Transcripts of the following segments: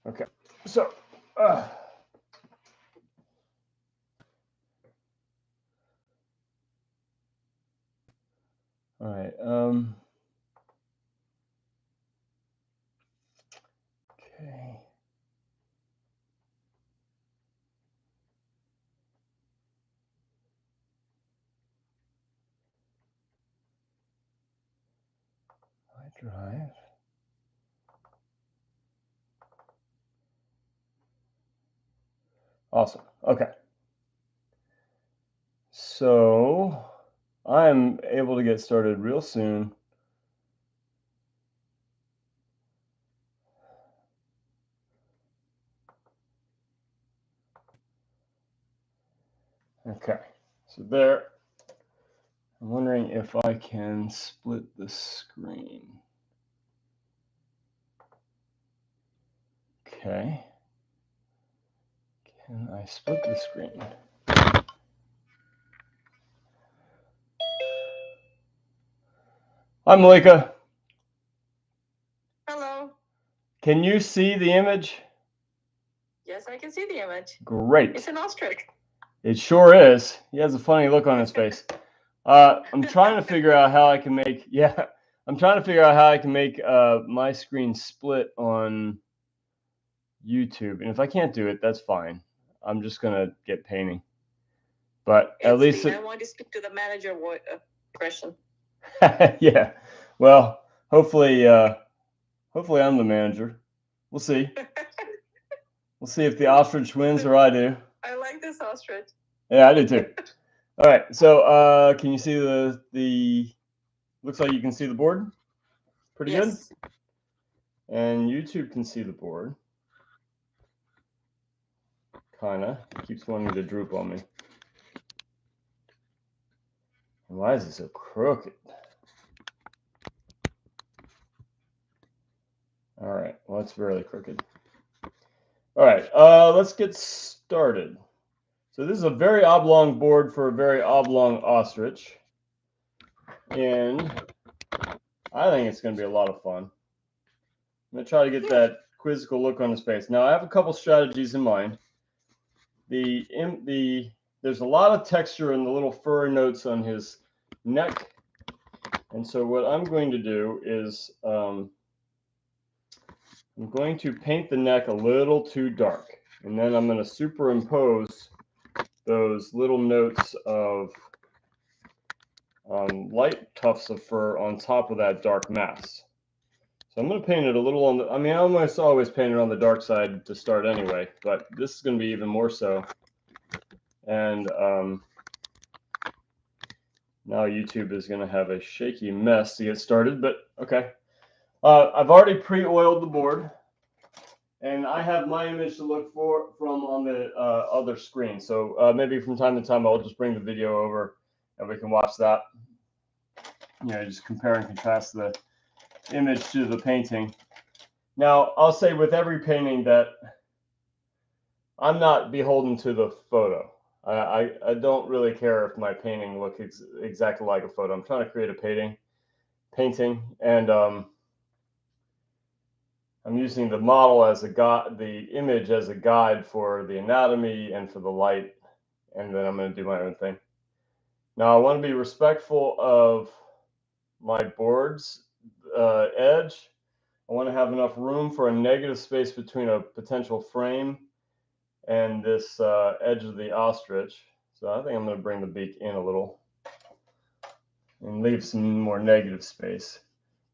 Okay, so all right. Okay. Drive. Awesome. Okay. So I'm able to get started real soon. Okay. So there. I'm wondering if I can split the screen. Okay. Can I split the screen? Hi, Malika. Hello. Can you see the image? Yes, I can see the image. Great. It's an ostrich. It sure is. He has a funny look on his face. I'm trying to figure out how I can make, I'm trying to figure out how I can make my screen split on YouTube. And if I can't do it, that's fine. I'm just going to get painting. But at least I want to speak to the manager question. Yeah. Well, hopefully I'm the manager. We'll see. We'll see if the ostrich wins or I do. I like this ostrich. Yeah, I do too. All right. So, can you see the looks like you can see the board? Pretty Yes. good. And YouTube can see the board. Kinda. It keeps wanting to droop on me. And why is it so crooked? All right. Well, it's really crooked. All right. Let's get started. So this is a very oblong board for a very oblong ostrich. And I think it's going to be a lot of fun. I'm going to try to get that quizzical look on his face. Now, I have a couple strategies in mind. There's a lot of texture in the little fur notes on his neck. And so what I'm going to do is I'm going to paint the neck a little too dark. And then I'm going to superimpose those little notes of light tufts of fur on top of that dark mass. So I'm going to paint it a little on the, I mean, I almost always paint it on the dark side to start anyway, but this is going to be even more so. And now YouTube is going to have a shaky mess to get started, but okay. I've already pre-oiled the board, and I have my image to look from on the other screen. So maybe from time to time, I'll just bring the video over and we can watch that. You know, just compare and contrast the image to the painting. Now, I'll say with every painting that I'm not beholden to the photo. I don't really care if my painting looks exactly like a photo. I'm trying to create a painting, and I'm using the model as a guide, the image as a guide for the anatomy and for the light, and then I'm going to do my own thing. Now, I want to be respectful of my board's edge. I want to have enough room for a negative space between a potential frame and this edge of the ostrich. So I think I'm going to bring the beak in a little and leave some more negative space.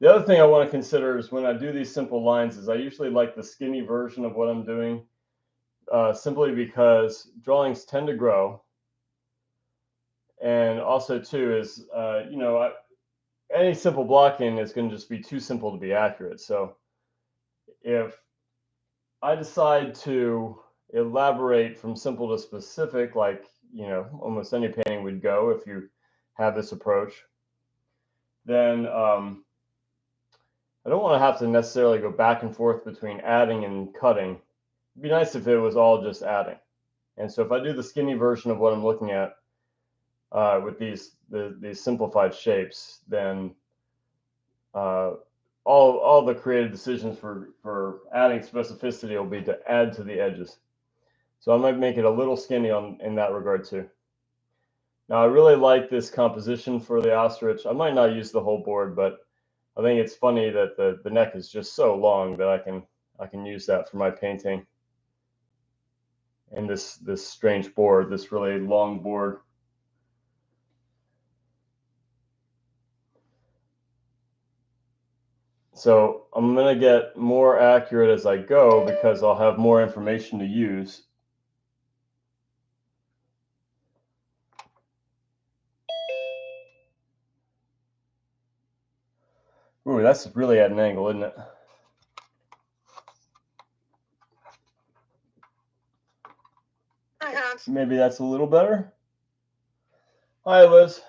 The other thing I want to consider is when I do these simple lines is I usually like the skinny version of what I'm doing, simply because drawings tend to grow. And also too is, any simple blocking is going to just be too simple to be accurate. So if I decide to elaborate from simple to specific, like, almost any painting would go if you have this approach, then I don't want to have to necessarily go back and forth between adding and cutting. It'd be nice if it was all just adding. And so if I do the skinny version of what I'm looking at with these simplified shapes, then all all the creative decisions for adding specificity will be to add to the edges. So I might make it a little skinny in that regard too. Now I really like this composition for the ostrich. I might not use the whole board, but I think it's funny that the neck is just so long that I can use that for my painting. And this strange board, this really long board. So I'm going to get more accurate as I go because I'll have more information to use. Ooh, that's really at an angle, isn't it? Hi, Hans. Maybe that's a little better. Hi, Liz.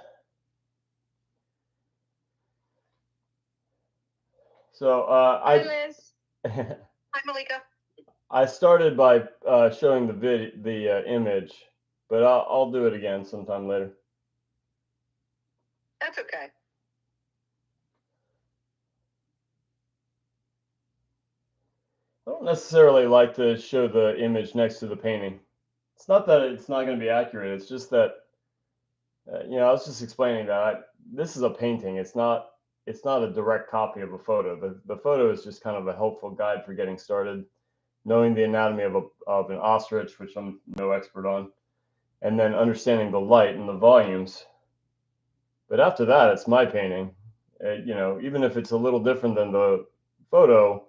So Hi, Liz. Hi, Malika. I started by showing the image, but I'll do it again sometime later. That's okay. I don't necessarily like to show the image next to the painting. It's not that it's not going to be accurate. It's just that, you know, I was just explaining that this is a painting. It's not a direct copy of a photo. The photo is just kind of a helpful guide for getting started, knowing the anatomy of an ostrich, which I'm no expert on, and then understanding the light and the volumes. But after that, it's my painting. You know, even if it's a little different than the photo,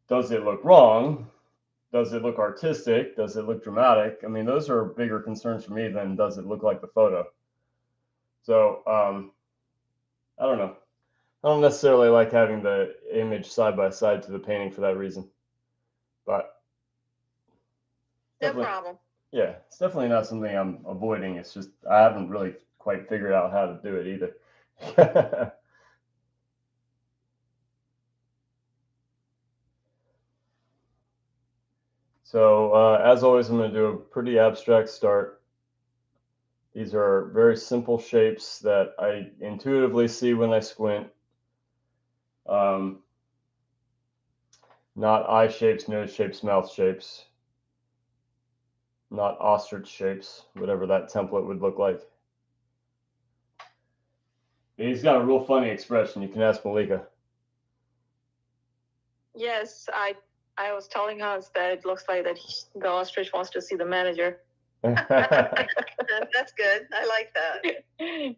does it look wrong? Does it look artistic? Does it look dramatic? I mean, those are bigger concerns for me than does it look like the photo. So I don't know. I don't necessarily like having the image side by side to the painting for that reason. But no problem. Yeah, it's definitely not something I'm avoiding. It's just I haven't really quite figured out how to do it either. So as always, I'm going to do a pretty abstract start. These are very simple shapes that I intuitively see when I squint. Not eye shapes, nose shapes, mouth shapes. Not ostrich shapes, whatever that template would look like. He's got a real funny expression. You can ask Malika. Yes, I was telling Hans that it looks like that the ostrich wants to see the manager. That's good. I like that.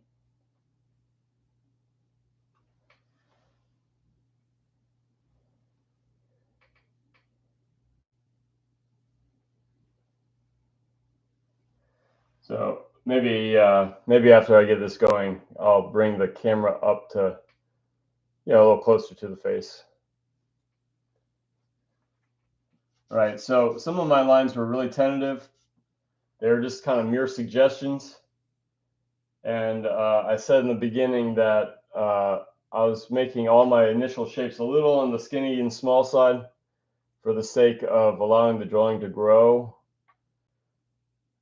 So maybe after I get this going, I'll bring the camera up to, you know, a little closer to the face. All right, so some of my lines were really tentative. They were just kind of mere suggestions. And I said in the beginning that I was making all my initial shapes a little on the skinny and small side for the sake of allowing the drawing to grow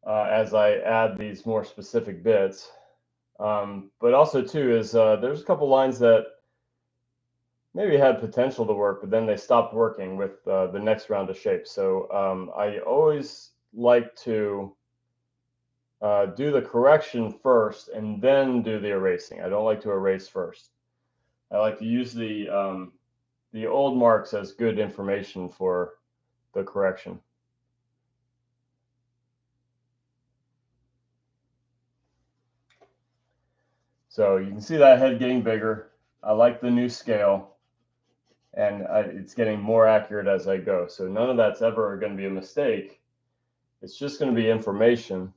as I add these more specific bits. But also too is there's a couple lines that maybe had potential to work, but then they stopped working with the next round of shapes. So I always like to do the correction first and then do the erasing. I don't like to erase first. I like to use the old marks as good information for the correction. So you can see that head getting bigger. I like the new scale, and it's getting more accurate as I go. So none of that's ever going to be a mistake. It's just going to be information.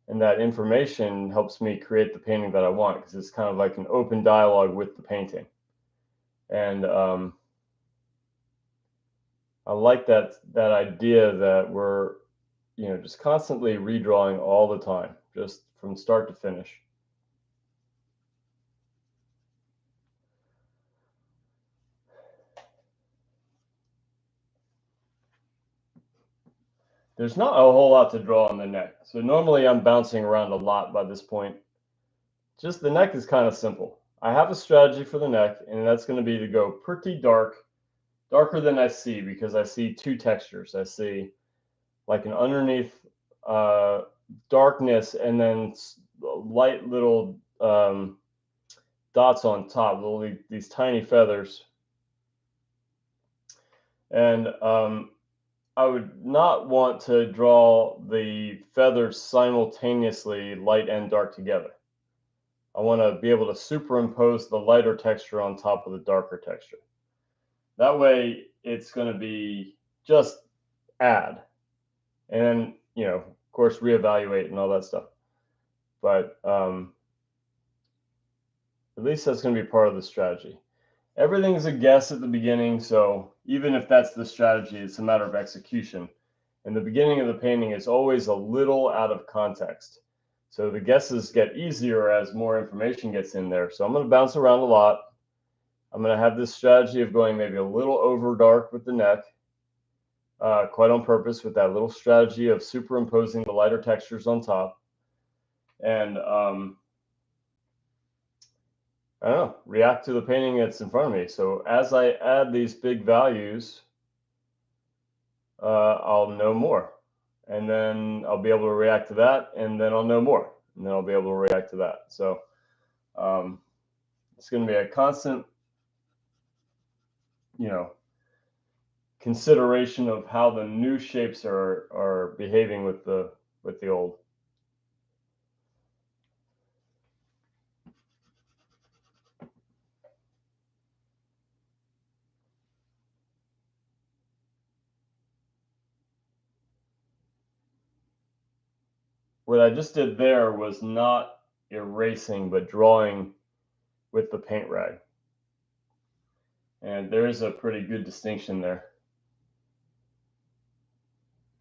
And that information helps me create the painting that I want because it's kind of like an open dialogue with the painting. And I like that idea that we're, you know, just constantly redrawing all the time, just from start to finish. There's not a whole lot to draw on the neck. So normally I'm bouncing around a lot by this point. Just the neck is kind of simple. I have a strategy for the neck, and that's going to be to go pretty dark, darker than I see, because I see two textures. I see like an underneath darkness, and then light little dots on top, little these tiny feathers. And I would not want to draw the feathers simultaneously, light and dark together. I want to be able to superimpose the lighter texture on top of the darker texture. That way it's going to be just add. And then, you know, of course, reevaluate and all that stuff. But at least that's going to be part of the strategy. Everything's a guess at the beginning, so even if that's the strategy, it's a matter of execution. And the beginning of the painting is always a little out of context. So the guesses get easier as more information gets in there. So I'm going to bounce around a lot. I'm going to have this strategy of going maybe a little over dark with the neck, quite on purpose, with that little strategy of superimposing the lighter textures on top. And I don't know, react to the painting that's in front of me. So as I add these big values, I'll know more. And then I'll be able to react to that, and then I'll know more. And then I'll be able to react to that. So it's going to be a constant, you know, consideration of how the new shapes are behaving with the old. What I just did there was not erasing, but drawing with the paint rag. And there is a pretty good distinction there.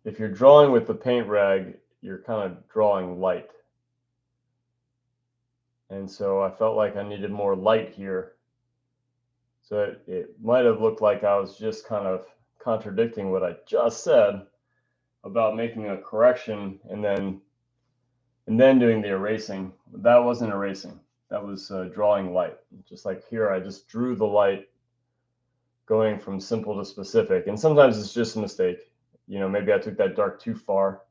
If you're drawing with the paint rag, you're kind of drawing light. And so I felt like I needed more light here. So it might have looked like I was just kind of contradicting what I just said about making a correction and then doing the erasing. That wasn't erasing. That was drawing light. Just like here, I just drew the light going from simple to specific. And sometimes it's just a mistake. You know, maybe I took that dark too far.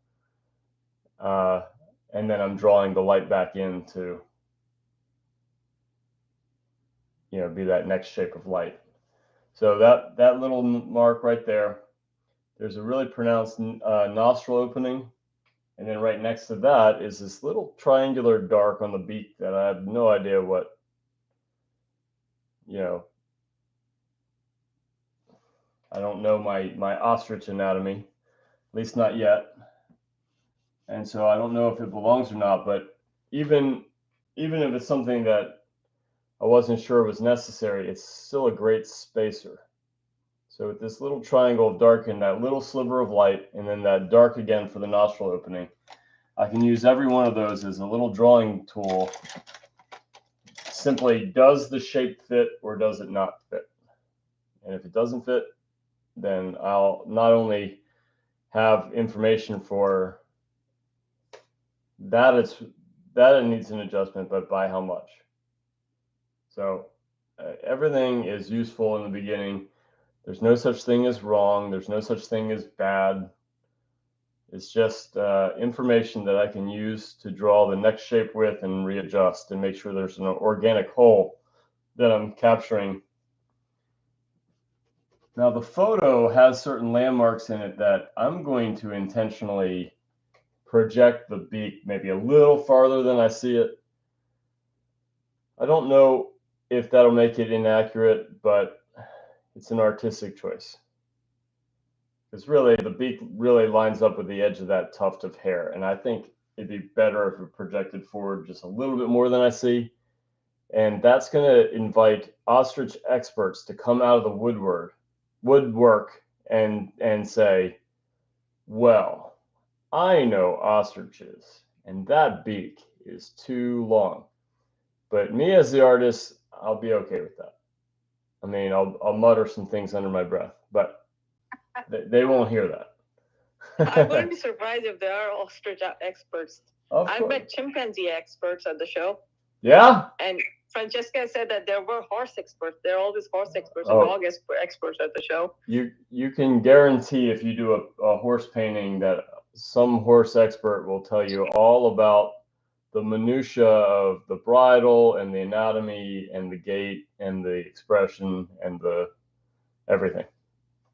And then I'm drawing the light back in to, you know, be that next shape of light. So that little mark right there, there's a really pronounced nostril opening. And then right next to that is this little triangular dark on the beak that I have no idea what, you know, I don't know my ostrich anatomy, at least not yet. And so I don't know if it belongs or not, but even if it's something that I wasn't sure was necessary, it's still a great spacer. So with this little triangle of dark and that little sliver of light, and then that dark again for the nostril opening, I can use every one of those as a little drawing tool. Simply, does the shape fit or does it not fit? And if it doesn't fit, then I'll not only have information for that it needs an adjustment, but by how much. So everything is useful in the beginning. There's no such thing as wrong. There's no such thing as bad. It's just information that I can use to draw the next shape with and readjust and make sure there's an organic whole that I'm capturing. Now the photo has certain landmarks in it that I'm going to intentionally project the beak maybe a little farther than I see it. I don't know if that'll make it inaccurate, but it's an artistic choice. Because really, the beak really lines up with the edge of that tuft of hair. And I think it'd be better if it projected forward just a little bit more than I see. And that's going to invite ostrich experts to come out of the woodwork and say, well, I know ostriches, and that beak is too long. But me as the artist, I'll be okay with that. I mean, I'll mutter some things under my breath, but they won't hear that. I wouldn't be surprised if there are ostrich experts. I've met chimpanzee experts at the show. Yeah? And Francesca said that there were horse experts. There are all these horse experts and dog experts at the show. You can guarantee if you do a horse painting that some horse expert will tell you all about the minutia of the bridle and the anatomy and the gait and the expression and the everything.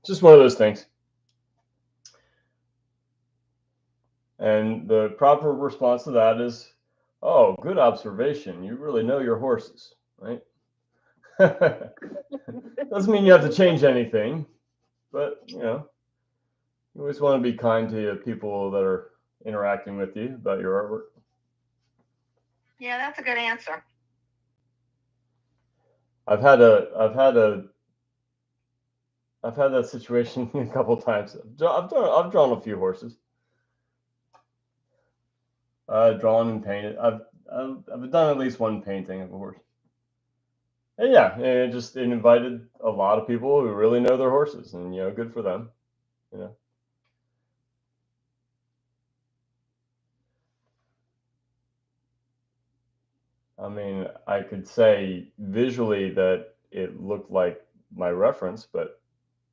Just one of those things. And the proper response to that is, oh, good observation. You really know your horses, right? Doesn't mean you have to change anything, but you always want to be kind to people that are interacting with you about your artwork. Yeah, that's a good answer. I've had that situation a couple times. I've drawn a few horses. Drawn and painted. I've done at least one painting of a horse. And yeah, and it invited a lot of people who really know their horses, and good for them. I mean, I could say visually that it looked like my reference, but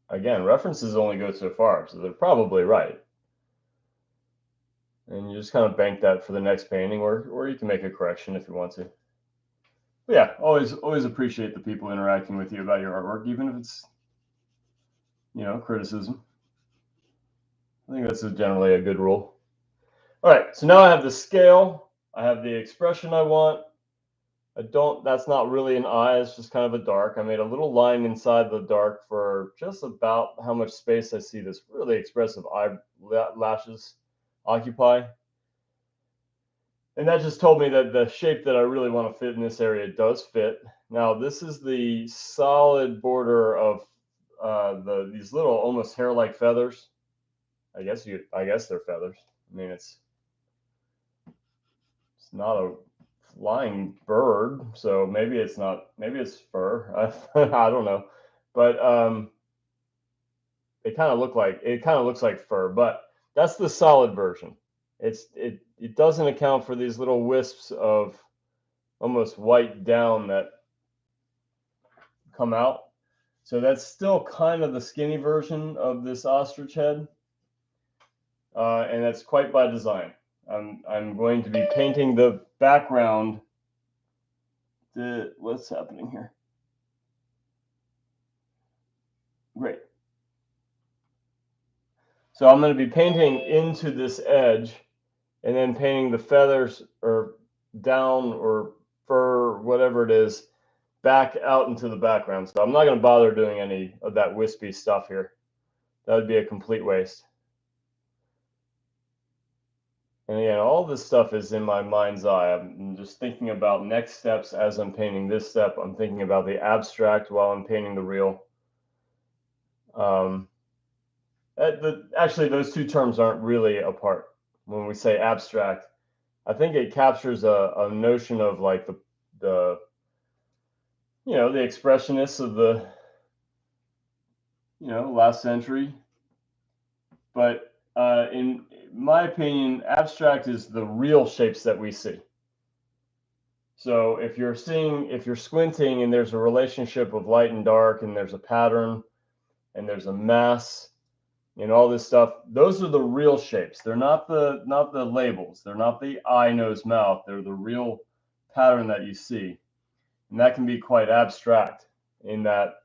again, references only go so far, so they're probably right. And you just kind of bank that for the next painting, or you can make a correction if you want to. But yeah, always appreciate the people interacting with you about your artwork, even if it's criticism. I think that's generally a good rule. All right, so now I have the scale, I have the expression I want. That's not really an eye, it's just kind of a dark. I made a little line inside the dark for just about how much space I see this really expressive eyelashes occupy. And that just told me that the shape that I really want to fit in this area does fit. Now, this is the solid border of these little almost hair-like feathers. I guess they're feathers. I mean, it's not a flying bird, so maybe it's not. Maybe it's fur. I don't know, but it kind of looks like fur. But that's the solid version. It doesn't account for these little wisps of almost white down that come out. So that's still kind of the skinny version of this ostrich head, and that's quite by design. I'm going to be painting the background. What's happening here? Great. So I'm going to be painting into this edge, and then painting the feathers or down or fur, whatever it is, back out into the background. So I'm not going to bother doing any of that wispy stuff here. That would be a complete waste. And again, all this stuff is in my mind's eye. I'm just thinking about next steps as I'm painting this step. I'm thinking about the abstract while I'm painting the real. Actually, those two terms aren't really apart. When we say abstract, I think it captures a notion of like the expressionists of the last century. But in my opinion, abstract is the real shapes that we see. So if you're squinting and there's a relationship of light and dark, and there's a pattern, and there's a mass, and all this stuff, those are the real shapes. They're not the labels. They're not the eye, nose, mouth. They're the real pattern that you see. And that can be quite abstract in that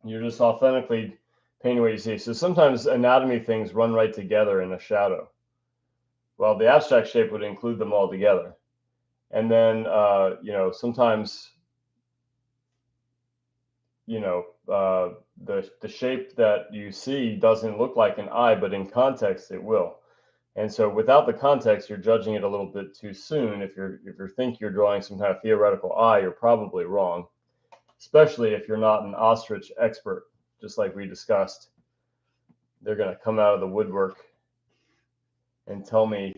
you're just authentically painting what you see. So sometimes anatomy things run right together in a shadow. Well, the abstract shape would include them all together. And then, sometimes, the shape that you see doesn't look like an eye, but in context it will. And so without the context, you're judging it a little bit too soon. If you think you're drawing some kind of theoretical eye, you're probably wrong, especially if you're not an ostrich expert, just like we discussed. They're going to come out of the woodwork and tell me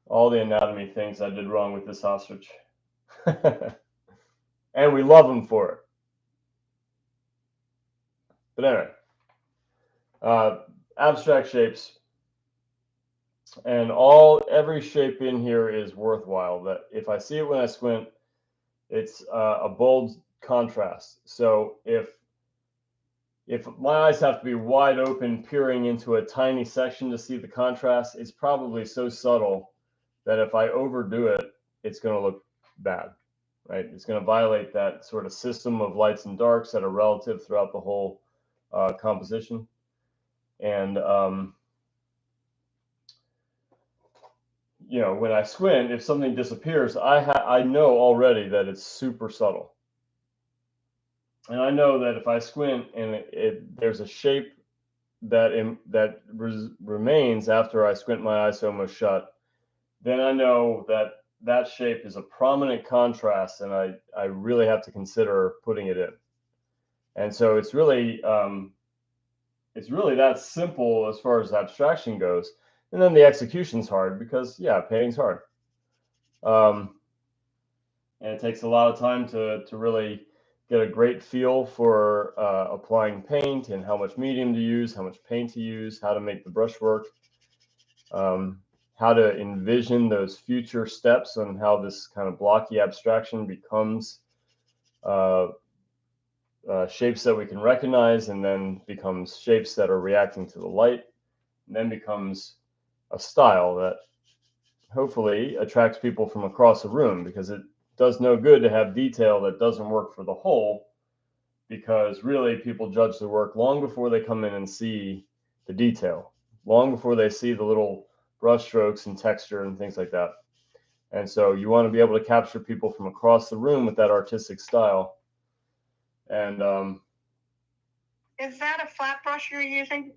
all the anatomy things I did wrong with this ostrich. And we love them for it. But anyway, abstract shapes, and every shape in here is worthwhile. That if I see it when I squint, It's a bold contrast. So if my eyes have to be wide open, peering into a tiny section to see the contrast, it's probably so subtle that if I overdo it, it's going to look bad, right? It's going to violate that sort of system of lights and darks that are relative throughout the whole composition. And you know, when I squint, if something disappears, I know already that it's super subtle. And I know that if I squint and there's a shape that remains after I squint my eyes almost shut, then I know that that shape is a prominent contrast, and I really have to consider putting it in. And so it's really that simple as far as abstraction goes. And then the execution's hard because, yeah, painting's hard. And it takes a lot of time to really get a great feel for applying paint and how much medium to use, how much paint to use, how to make the brush work, how to envision those future steps on how this kind of blocky abstraction becomes shapes that we can recognize, and then becomes shapes that are reacting to the light, and then becomes a style that hopefully attracts people from across the room, because it does no good to have detail that doesn't work for the whole, because really people judge the work long before they come in and see the detail, long before they see the little brush strokes and texture and things like that. And so you want to be able to capture people from across the room with that artistic style. And is that a flat brush you're using?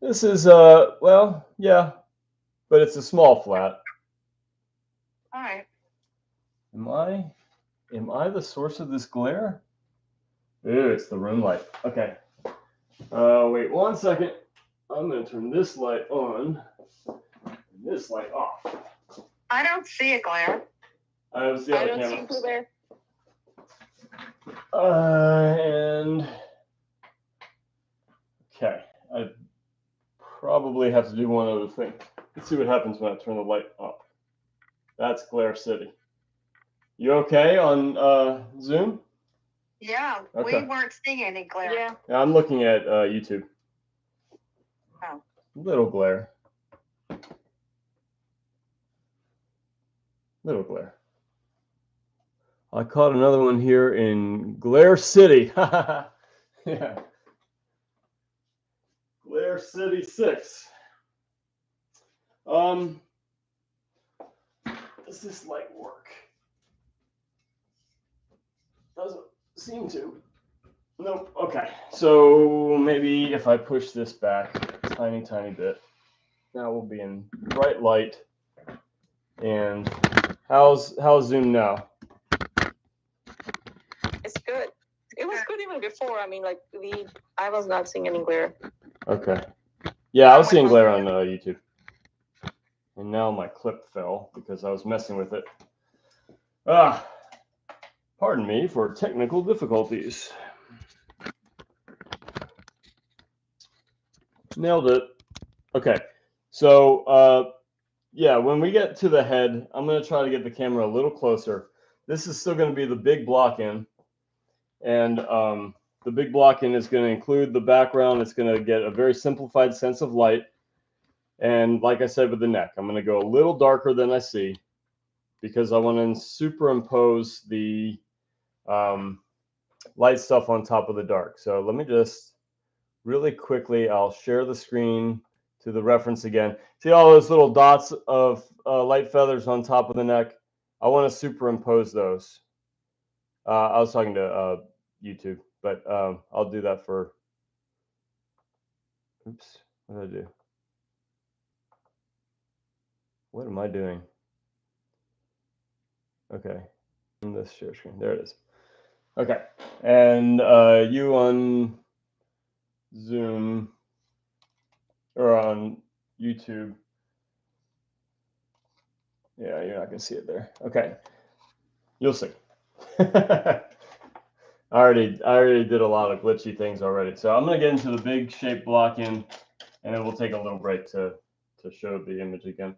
This is well, yeah, but it's a small flat. All right. Am I the source of this glare? Ooh, it's the room light. Okay. Wait 1 second. I'm gonna turn this light on and this light off. I don't see a glare. I don't see a glare. And okay, I probably have to do one other thing. Let's see what happens when I turn the light up. That's Glare City. You okay on Zoom? Yeah, okay. We weren't seeing any glare. Yeah, I'm looking at YouTube. Oh. Little glare. Little glare. I caught another one here in Glare City. Yeah. Glare City 6. Does this light work? Doesn't seem to. Nope. Okay. So maybe if I push this back a tiny bit, now we'll be in bright light. And how's Zoom now? It's good. It was good even before. I mean, like I was not seeing any glare. Okay. Yeah, I was seeing glare on YouTube. And now my clip fell because I was messing with it. Pardon me for technical difficulties. Nailed it. Okay. So, yeah, when we get to the head, I'm going to try to get the camera a little closer. This is still going to be the big block in. And the big block in is going to include the background. It's going to get a very simplified sense of light. And like I said with the neck, I'm going to go a little darker than I see, because I want to superimpose the light stuff on top of the dark. So let me just really quickly, I'll share the screen to the reference again. See all those little dots of light feathers on top of the neck? I want to superimpose those. I was talking to YouTube, but I'll do that for, oops, what did I do? What am I doing? Okay, in this share screen, there it is. Okay, and you on Zoom or on YouTube, yeah, you're not gonna see it there. Okay, you'll see. I already did a lot of glitchy things already, so I'm gonna get into the big shape block in, and then we'll take a little break to show the image again.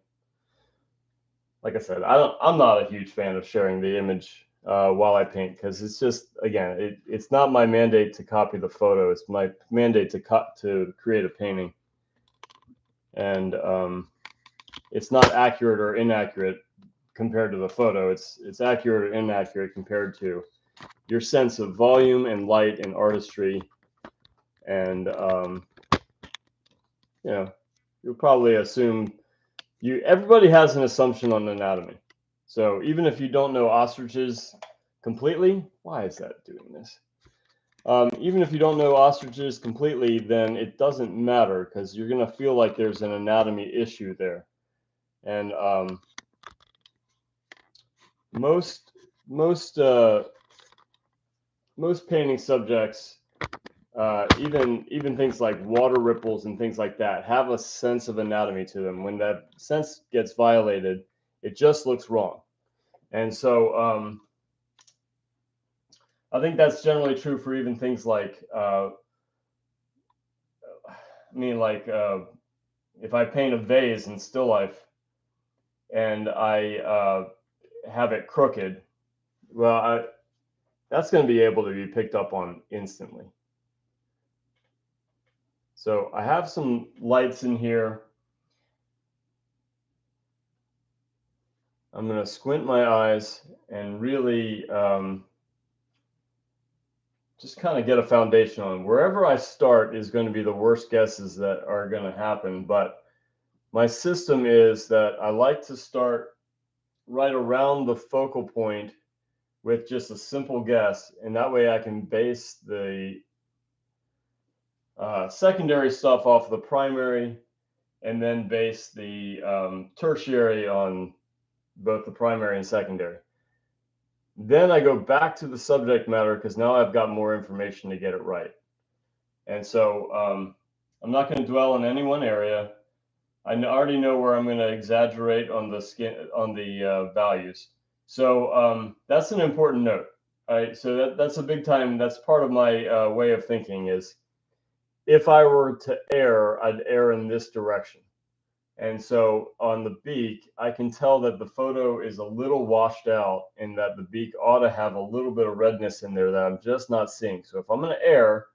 Like I said, I'm not a huge fan of sharing the image while I paint, because it's just, again, it's not my mandate to copy the photo. It's my mandate to create a painting, and it's not accurate or inaccurate compared to the photo. It's accurate or inaccurate compared to your sense of volume and light and artistry, and you know, you'll probably assume everybody has an assumption on anatomy. So even if you don't know ostriches completely, why is that doing this? Even if you don't know ostriches completely, then it doesn't matter, because you're going to feel like there's an anatomy issue there. And most painting subjects, even things like water ripples and things like that, have a sense of anatomy to them. When that sense gets violated, it just looks wrong. And so I think that's generally true for even things like, if I paint a vase in still life and I have it crooked, well, that's going to be able to be picked up on instantly. So I have some lights in here. I'm going to squint my eyes and really just kind of get a foundation on. Wherever I start is going to be the worst guesses that are going to happen. But my system is that I like to start right around the focal point with just a simple guess. And that way I can base the secondary stuff off the primary, and then base the tertiary on both the primary and secondary. Then I go back to the subject matter, because now I've got more information to get it right. And so I'm not going to dwell on any one area. I already know where I'm going to exaggerate on the values. So that's an important note. All right, so that's a big time. That's part of my way of thinking is, if I were to err, I'd err in this direction. And so on the beak, I can tell that the photo is a little washed out and that the beak ought to have a little bit of redness in there that I'm just not seeing. So if I'm going to err,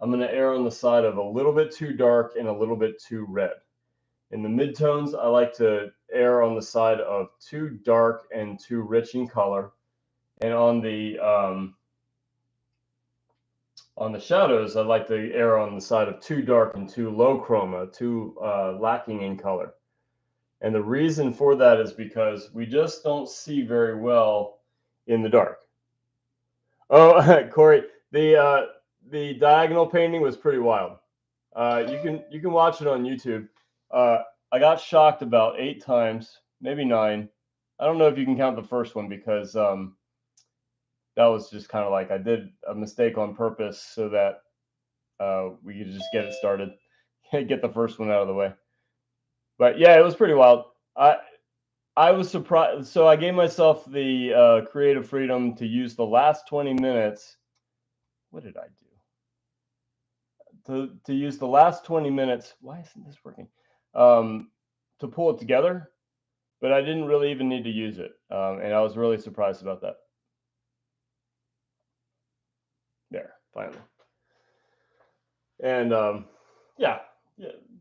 I'm going to err on the side of a little bit too dark and a little bit too red. In the midtones, I like to err on the side of too dark and too rich in color. And on the shadows, I like to err on the side of too dark and too low chroma, too lacking in color. And the reason for that is because we just don't see very well in the dark. Oh, Corey, the diagonal painting was pretty wild. You can watch it on YouTube. I got shocked about 8 times, maybe 9. I don't know if you can count the first one, because that was just kind of like I did a mistake on purpose so that we could just get it started, get the first one out of the way. But yeah, it was pretty wild. I was surprised. So I gave myself the creative freedom to use the last 20 minutes. What did I do? To use the last 20 minutes. Why isn't this working? To pull it together, but I didn't really even need to use it, and I was really surprised about that. There, finally. And yeah,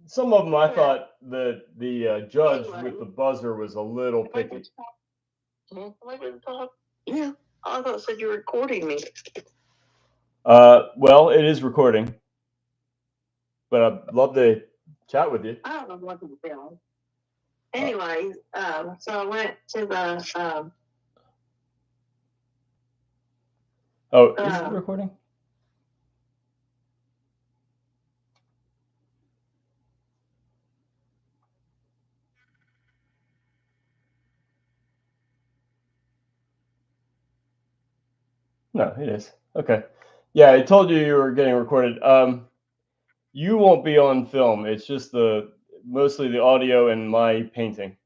some of them I thought that the judge with the buzzer was a little picky. Yeah, I thought it said you were recording me. Well, it is recording, but I'd love to chat with you. I don't know what to film. Anyways, so I went to the. Oh, is it recording? No, it is. Okay. Yeah, I told you you were getting recorded. You won't be on film. It's just mostly the audio and my painting.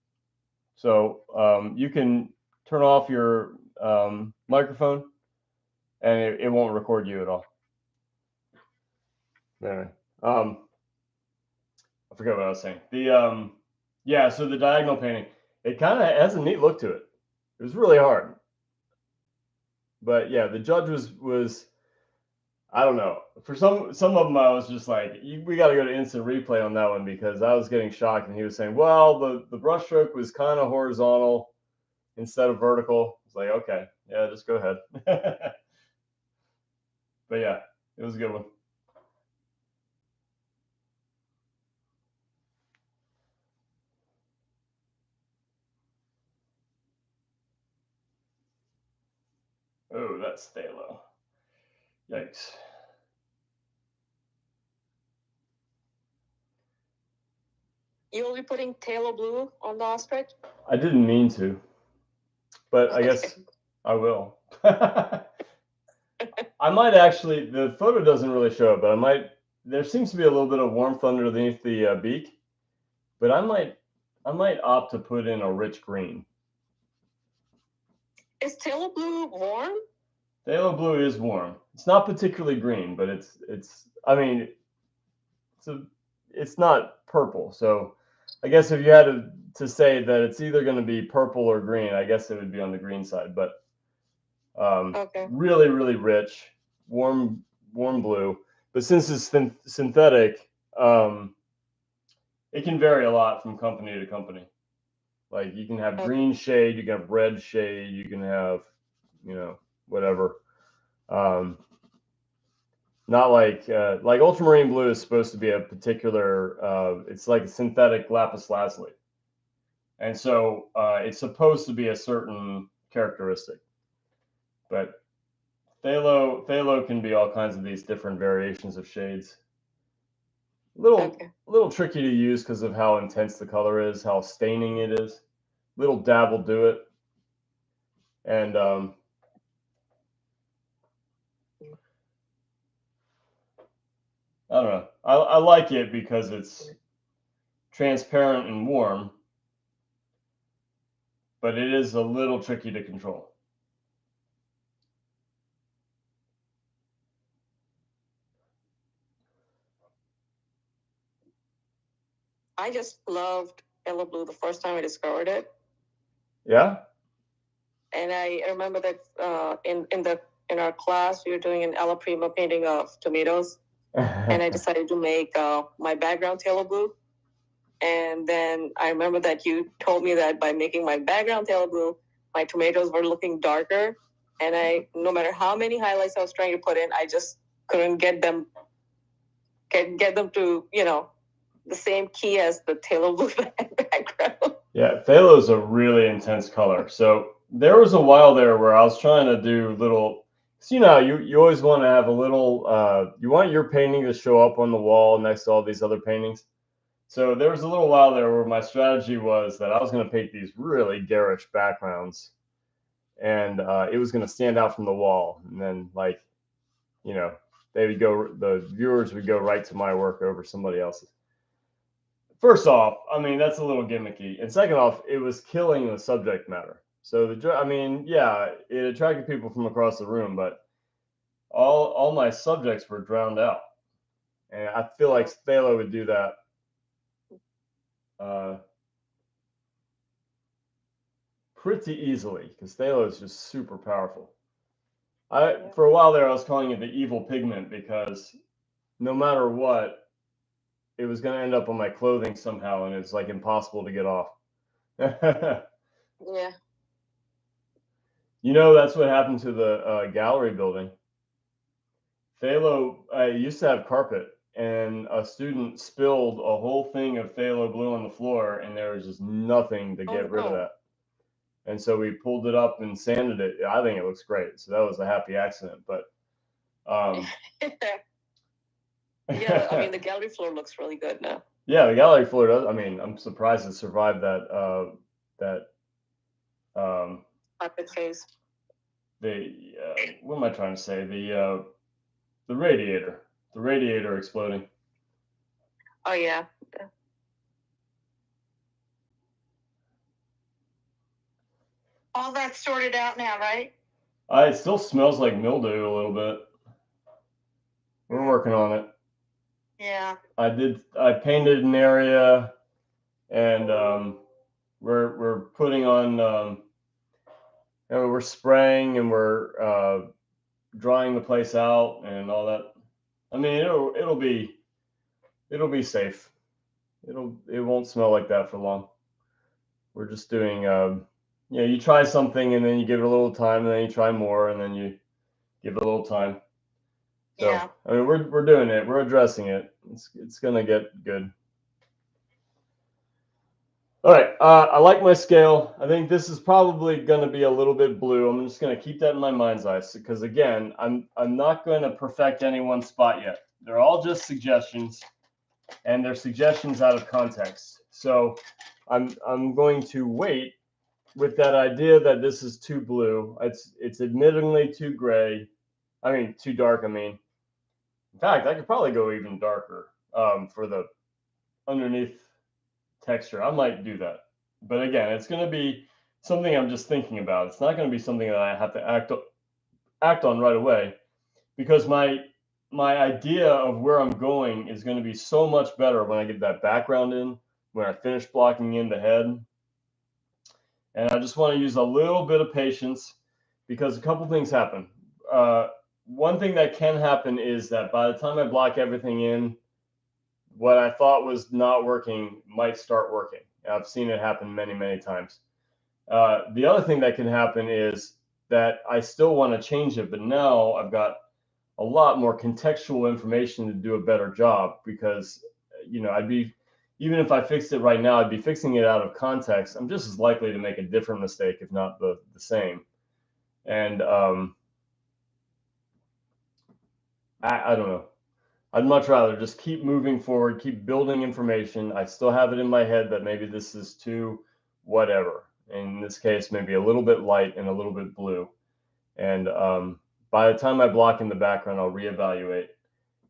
So you can turn off your microphone, and it won't record you at all. Anyway, I forgot what I was saying. Yeah, so the diagonal painting, it kind of has a neat look to it. It was really hard. But yeah, the judge was I don't know. For some of them, I was just like, we got to go to instant replay on that one because I was getting shocked, and he was saying, well, the brushstroke was kind of horizontal instead of vertical. It's like, okay, yeah, just go ahead. But yeah, it was a good one. Oh, that's phthalo. Yikes. You will be putting phthalo blue on the ostrich? I didn't mean to, but I guess I will. I might actually, the photo doesn't really show it, but I might, there seems to be a little bit of warmth underneath the beak, but I might opt to put in a rich green. Is phthalo blue warm? Phthalo blue is warm. It's not particularly green, but I mean, it's not purple. So I guess if you had to say that it's either going to be purple or green, I guess it would be on the green side. But okay. Really, really rich, warm blue. But since it's synthetic, it can vary a lot from company to company. Like you can have green shade, you can have red shade, you can have, whatever. Not like ultramarine blue is supposed to be a particular. It's like a synthetic lapis lazuli, and so it's supposed to be a certain characteristic. But phthalo can be all kinds of these different variations of shades. A little tricky to use because of how intense the color is, how staining it is. Little dab will do it, and I don't know. I like it because it's transparent and warm, but it is a little tricky to control. I just loved phthalo blue the first time I discovered it. Yeah. And I remember that in our class we were doing an Alla Prima painting of tomatoes, and I decided to make my background phthalo blue. And then I remember that you told me that by making my background phthalo blue, my tomatoes were looking darker, and no matter how many highlights I was trying to put in, I just couldn't get them to the same key as the phthalo blue background. Yeah, phthalo is a really intense color. So there was a while there where I was trying to do little. So, you always want to have a little. You want your painting to show up on the wall next to all these other paintings. So there was a little while there where my strategy was that I was going to paint these really garish backgrounds, and it was going to stand out from the wall, and then the viewers would go right to my work over somebody else's. First off, I mean, that's a little gimmicky, and second off, it was killing the subject matter. So yeah, it attracted people from across the room, but all my subjects were drowned out, and I feel like phthalo would do that. Pretty easily, because phthalo is just super powerful. For a while there, I was calling it the evil pigment because no matter what, it was going to end up on my clothing somehow, and it's like impossible to get off. Yeah. That's what happened to the gallery building. Phthalo, I used to have carpet, and a student spilled a whole thing of phthalo blue on the floor, and there was just nothing to get rid of that. And so we pulled it up and sanded it. I think it looks great. So that was a happy accident. But yeah, I mean the gallery floor looks really good now. Yeah, the gallery floor does. I mean, I'm surprised it survived that carpet phase. What am I trying to say? The radiator exploding. Oh yeah. All that's sorted out now, right? It still smells like mildew a little bit. We're working on it. Yeah. I painted an area, and we're putting on and we're spraying and we're drying the place out and all that. I mean, it'll be safe. It won't smell like that for long. We're just doing you try something and then you give it a little time and then you try more and then you give it a little time. So Yeah. I mean, we're doing it. We're addressing it. It's gonna get good. All right, I like my scale. I think this is probably going to be a little bit blue. I'm just going to keep that in my mind's eye because again, I'm not going to perfect any one spot yet. They're all just suggestions, and they're suggestions out of context. So I'm going to wait with that idea that this is too blue. It's admittedly too gray. I mean, too dark. I mean, in fact, I could probably go even darker for the underneath texture. I might do that. But again, it's going to be something I'm just thinking about. It's not going to be something that I have to act on right away because my idea of where I'm going is going to be so much better when I get that background in, when I finish blocking in the head. And I just want to use a little bit of patience because a couple things happen. One thing that can happen is that by the time I block everything in, what I thought was not working might start working. I've seen it happen many, many times. The other thing that can happen is that I still want to change it, but now I've got a lot more contextual information to do a better job because, I'd be, even if I fixed it right now, I'd be fixing it out of context. I'm just as likely to make a different mistake, if not the same. And I don't know. I'd much rather just keep moving forward, keep building information. I still have it in my head that maybe this is too whatever. In this case, maybe a little bit light and a little bit blue. And by the time I block in the background, I'll reevaluate.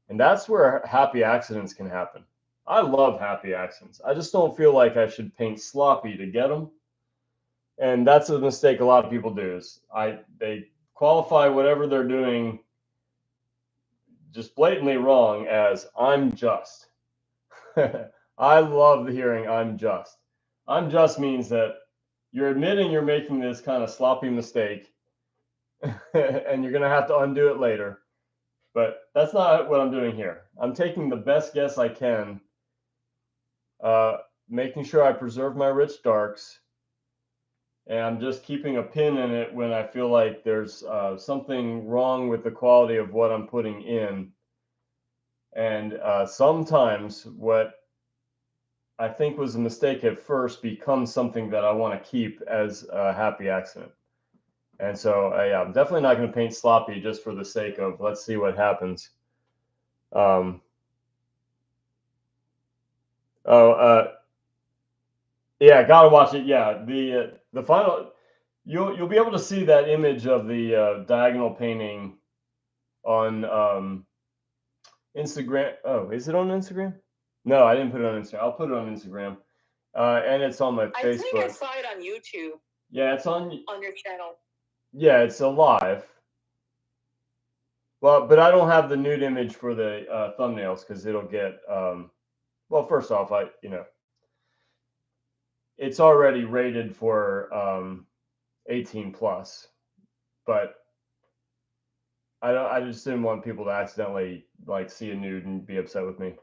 And that's where happy accidents can happen. I love happy accidents. I just don't feel like I should paint sloppy to get them. And that's a mistake a lot of people do is they qualify whatever they're doing just blatantly wrong as I'm just. I love hearing I'm just. I'm just means that you're admitting you're making this kind of sloppy mistake and you're going to have to undo it later. But that's not what I'm doing here. I'm taking the best guess I can, making sure I preserve my rich darks, and I'm just keeping a pin in it when I feel like there's something wrong with the quality of what I'm putting in. And sometimes what I think was a mistake at first becomes something that I want to keep as a happy accident. And so yeah, I'm definitely not going to paint sloppy just for the sake of let's see what happens. Oh, yeah, gotta watch it. Yeah, the final, you'll be able to see that image of the diagonal painting on Instagram. Oh, is it on Instagram? No, I didn't put it on Instagram. I'll put it on Instagram, and it's on my Facebook. I think I saw it on YouTube. Yeah, it's on your channel. Yeah, it's alive. Well, but I don't have the nude image for the thumbnails because it'll get. Well, first off, it's already rated for 18 plus, but I just didn't want people to accidentally like see a nude and be upset with me.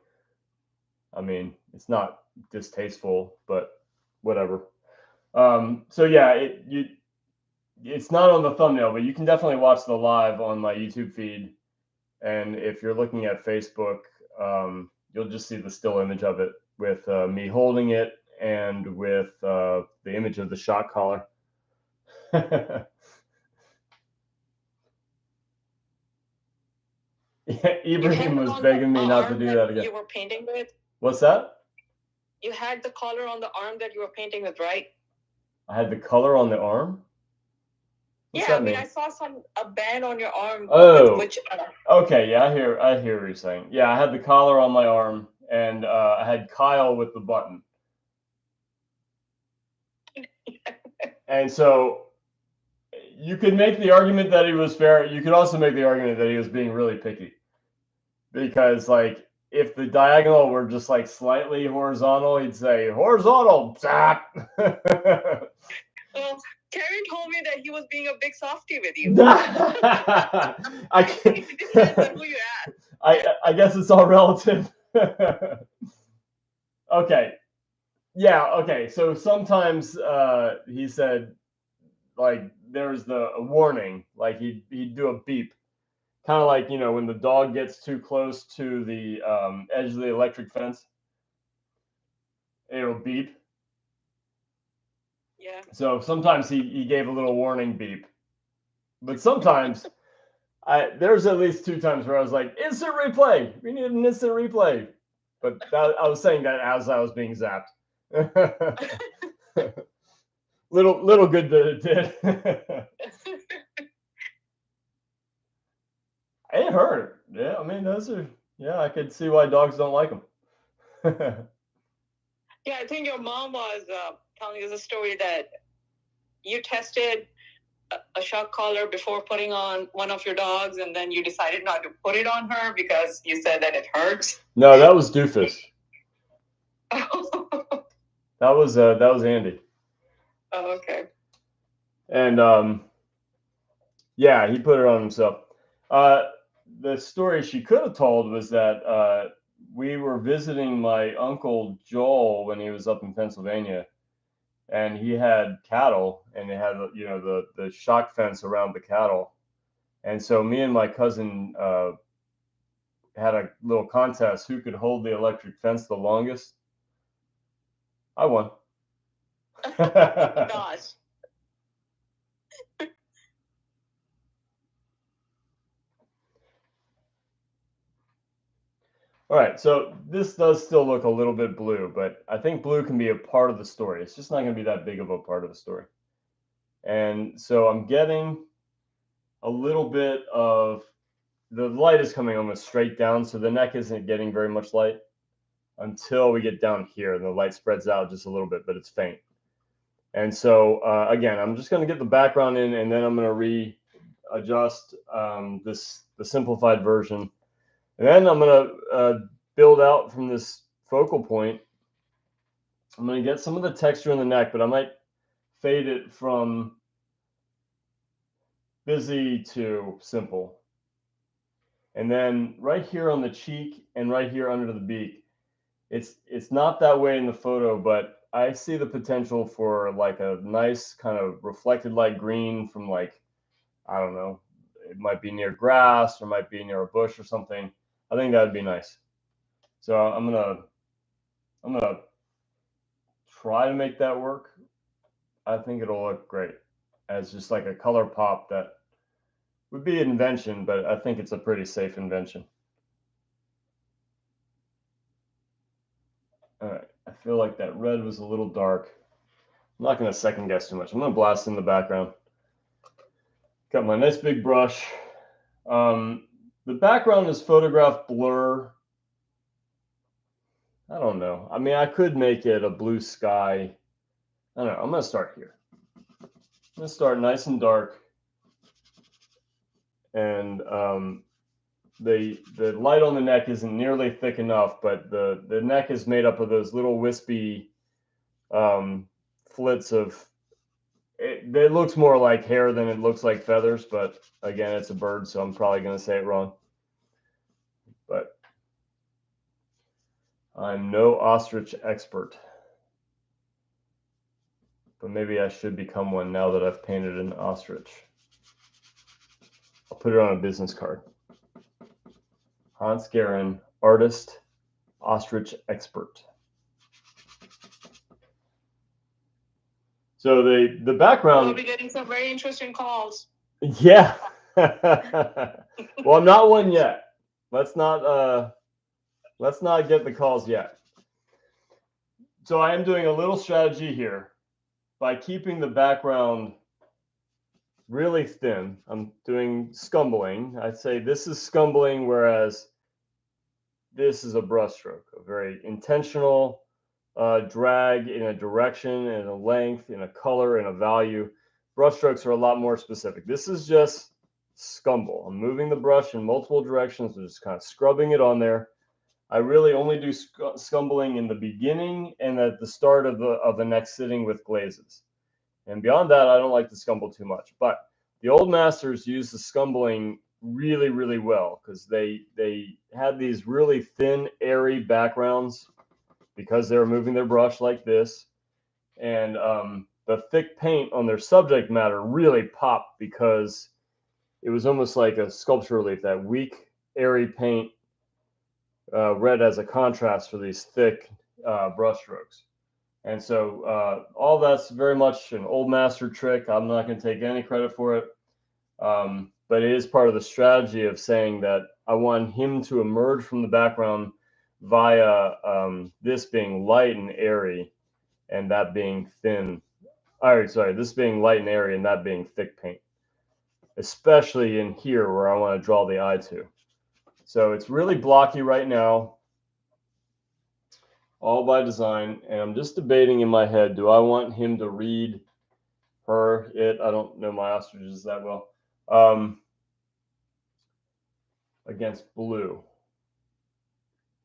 I mean, it's not distasteful, but whatever. So yeah, it's not on the thumbnail, but you can definitely watch the live on my YouTube feed. And if you're looking at Facebook, you'll just see the still image of it with me holding it and with the image of the shock collar. Yeah, Ibrahim was begging me not to do that again. You were painting with? What's that? You had the color on the arm that you were painting with, right? I had the color on the arm? What's yeah, I mean, I saw a band on your arm. Oh, okay. Yeah, I hear what you're saying. Yeah, I had the collar on my arm, and I had Kyle with the button. And so you could make the argument that he was fair. You could also make the argument that he was being really picky. Because, like, if the diagonal were just, like, slightly horizontal, he'd say, horizontal, zap! Well, Karen told me that he was being a big softie with you. I It depends on who you ask. I guess it's all relative. Okay. Yeah, okay. So sometimes he said like there's a warning, like he'd do a beep. Kind of like, when the dog gets too close to the edge of the electric fence, it'll beep. Yeah. So sometimes he gave a little warning beep. But sometimes there's at least 2 times where I was like, instant replay. We need an instant replay. But I was saying that as I was being zapped. little good that it did. It hurt. Yeah, I mean those are. Yeah, I could see why dogs don't like them. Yeah, I think your mom was telling us a story that you tested a shock collar before putting on one of your dogs, and then you decided not to put it on her because you said that it hurts. No, that was Doofus. That was Andy. Oh, okay. And yeah, he put it on himself. The story she could have told was that we were visiting my uncle Joel when he was up in Pennsylvania, and he had cattle, and it had the shock fence around the cattle, and so me and my cousin had a little contest who could hold the electric fence the longest. I won. Gosh. All right, so this does still look a little bit blue, but I think blue can be a part of the story. It's just not going to be that big of a part of the story. And so I'm getting a little bit of the light is coming almost straight down, so the neck isn't getting very much light until we get down here. The light spreads out just a little bit, but it's faint. And so again, I'm just going to get the background in, and then I'm going to readjust the simplified version. And then I'm going to build out from this focal point. I'm going to get some of the texture in the neck, but I might fade it from busy to simple. And then right here on the cheek and right here under the beak, it's not that way in the photo, but I see the potential for like a nice kind of reflected light green from like, I don't know, it might be near grass or might be near a bush or something. I think that'd be nice. So I'm gonna try to make that work. I think it'll look great as just like a color pop that would be an invention, but I think it's a pretty safe invention. All right, I feel like that red was a little dark. I'm not going to second guess too much. I'm going to blast in the background. Got my nice big brush. The background is photograph blur. I don't know. I mean, I could make it a blue sky. I don't know. I'm going to start here. I'm going to start nice and dark. And the light on the neck isn't nearly thick enough, but the neck is made up of those little wispy flits of it looks more like hair than it looks like feathers, but again, it's a bird, so I'm probably going to say it wrong. But I'm no ostrich expert. But maybe I should become one now that I've painted an ostrich. I'll put it on a business card. Hans Guerin, artist, ostrich expert. So the background. We'll be getting some very interesting calls. Yeah. Well, I'm not one yet. Let's not get the calls yet. So I am doing a little strategy here by keeping the background really thin. I'm doing scumbling. I'd say this is scumbling, whereas this is a brushstroke, a very intentional drag in a direction, in a length, in a color, in a value. Brushstrokes are a lot more specific. This is just scumble. I'm moving the brush in multiple directions and just kind of scrubbing it on there. I really only do scumbling in the beginning and at the start of the next sitting with glazes. And beyond that, I don't like to scumble too much. But the old masters used the scumbling really, really well because they had these really thin, airy backgrounds because they were moving their brush like this. And the thick paint on their subject matter really popped because it was almost like a sculpture relief, that weak, airy paint read as a contrast for these thick brush strokes. And so all that's very much an old master trick. I'm not going to take any credit for it. But it is part of the strategy of saying that I want him to emerge from the background via this being light and airy and that being thin. Sorry, this being light and airy and that being thick paint, especially in here where I want to draw the eye to. So it's really blocky right now, all by design. And I'm just debating in my head, do I want him to read her, it? I don't know my ostriches that well. Against blue.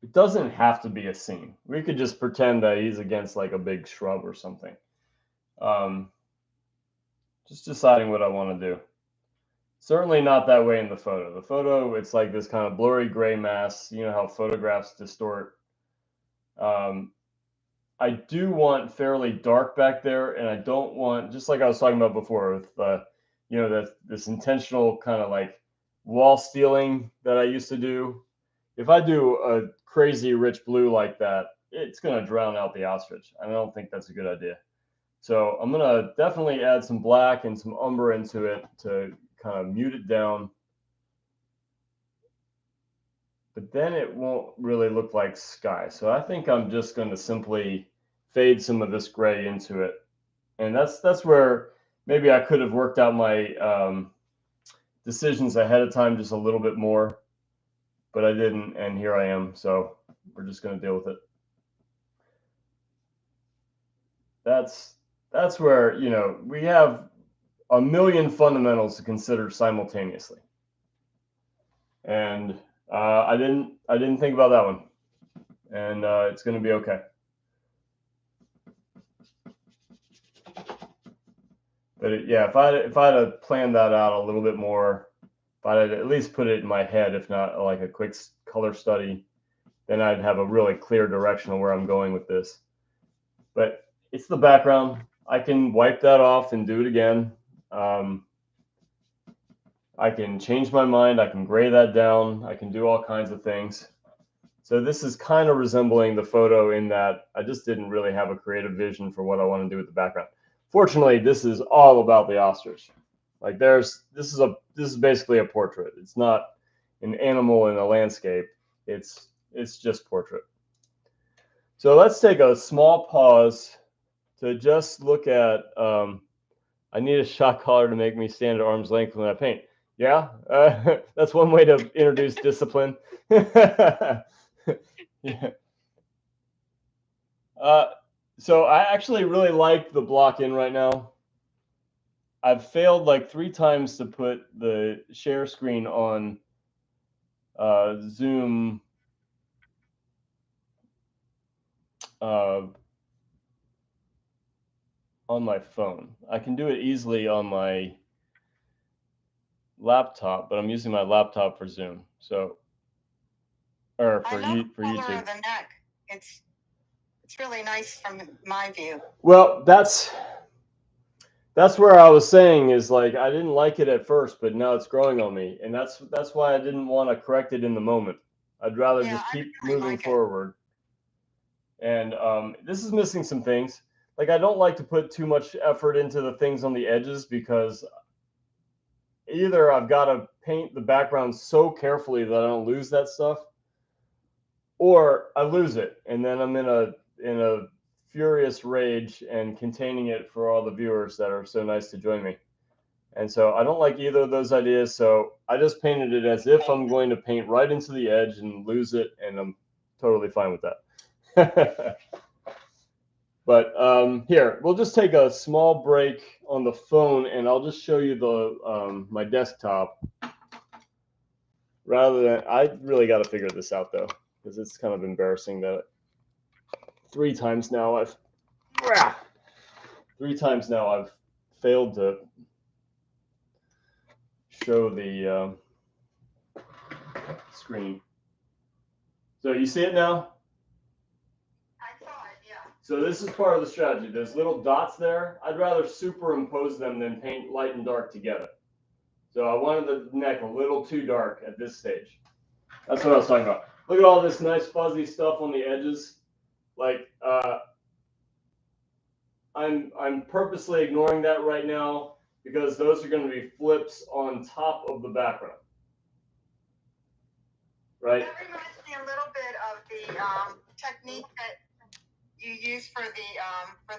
It doesn't have to be a scene. We could just pretend that he's against like a big shrub or something. Just deciding what I want to do. Certainly not that way in the photo. The photo, it's like this kind of blurry gray mass. You know how photographs distort. I do want fairly dark back there, and I don't want, just like I was talking about before, with you know, this intentional kind of like wall stealing that I used to do. If I do a crazy rich blue like that, it's going to drown out the ostrich. I don't think that's a good idea. So I'm going to definitely add some black and some umber into it to kind of mute it down. But then it won't really look like sky. So I think I'm just going to simply fade some of this gray into it. And that's where maybe I could have worked out my decisions ahead of time just a little bit more, but I didn't, and here I am. So we're just going to deal with it. That's where, you know, we have a million fundamentals to consider simultaneously, and I didn't think about that one, and it's going to be okay. But yeah, if I had planned that out a little bit more, if I had at least put it in my head, if not like a quick color study, then I'd have a really clear direction of where I'm going with this. But it's the background. I can wipe that off and do it again. I can change my mind. I can gray that down. I can do all kinds of things. So this is kind of resembling the photo in that I just didn't really have a creative vision for what I want to do with the background. Fortunately, this is all about the ostrich. Like this is basically a portrait. It's not an animal in a landscape. It's just portrait. So let's take a small pause to just look at. I need a shot collar to make me stand at arm's length when I paint. Yeah, that's one way to introduce discipline. Yeah. So I actually really like the block in right now. I've failed like 3 times to put the share screen on Zoom on my phone. I can do it easily on my laptop, but I'm using my laptop for Zoom. So, or for YouTube. The neck. It's really nice from my view. Well, that's where I was saying is like I didn't like it at first, but now it's growing on me, and that's why I didn't want to correct it in the moment. I'd rather just keep moving forward. And this is missing some things. Like I don't like to put too much effort into the things on the edges because either I've got to paint the background so carefully that I don't lose that stuff, or I lose it, and then I'm in a furious rage and containing it for all the viewers that are so nice to join me. And so I don't like either of those ideas. So I just painted it as if I'm going to paint right into the edge and lose it, and I'm totally fine with that. But here, we'll just take a small break on the phone, and I'll just show you the my desktop. Rather than, I really got to figure this out though, because it's kind of embarrassing that 3 times now I've failed to show the screen. So you see it now? I saw it, yeah. So this is part of the strategy. There's little dots there. I'd rather superimpose them than paint light and dark together. So I wanted the neck a little too dark at this stage. That's what I was talking about. Look at all this nice fuzzy stuff on the edges. Like I'm purposely ignoring that right now because those are going to be flips on top of the background. Right? That reminds me a little bit of the technique that you use for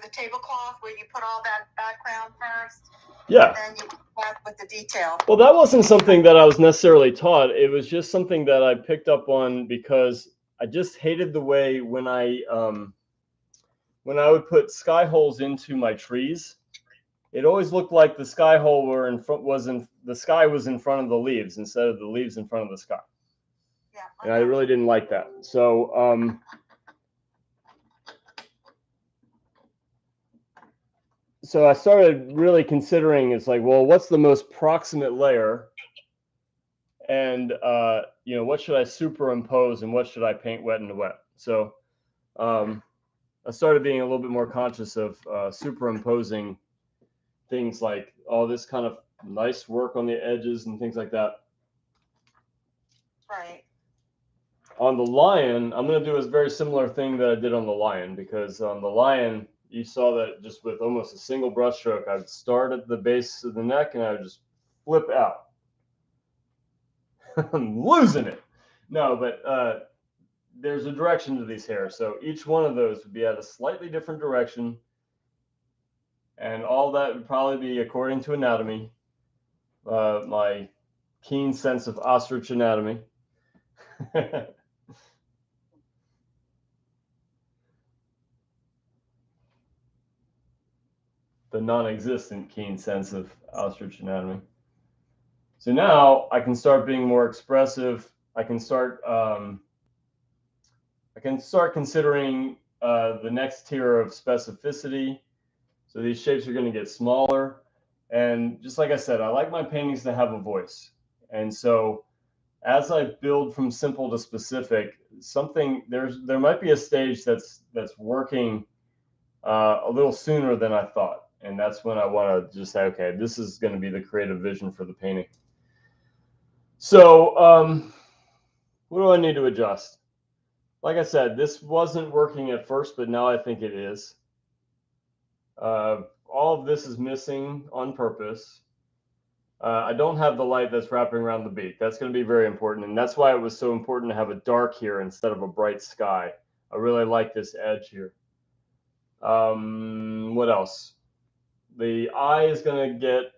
the tablecloth, where you put all that background first. Yeah. And then you come back with the detail. Well, that wasn't something that I was necessarily taught. It was just something that I picked up on because I just hated the way when I would put sky holes into my trees, it always looked like the sky hole the sky was in front of the leaves instead of the leaves in front of the sky. Yeah. And I really didn't like that. So so I started really considering, it's like, well, what's the most proximate layer? And you know, what should I superimpose and what should I paint wet and wet? So I started being a little bit more conscious of superimposing things like all this kind of nice work on the edges and things like that. Right. On the lion, I'm going to do a very similar thing that I did on the lion, because on the lion, you saw that just with almost a single brush stroke, I would start at the base of the neck and I would just flip out. I'm losing it. No, but there's a direction to these hairs. So each one of those would be at a slightly different direction. And all that would probably be according to anatomy, my keen sense of ostrich anatomy. The non-existent keen sense of ostrich anatomy. So now I can start being more expressive. I can start considering the next tier of specificity. So these shapes are going to get smaller. And just like I said, I like my paintings to have a voice. And so as I build from simple to specific, there might be a stage that's working a little sooner than I thought. And that's when I want to just say, okay, this is going to be the creative vision for the painting. So what do I need to adjust? Like I said, this wasn't working at first, but now I think it is. All of this is missing on purpose. I don't have the light that's wrapping around the beak. That's going to be very important. And that's why it was so important to have a dark here instead of a bright sky. I really like this edge here. What else? The eye is going to get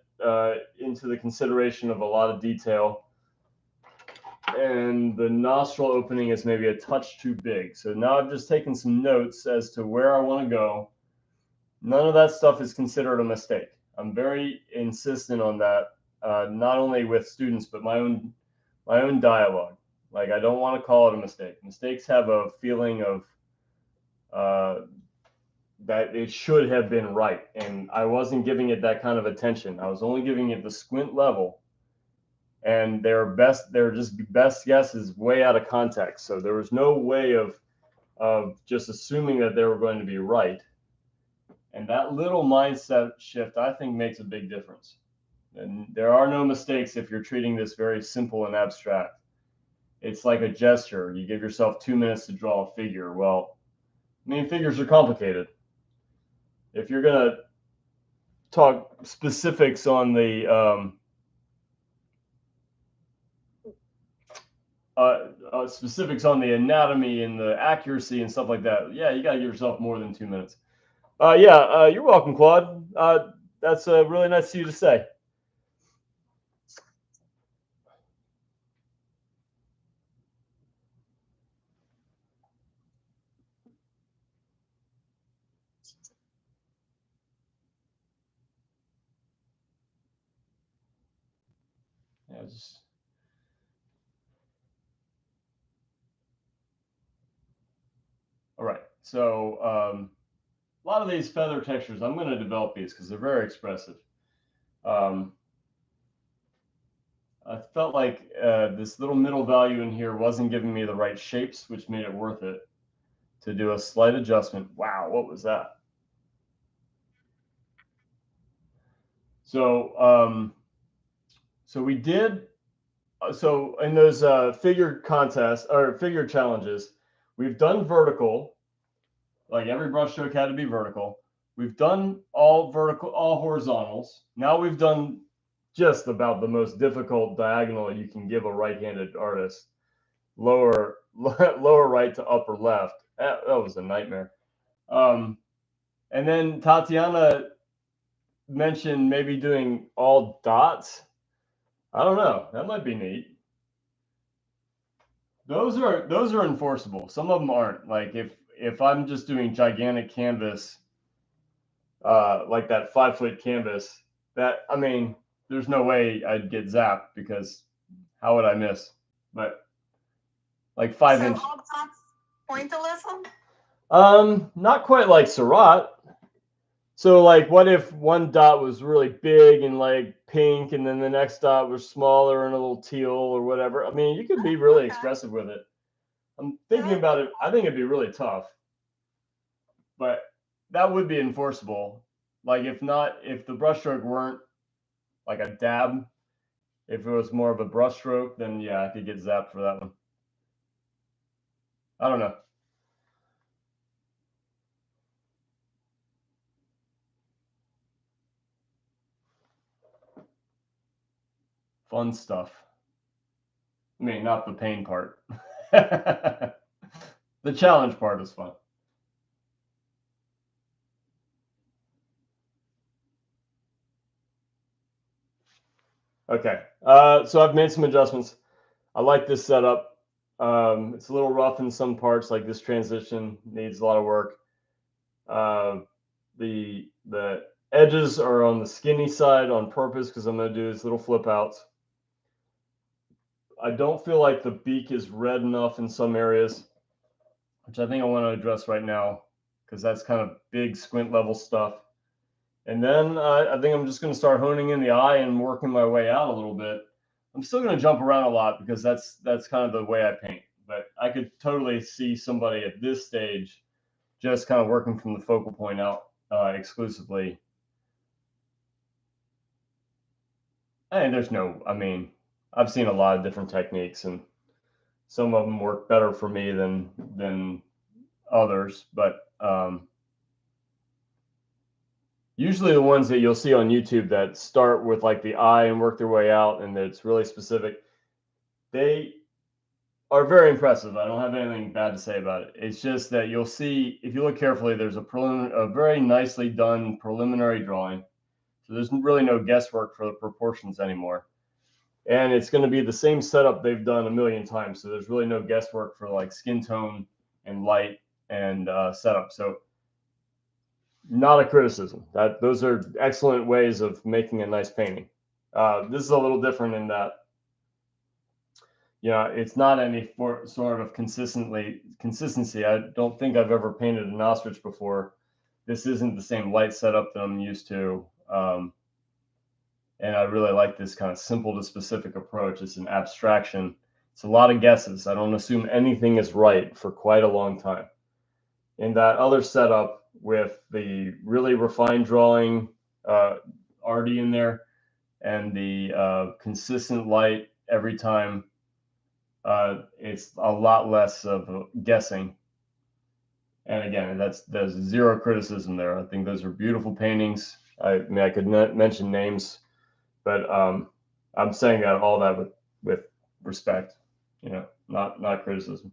into the consideration of a lot of detail. And the nostril opening is maybe a touch too big. So now I've just taken some notes as to where I want to go. None of that stuff is considered a mistake. I'm very insistent on that, not only with students, but my own dialogue. Like, I don't want to call it a mistake. Mistakes have a feeling of that it should have been right, and I wasn't giving it that kind of attention. I was only giving it the squint level, and they're just best guesses way out of context. So there was no way of just assuming that they were going to be right. And that little mindset shift, I think, makes a big difference. And there are no mistakes if you're treating this very simple and abstract. It's like a gesture. You give yourself 2 minutes to draw a figure. Well, I mean, figures are complicated. If you're going to talk specifics on the anatomy and the accuracy and stuff like that, yeah, you got to give yourself more than 2 minutes. You're welcome, Claude. That's really nice of you to say. Yeah, just all right. So a lot of these feather textures, I'm going to develop these because they're very expressive. I felt like this little middle value in here wasn't giving me the right shapes, which made it worth it to do a slight adjustment. Wow, what was that? So, so we did. So in those figure contests or figure challenges, we've done vertical. Like every brushstroke had to be vertical. We've done all vertical, all horizontals. Now we've done just about the most difficult diagonal you can give a right-handed artist. Lower right to upper left. That was a nightmare. And then Tatiana mentioned maybe doing all dots. I don't know. That might be neat. Those are enforceable. Some of them aren't. Like if I'm just doing gigantic canvas, like that 5-foot canvas, that I mean, there's no way I'd get zapped because how would I miss? But like 5 inch. So all dots pointillism? Not quite like Seurat. So like, what if one dot was really big and like pink, and then the next dot was smaller and a little teal or whatever? I mean, you could be really expressive with it. I'm thinking about it. I think it'd be really tough, but that would be enforceable. Like if the brushstroke weren't like a dab, if it was more of a brushstroke, then yeah, I could get zapped for that one. I don't know. Fun stuff. I mean, not the pain part. The challenge part is fun. Okay, so I've made some adjustments. I like this setup. It's a little rough in some parts, like this transition needs a lot of work. The edges are on the skinny side on purpose because I'm going to do these little flip outs. I don't feel like the beak is red enough in some areas, which I think I want to address right now because that's kind of big squint level stuff. And then I think I'm just going to start honing in the eye and working my way out a little bit. I'm still going to jump around a lot because that's kind of the way I paint. But I could totally see somebody at this stage just kind of working from the focal point out exclusively. And there's no, I mean, I've seen a lot of different techniques, and some of them work better for me than others. But usually the ones that you'll see on YouTube that start with like the eye and work their way out, and it's really specific, they are very impressive. I don't have anything bad to say about it. It's just that you'll see, if you look carefully, there's a very nicely done preliminary drawing. So there's really no guesswork for the proportions anymore. And it's going to be the same setup they've done a million times. So there's really no guesswork for like skin tone and light and setup. So not a criticism. Those are excellent ways of making a nice painting. This is a little different in that, it's not any sort of consistency. I don't think I've ever painted an ostrich before. This isn't the same light setup that I'm used to. And I really like this kind of simple to specific approach. It's an abstraction. It's a lot of guesses. I don't assume anything is right for quite a long time. In that other setup with the really refined drawing already in there and the consistent light every time, it's a lot less of guessing. And again, there's zero criticism there. I think those are beautiful paintings. I mean, I could mention names, but I'm saying all that with respect, not criticism.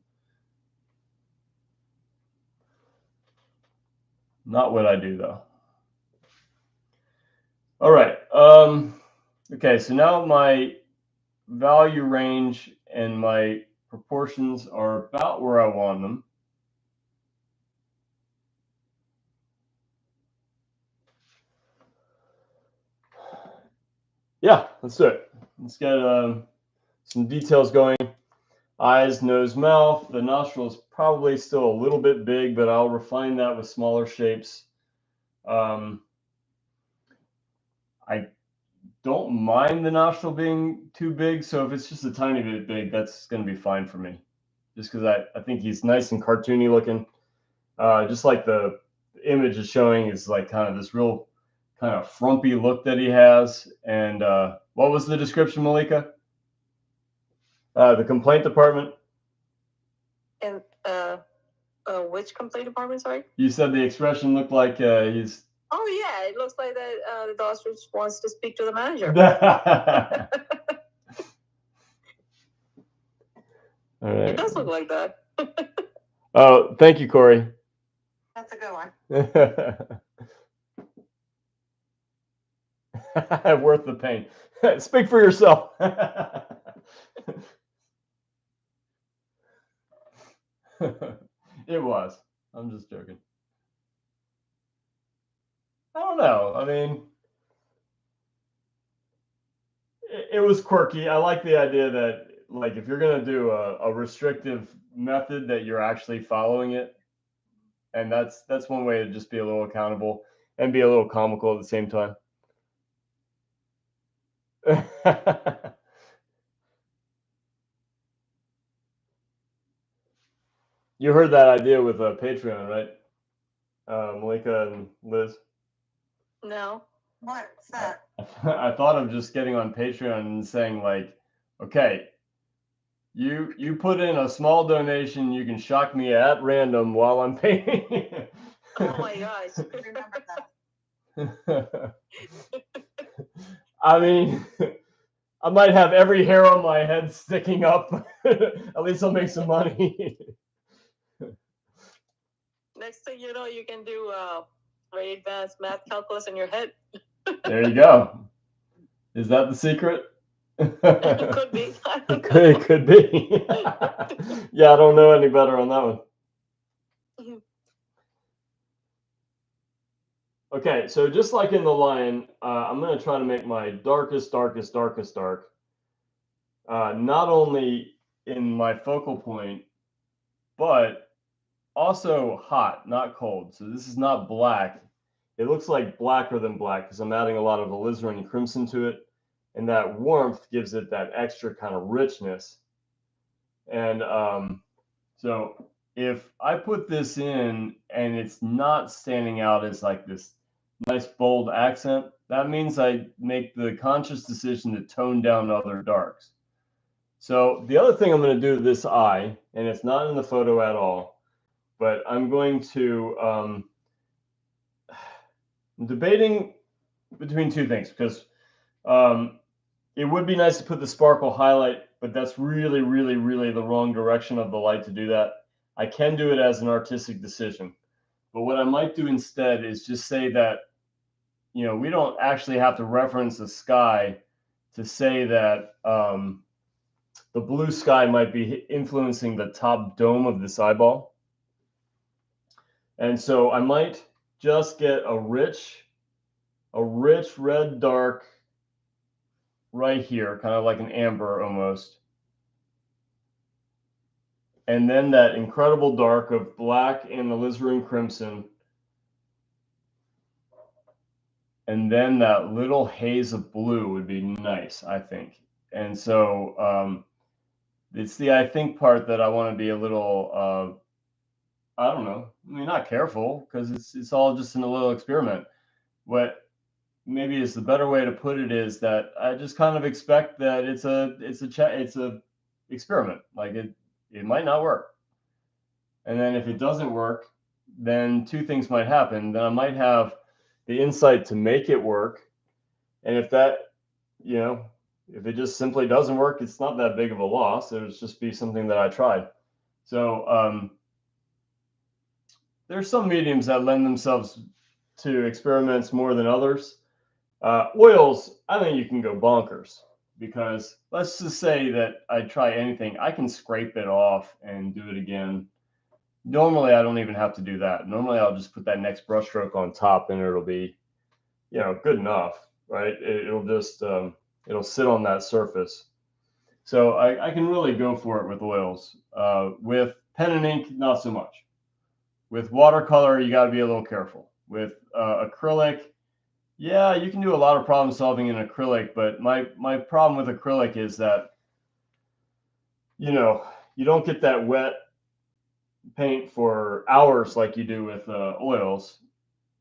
Not what I do though. All right. Okay, so now my value range and my proportions are about where I want them. Yeah, let's do it. Let's get some details going. Eyes, nose, mouth. The nostril is probably still a little bit big, but I'll refine that with smaller shapes. I don't mind the nostril being too big. So if it's just a tiny bit big, that's going to be fine for me. Just because I think he's nice and cartoony looking. Just like the image is showing is like kind of this real kind of frumpy look that he has. And what was the description, Malika? The complaint department. And which complaint department? Sorry. You said the expression looked like he's. Oh yeah, it looks like that the ostrich wants to speak to the manager. All right. It does look like that. Oh, thank you, Corey. That's a good one. Worth the pain. Speak for yourself. It was. I'm just joking. I don't know. I mean, it was quirky. I like the idea that, like, if you're going to do a restrictive method, that you're actually following it. And that's one way to just be a little accountable and be a little comical at the same time. You heard that idea with Patreon, right? Malika and Liz? No. What's that? I thought of just getting on Patreon and saying, like, okay, you put in a small donation, you can shock me at random while I'm paying. Oh my gosh. Remember that. I mean, I might have every hair on my head sticking up. At least I'll make some money. Next thing you know, you can do very advanced math calculus in your head. There you go. Is that the secret? It could be. It could be. Yeah, I don't know any better on that one. Okay, so just like in the lion, I'm going to try to make my darkest dark. Not only in my focal point, but also hot, not cold. So this is not black. It looks like blacker than black because I'm adding a lot of alizarin crimson to it. And that warmth gives it that extra kind of richness. And so if I put this in and it's not standing out as like this nice bold accent, that means I make the conscious decision to tone down other darks. So the other thing I'm going to do to this eye, and it's not in the photo at all, but I'm going to, I'm debating between two things because it would be nice to put the sparkle highlight, but that's really, really, really the wrong direction of the light to do that. I can do it as an artistic decision. But what I might do instead is just say that, you know, we don't actually have to reference the sky to say that the blue sky might be influencing the top dome of this eyeball. And so I might just get a rich red dark right here, kind of like an amber almost. And then that incredible dark of black and alizarin crimson. And then that little haze of blue would be nice, I think. And so it's the I think part that I want to be a little, I don't know, I mean, not careful, because it's all just in a little experiment. What maybe is the better way to put it is that I just kind of expect that it's a experiment. Like it might not work. And then if it doesn't work, then two things might happen. Then I might have the insight to make it work. And if that, you know, if it just simply doesn't work, it's not that big of a loss. It would just be something that I tried. So there's some mediums that lend themselves to experiments more than others. Oils, I think you can go bonkers because let's just say that I try anything, I can scrape it off and do it again. Normally, I don't even have to do that. Normally, I'll just put that next brush stroke on top and it'll be, you know, good enough, right? It'll just, it'll sit on that surface. So I can really go for it with oils. With pen and ink, not so much. With watercolor, you got to be a little careful. With acrylic, Yeah, you can do a lot of problem solving in acrylic, but my problem with acrylic is that, you know, you don't get that wet paint for hours like you do with oils.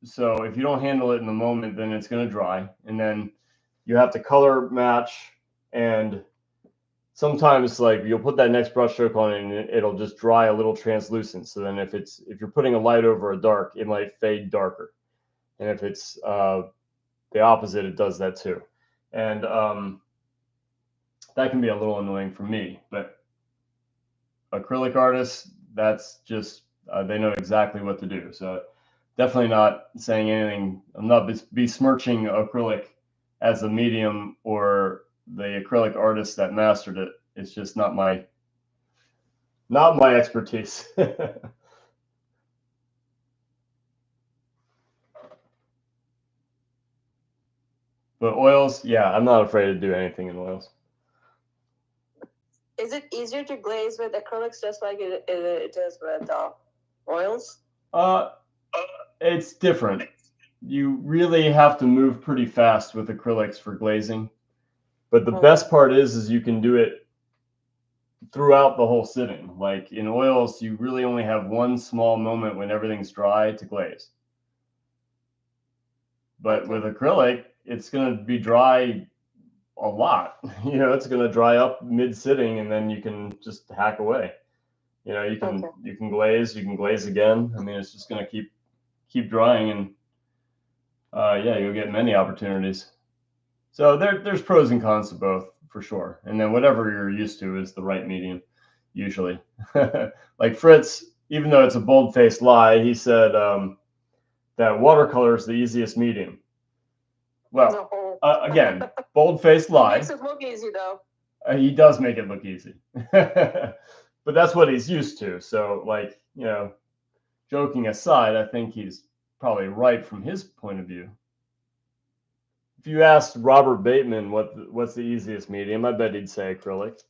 So if you don't handle it in the moment, then it's going to dry, and then you have to color match. And sometimes, like, you'll put that next brush stroke on it, and it'll just dry a little translucent. So then if you're putting a light over a dark, it might fade darker. And if it's the opposite, it does that too. And that can be a little annoying for me. But acrylic artists, that's just they know exactly what to do. So definitely not saying anything. I'm not besmirching acrylic as a medium or the acrylic artist that mastered it. It's just not my expertise. But oils, yeah, I'm not afraid to do anything in oils. Is it easier to glaze with acrylics just like it is with oils? It's different. You really have to move pretty fast with acrylics for glazing. But the best part is you can do it throughout the whole sitting. Like in oils, you really only have one small moment when everything's dry to glaze. But with acrylic, it's going to be dry a lot. It's going to dry up mid-sitting, and then you can just hack away. You can glaze again. I mean, it's just going to keep drying, and yeah, you'll get many opportunities. So there's pros and cons to both for sure. And then whatever you're used to is the right medium, usually. Like Fritz, even though it's a bold-faced lie, he said that watercolor is the easiest medium. Well, again, bold-faced lie. He makes it look easy, though. He does make it look easy. But that's what he's used to. So, like, joking aside, I think he's probably right from his point of view. If you asked Robert Bateman what's the easiest medium, I bet he'd say acrylic.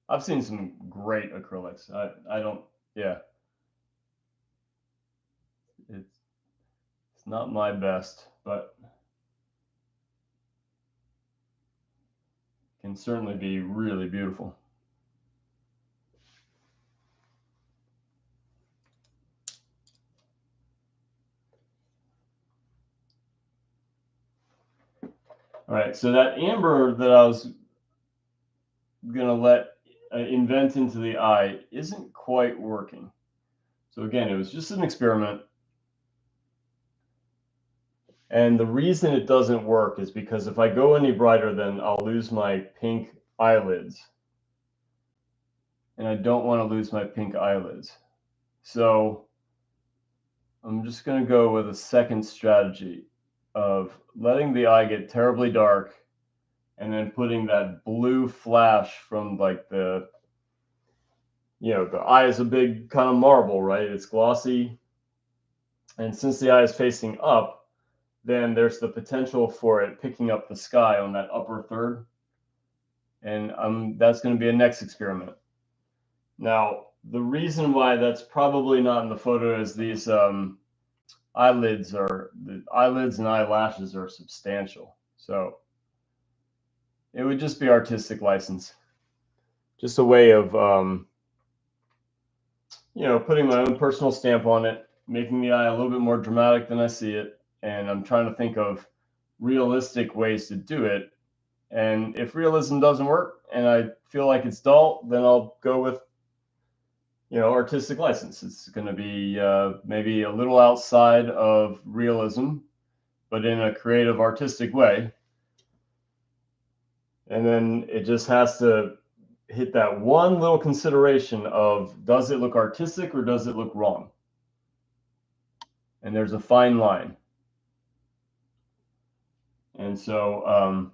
I've seen some great acrylics. I don't, yeah. It's not my best, but can certainly be really beautiful. All right, so that amber that I was gonna let invent into the eye isn't quite working. So again, it was just an experiment. And the reason it doesn't work is because if I go any brighter, then I'll lose my pink eyelids. And I don't want to lose my pink eyelids. So I'm just going to go with a second strategy of letting the eye get terribly dark and then putting that blue flash from like the eye is a big kind of marble, right? It's glossy. And since the eye is facing up, then there's the potential for it picking up the sky on that upper third. And that's going to be a next experiment. Now, the reason why that's probably not in the photo is these the eyelids and eyelashes are substantial. So it would just be artistic license. Just a way of, putting my own personal stamp on it, making the eye a little bit more dramatic than I see it. And I'm trying to think of realistic ways to do it. And if realism doesn't work and I feel like it's dull, then I'll go with, artistic license. It's going to be maybe a little outside of realism, but in a creative, artistic way. And then it just has to hit that one little consideration of, does it look artistic or does it look wrong? And there's a fine line. And so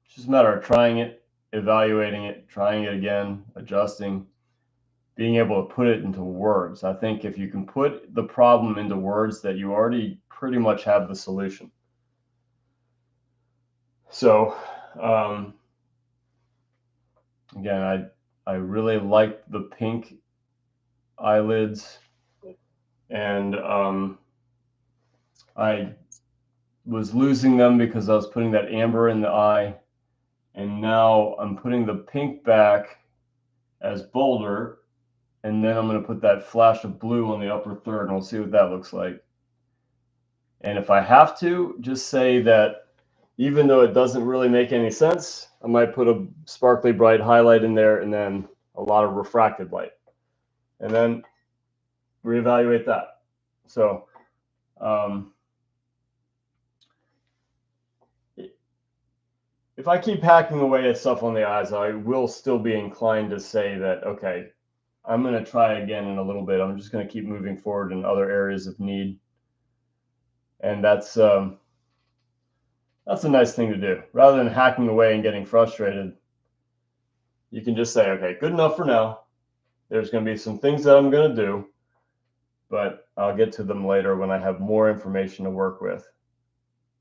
it's just a matter of trying it, evaluating it, trying it again, adjusting, being able to put it into words. I think if you can put the problem into words, that you already pretty much have the solution. So again, I really like the pink eyelids, and I was losing them because I was putting that amber in the eye, and now I'm putting the pink back as bolder, and then I'm going to put that flash of blue on the upper third, and we'll see what that looks like. And if I have to, just say that even though it doesn't really make any sense, I might put a sparkly bright highlight in there and then a lot of refracted light, and then reevaluate that. So if I keep hacking away at stuff on the eyes, I will still be inclined to say that, okay, I'm going to try again in a little bit. I'm just going to keep moving forward in other areas of need. And that's a nice thing to do. Rather than hacking away and getting frustrated, you can just say, okay, good enough for now. There's going to be some things that I'm going to do, but I'll get to them later when I have more information to work with.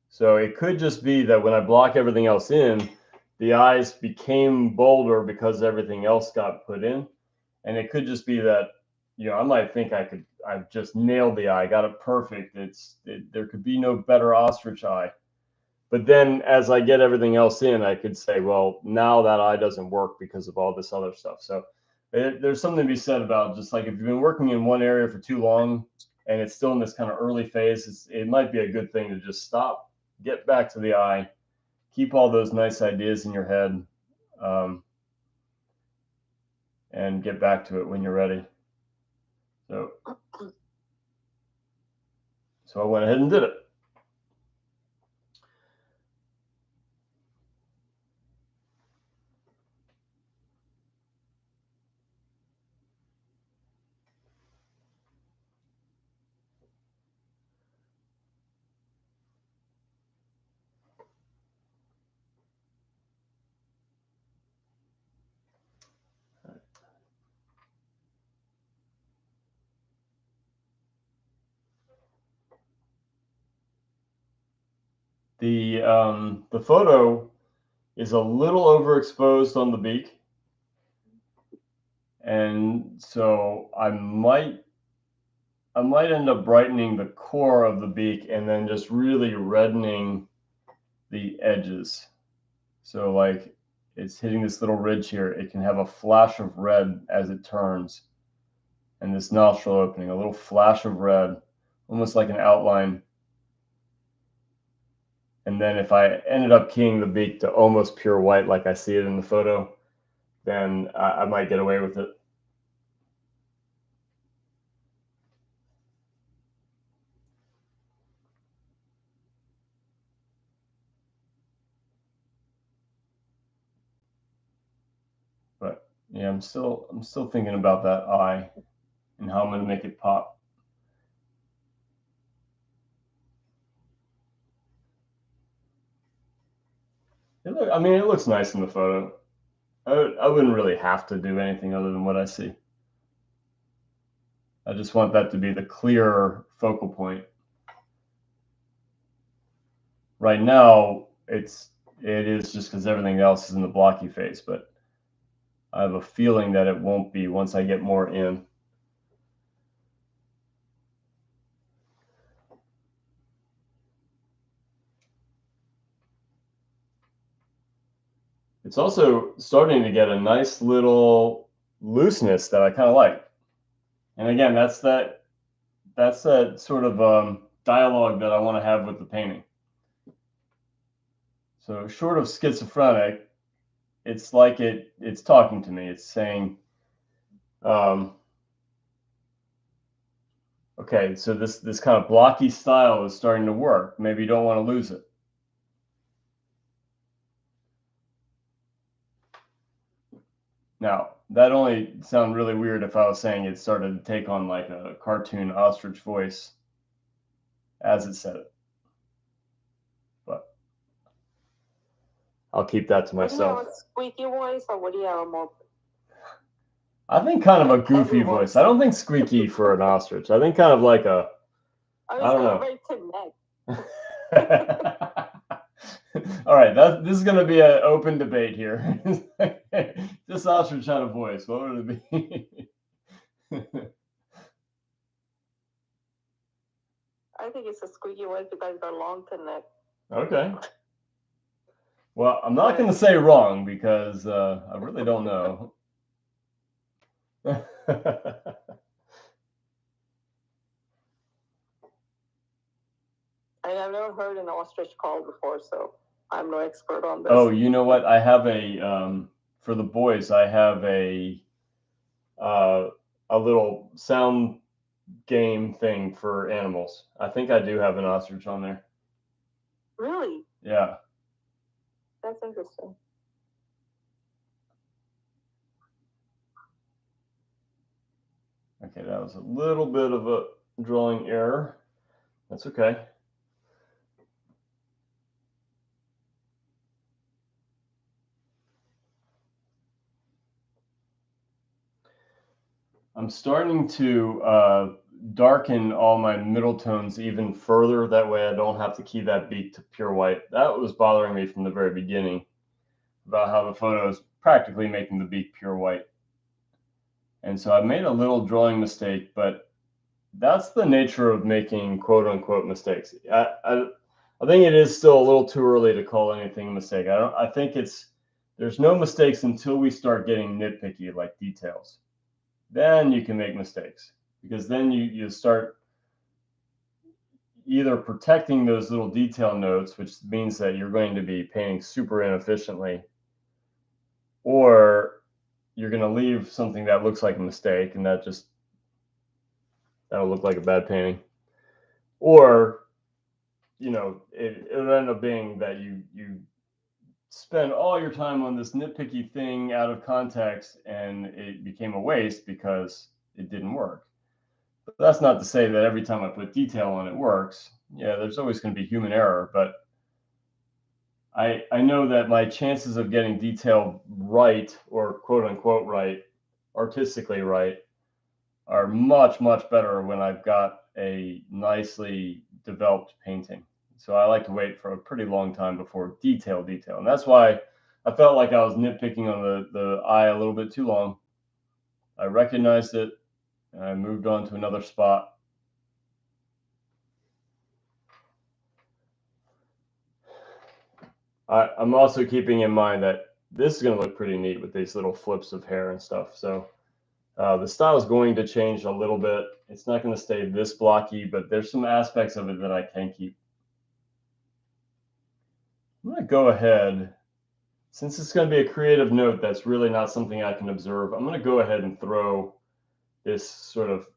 So it could just be that when I block everything else in, the eyes became bolder because everything else got put in. And it could just be that, I might think I've just nailed the eye, got it perfect. There could be no better ostrich eye. But then as I get everything else in, I could say, well, now that eye doesn't work because of all this other stuff. So there's something to be said about just like if you've been working in one area for too long and it's still in this kind of early phase, it might be a good thing to just stop, get back to the eye, keep all those nice ideas in your head, and get back to it when you're ready. So I went ahead and did it. The photo is a little overexposed on the beak, and so I might end up brightening the core of the beak and then just really reddening the edges. So like it's hitting this little ridge here. It can have a flash of red as it turns, and this nostril opening, a little flash of red, almost like an outline. And then if I ended up keying the beak to almost pure white like I see it in the photo, then I might get away with it. But yeah, I'm still thinking about that eye and how I'm going to make it pop. It looks nice in the photo. I wouldn't really have to do anything other than what I see. I just want that to be the clearer focal point. Right now, it is just because everything else is in the blocky phase, but I have a feeling that it won't be once I get more in. It's also starting to get a nice little looseness that I kind of like. And again, that's that sort of dialogue that I want to have with the painting. So short of schizophrenic, it's like it's talking to me. It's saying, okay, so this kind of blocky style is starting to work. Maybe you don't want to lose it. Now, that only sound really weird if I was saying it started to take on like a cartoon ostrich voice as it said it. But I'll keep that to myself. Would you have a squeaky voice or would you have a more? I think kind of a goofy voice. I don't think squeaky for an ostrich. I think kind of like a, I don't know. Very connect. All right, this is going to be an open debate here. This ostrich had a voice. What would it be? I think it's a squeaky voice because it's got a long neck. Okay. Well, I'm not going to say wrong because I really don't know. And I've never heard an ostrich call before, so I'm no expert on this. Oh, you know what? I have a for the boys. I have a little sound game thing for animals. I think I do have an ostrich on there. Really? Yeah. That's interesting. Okay, that was a little bit of a drawing error. That's okay. I'm starting to darken all my middle tones even further. That way I don't have to key that beak to pure white. That was bothering me from the very beginning about how the photo is practically making the beak pure white. And so I made a little drawing mistake, but that's the nature of making quote unquote mistakes. I think it is still a little too early to call anything a mistake. I think there's no mistakes until we start getting nitpicky, like details. Then you can make mistakes, because then you start either protecting those little detail notes, which means that you're going to be painting super inefficiently, or you're going to leave something that looks like a mistake, and that'll look like a bad painting. Or it'll end up being that you spend all your time on this nitpicky thing out of context, and it became a waste because it didn't work. But that's not to say that every time I put detail on it works. Yeah, there's always going to be human error, but I know that my chances of getting detail right, or quote unquote right, artistically right, are much, much better when I've got a nicely developed painting. So I like to wait for a pretty long time before detail. And that's why I felt like I was nitpicking on the eye a little bit too long. I recognized it, and I moved on to another spot. I'm also keeping in mind that this is going to look pretty neat with these little flips of hair and stuff. So the style is going to change a little bit. It's not going to stay this blocky, but there's some aspects of it that I can keep. I'm going to go ahead, since it's going to be a creative note that's really not something I can observe, I'm going to go ahead and throw this sort of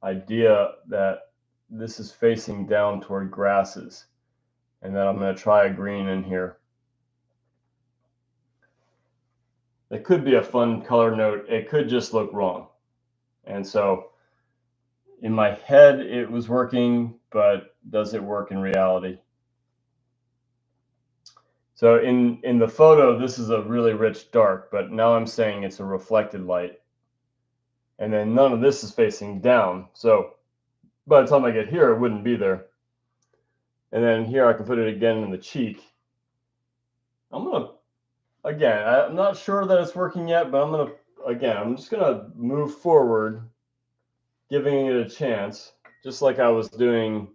idea that this is facing down toward grasses. And then I'm going to try a green in here. It could be a fun color note. It could just look wrong. And so in my head, it was working, but does it work in reality? So in the photo, this is a really rich dark, but now I'm saying it's a reflected light. And then none of this is facing down. So by the time I get here, it wouldn't be there. And then here I can put it again in the cheek. Again, I'm not sure that it's working yet, but I'm just gonna move forward, giving it a chance, just like I was doing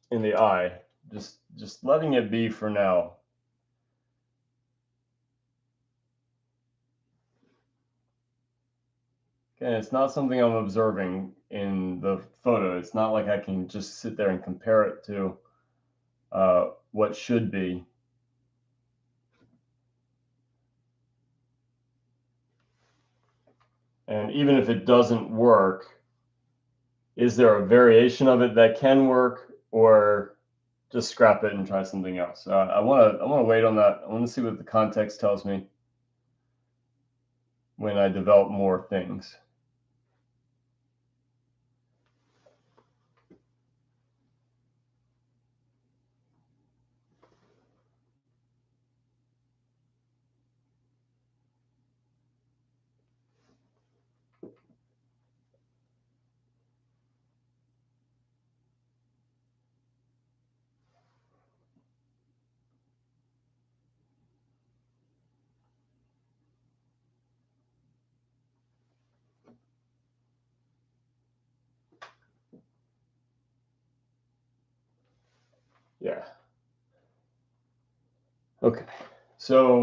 in the eye, just letting it be for now. And it's not something I'm observing in the photo. It's not like I can just sit there and compare it to what should be. And even if it doesn't work, is there a variation of it that can work, or just scrap it and try something else? I want to wait on that. I want to see what the context tells me when I develop more things. Yeah. Okay. So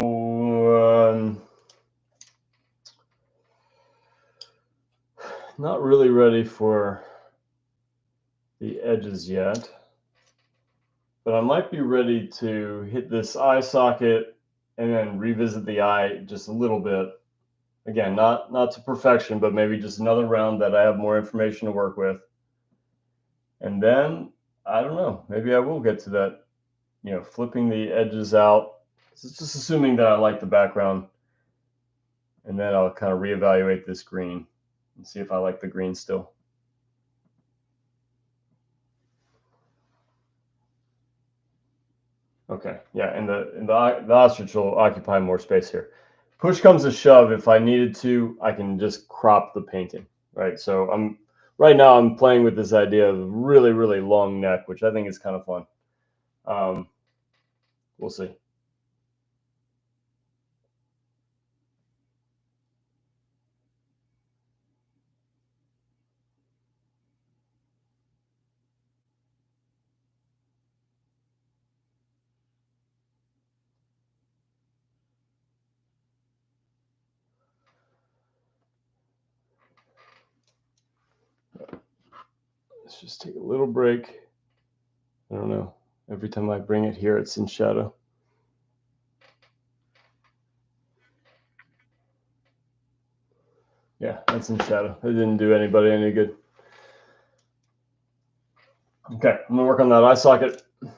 not really ready for the edges yet, but I might be ready to hit this eye socket and then revisit the eye just a little bit. Again, not to perfection, but maybe just another round that I have more information to work with. And then I don't know, maybe I will get to that, flipping the edges out. Just assuming that I like the background, and then I'll kind of reevaluate this green and see if I like the green still. Okay, yeah, and the ostrich will occupy more space here. Push comes to shove, if I needed to, I can just crop the painting, right? So right now I'm playing with this idea of really, really long neck, which I think is kind of fun. We'll see. Let's just take a little break. I don't know. Every time I bring it here, it's in shadow. Yeah, that's in shadow. It didn't do anybody any good. Okay, I'm gonna work on that eye socket. I'm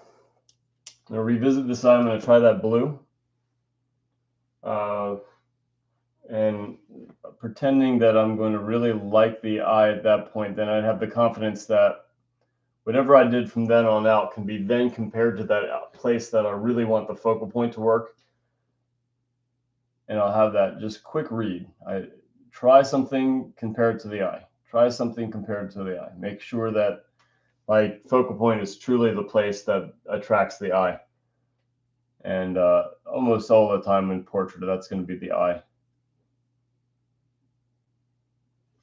gonna revisit this eye. I'm gonna try that blue. And pretending that I'm going to really like the eye at that point, then I'd have the confidence that whatever I did from then on out can be then compared to that place that I really want the focal point to work. And I'll have that just quick read. I try something compared to the eye. Try something compared to the eye. Make sure that my focal point is truly the place that attracts the eye. And almost all the time in portrait, that's going to be the eye.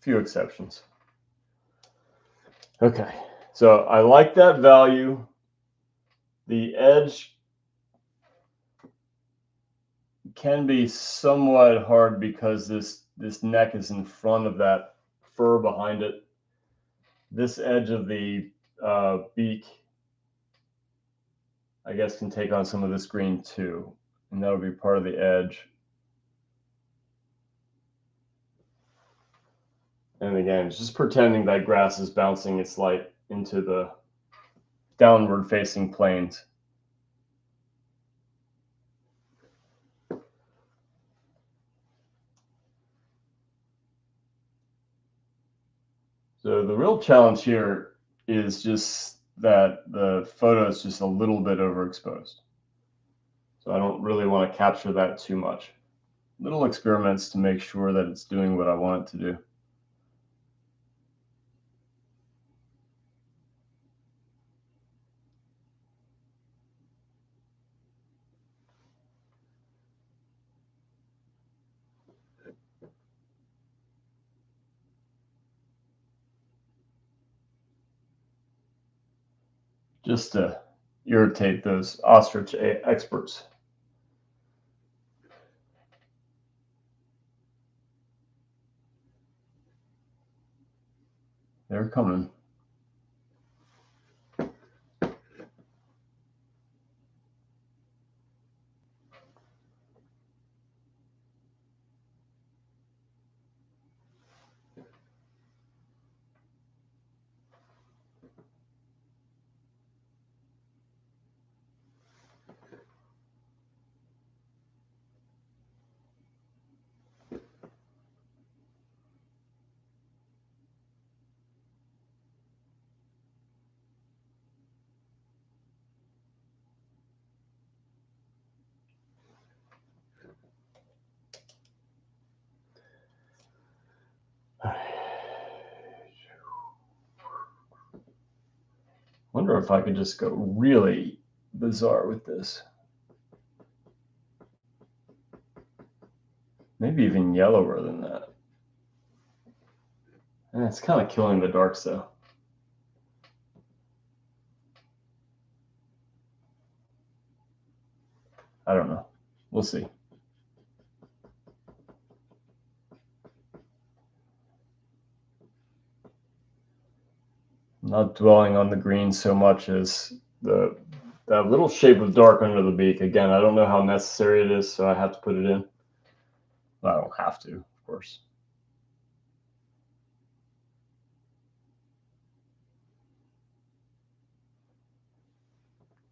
Few exceptions. Okay, so I like that value. The edge can be somewhat hard because this neck is in front of that fur behind it. This edge of the beak, I guess, can take on some of this green too, and that'll be part of the edge. And again, just pretending that grass is bouncing its light into the downward facing planes. So the real challenge here is just that the photo is just a little bit overexposed. So I don't really want to capture that too much. Little experiments to make sure that it's doing what I want it to do. Just to irritate those ostrich experts. They're coming. Wonder if I could just go really bizarre with this. Maybe even yellower than that. And it's kind of killing the darks though. I don't know. We'll see. I'm not dwelling on the green so much as that little shape of dark under the beak. Again, I don't know how necessary it is, so I have to put it in. Well, I don't have to, of course.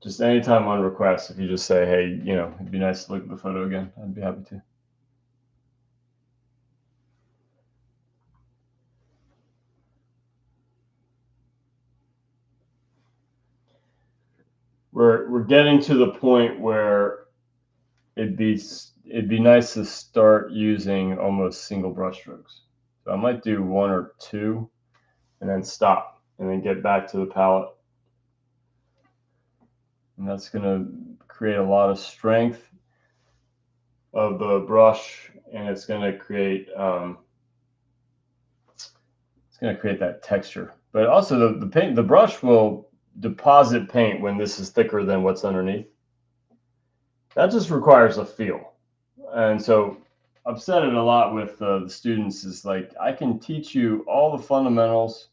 Just anytime on request, if you just say, hey, you know, it'd be nice to look at the photo again, I'd be happy to. We're getting to the point where it'd be nice to start using almost single brush strokes. So I might do one or two and then stop and then get back to the palette. And that's going to create a lot of strength of the brush, and it's going to create that texture. But also the brush will deposit paint when this is thicker than what's underneath. That just requires a feel. And so I've said it a lot with the students, is like, I can teach you all the fundamentals.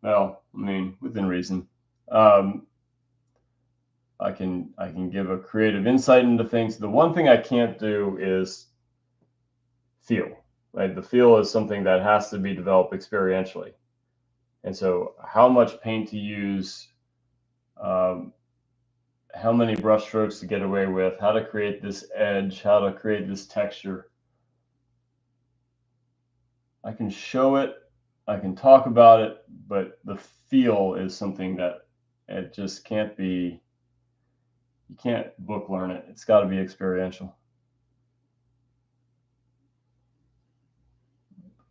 Well, I mean, within reason. I can give a creative insight into things. The one thing I can't do is feel. Right? The feel is something that has to be developed experientially. And so how much paint to use, how many brush strokes to get away with, how to create this edge, how to create this texture. I can show it, I can talk about it, but the feel is something that it just can't be, you can't book learn it. It's got to be experiential.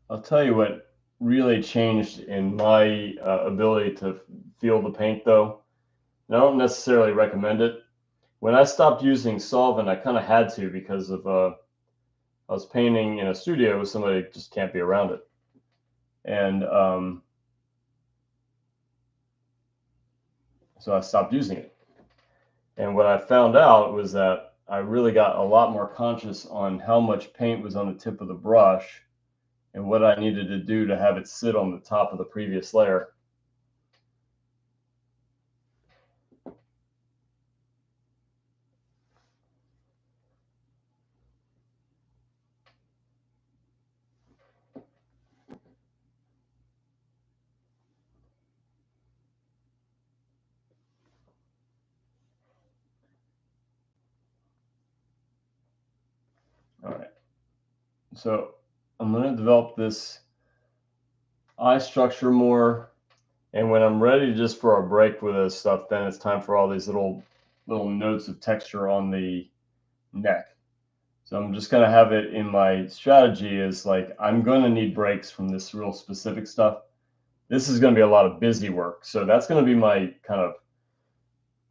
I'll tell you what really changed in my ability to feel the paint, though. And I don't necessarily recommend it. When I stopped using solvent, I kind of had to, because of I was painting in a studio with somebody who just can't be around it. And so I stopped using it. And what I found out was that I really got a lot more conscious on how much paint was on the tip of the brush and what I needed to do to have it sit on the top of the previous layer. All right. So I'm going to develop this eye structure more. And when I'm ready just for a break with this stuff, then it's time for all these little notes of texture on the neck. So I'm just going to have it in my strategy is like, I'm going to need breaks from this real specific stuff. This is going to be a lot of busy work. So that's going to be my kind of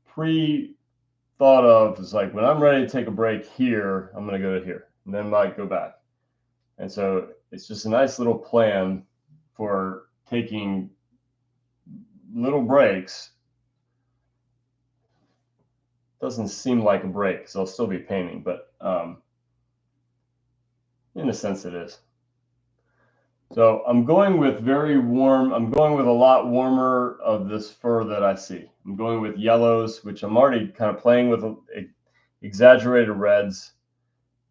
pre-thought of, is like, when I'm ready to take a break here, I'm going to go to here and then might go back. And so it's just a nice little plan for taking little breaks. Doesn't seem like a break, so I'll still be painting, but in a sense it is. So I'm going with very warm, I'm going with a lot warmer of this fur that I see. I'm going with yellows, which I'm already kind of playing with exaggerated reds.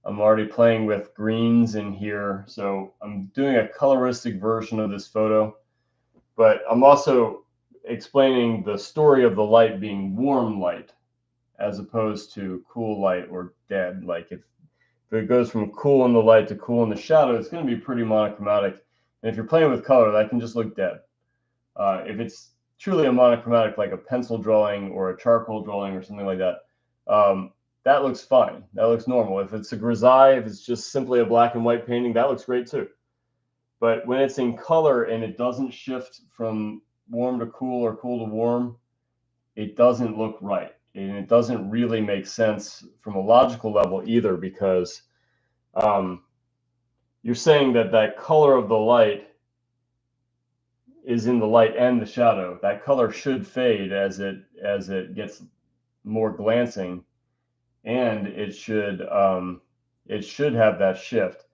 I'm already playing with greens in here. So I'm doing a coloristic version of this photo, but I'm also explaining the story of the light being warm light as opposed to cool light or dead. Like if it goes from cool in the light to cool in the shadow, it's going to be pretty monochromatic. And if you're playing with color, that can just look dead. If it's truly a monochromatic, like a pencil drawing or a charcoal drawing or something like that, that looks fine. That looks normal. If it's a grisaille, if it's just simply a black and white painting, that looks great too. But when it's in color and it doesn't shift from warm to cool or cool to warm, it doesn't look right. And it doesn't really make sense from a logical level either, because you're saying that color of the light is in the light and the shadow. That color should fade as it gets more glancing. and it should have that shift.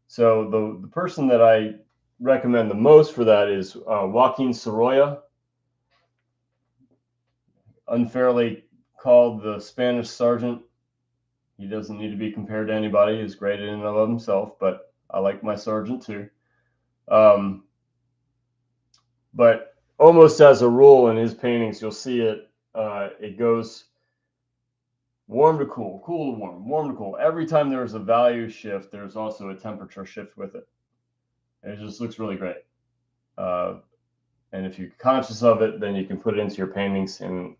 So the person that I recommend the most for that is Joaquin Sorolla, unfairly called the Spanish Sergeant. He doesn't need to be compared to anybody. He's great in and of himself, but I like my sergeant too. But almost as a rule in his paintings, you'll see it. It goes warm to cool, cool to warm, warm to cool. Every time there's a value shift, there's also a temperature shift with it. And it just looks really great. And if you're conscious of it, then you can put it into your paintings. And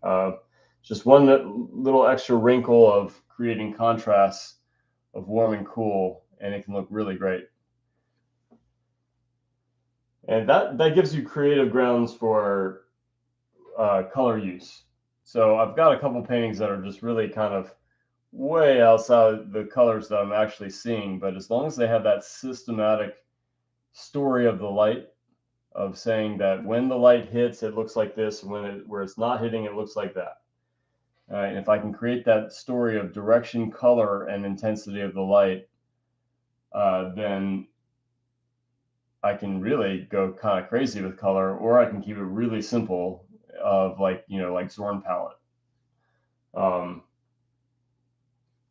just one little extra wrinkle of creating contrasts of warm and cool, and it can look really great. And that gives you creative grounds for color use. So I've got a couple paintings that are just really kind of way outside the colors that I'm actually seeing, but as long as they have that systematic story of the light, of saying that when the light hits, it looks like this, and where it's not hitting, it looks like that. And if I can create that story of direction, color, and intensity of the light, then I can really go kind of crazy with color, or I can keep it really simple, of like Zorn palette,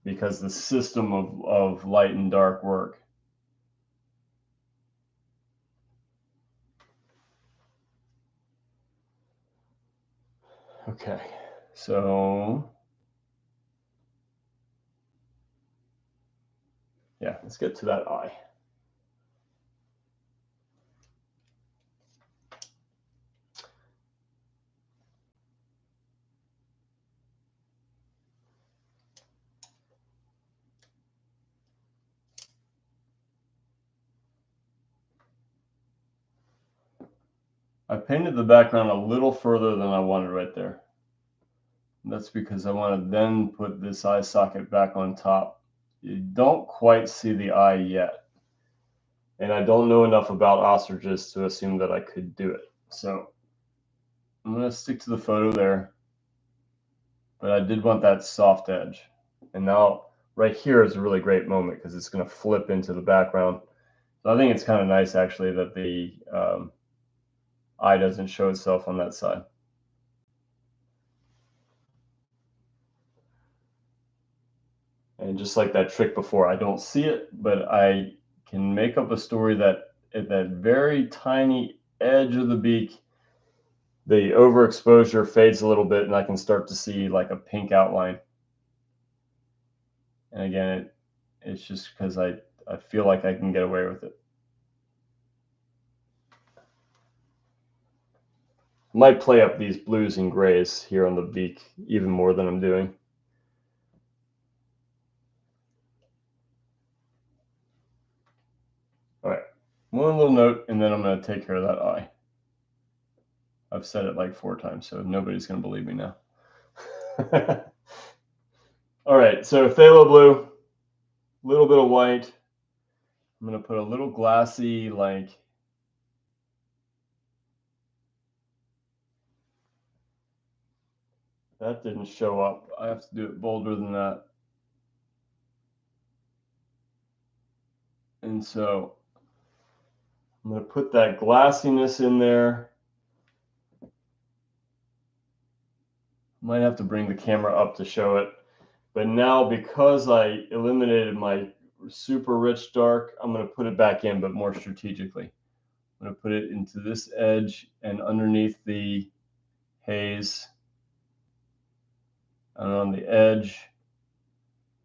because the system of light and dark work. Okay, so yeah, let's get to that eye. I painted the background a little further than I wanted right there. That's because I want to then put this eye socket back on top. You don't quite see the eye yet. And I don't know enough about ostriches to assume that I could do it. So I'm going to stick to the photo there. But I did want that soft edge. And now right here is a really great moment because it's going to flip into the background. So I think it's kind of nice actually that the eye doesn't show itself on that side. And just like that trick before, I don't see it, but I can make up a story that at that very tiny edge of the beak, the overexposure fades a little bit and I can start to see like a pink outline. And again, it's just because I feel like I can get away with it. Might play up these blues and grays here on the beak even more than I'm doing. All right, one little note, and then I'm going to take care of that eye. I've said it like 4 times, so nobody's going to believe me now. All right, so phthalo blue, a little bit of white. I'm going to put a little glassy, like, that didn't show up. I have to do it bolder than that. And so I'm going to put that glassiness in there. Might have to bring the camera up to show it. But now because I eliminated my super rich dark, I'm going to put it back in, but more strategically. I'm going to put it into this edge and underneath the haze and on the edge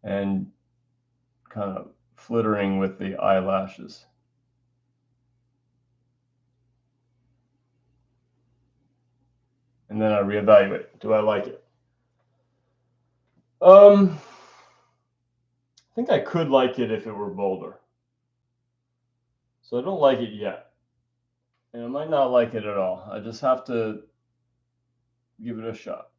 and kind of flittering with the eyelashes. And then I reevaluate. Do I like it? I think I could like it if it were bolder. So I don't like it yet. And I might not like it at all. I just have to give it a shot.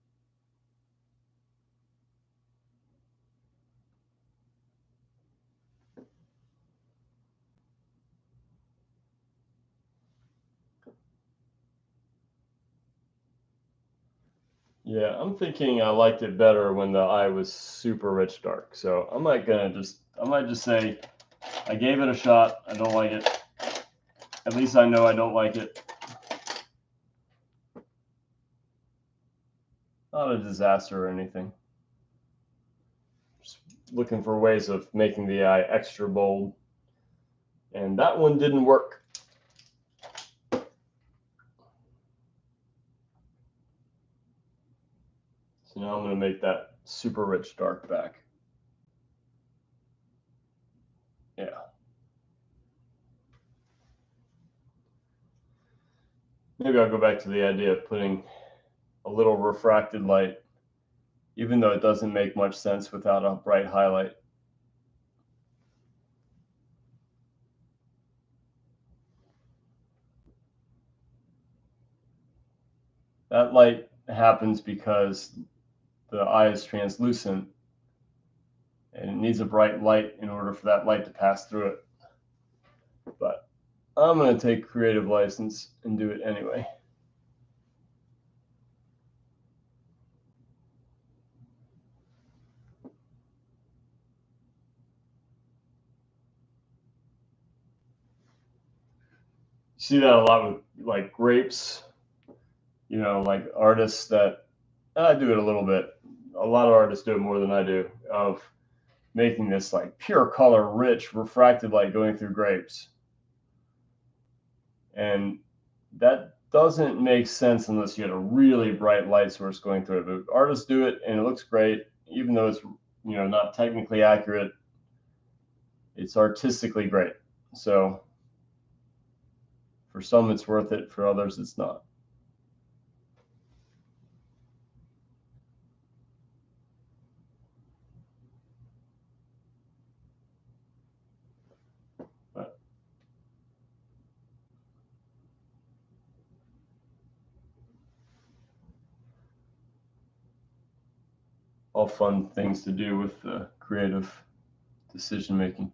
Yeah, I'm thinking I liked it better when the eye was super rich dark. So I might just say I gave it a shot. I don't like it. At least I know I don't like it. Not a disaster or anything. Just looking for ways of making the eye extra bold. And that one didn't work. So now I'm going to make that super rich dark back. Yeah. Maybe I'll go back to the idea of putting a little refracted light, even though it doesn't make much sense without a bright highlight. That light happens because the eye is translucent and it needs a bright light in order for that light to pass through it. But I'm going to take creative license and do it anyway. See that a lot with like grapes, like artists that I do it a little bit. A lot of artists do it more than I do, of making this like pure color, rich, refracted light going through grapes. And that doesn't make sense unless you had a really bright light source going through it. But artists do it and it looks great, even though it's not technically accurate. It's artistically great. So for some it's worth it, for others it's not. But all fun things to do with creative decision making.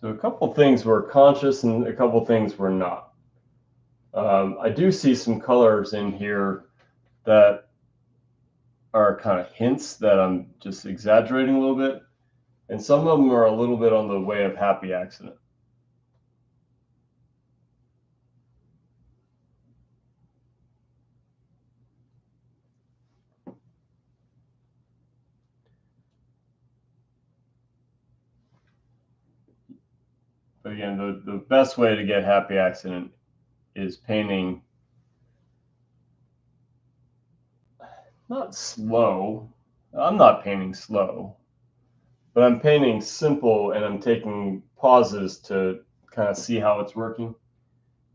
So a couple things were conscious and a couple things were not. I do see some colors in here that are kind of hints that I'm just exaggerating a little bit. And some of them are a little bit on the way of happy accident. But again, the best way to get happy accident is painting not slow. I'm not painting slow, but I'm painting simple and I'm taking pauses to kind of see how it's working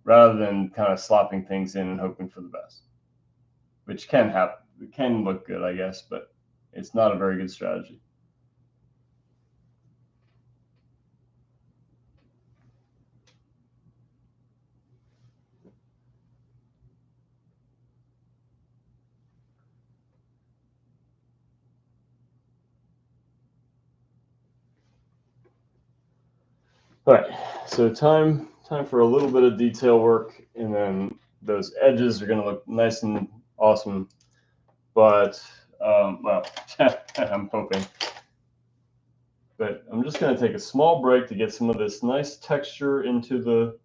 rather than kind of slopping things in and hoping for the best, which can happen. It can look good, I guess, but it's not a very good strategy. All right, so time for a little bit of detail work, and then those edges are going to look nice and awesome. But well, I'm hoping. But I'm just going to take a small break to get some of this nice texture into the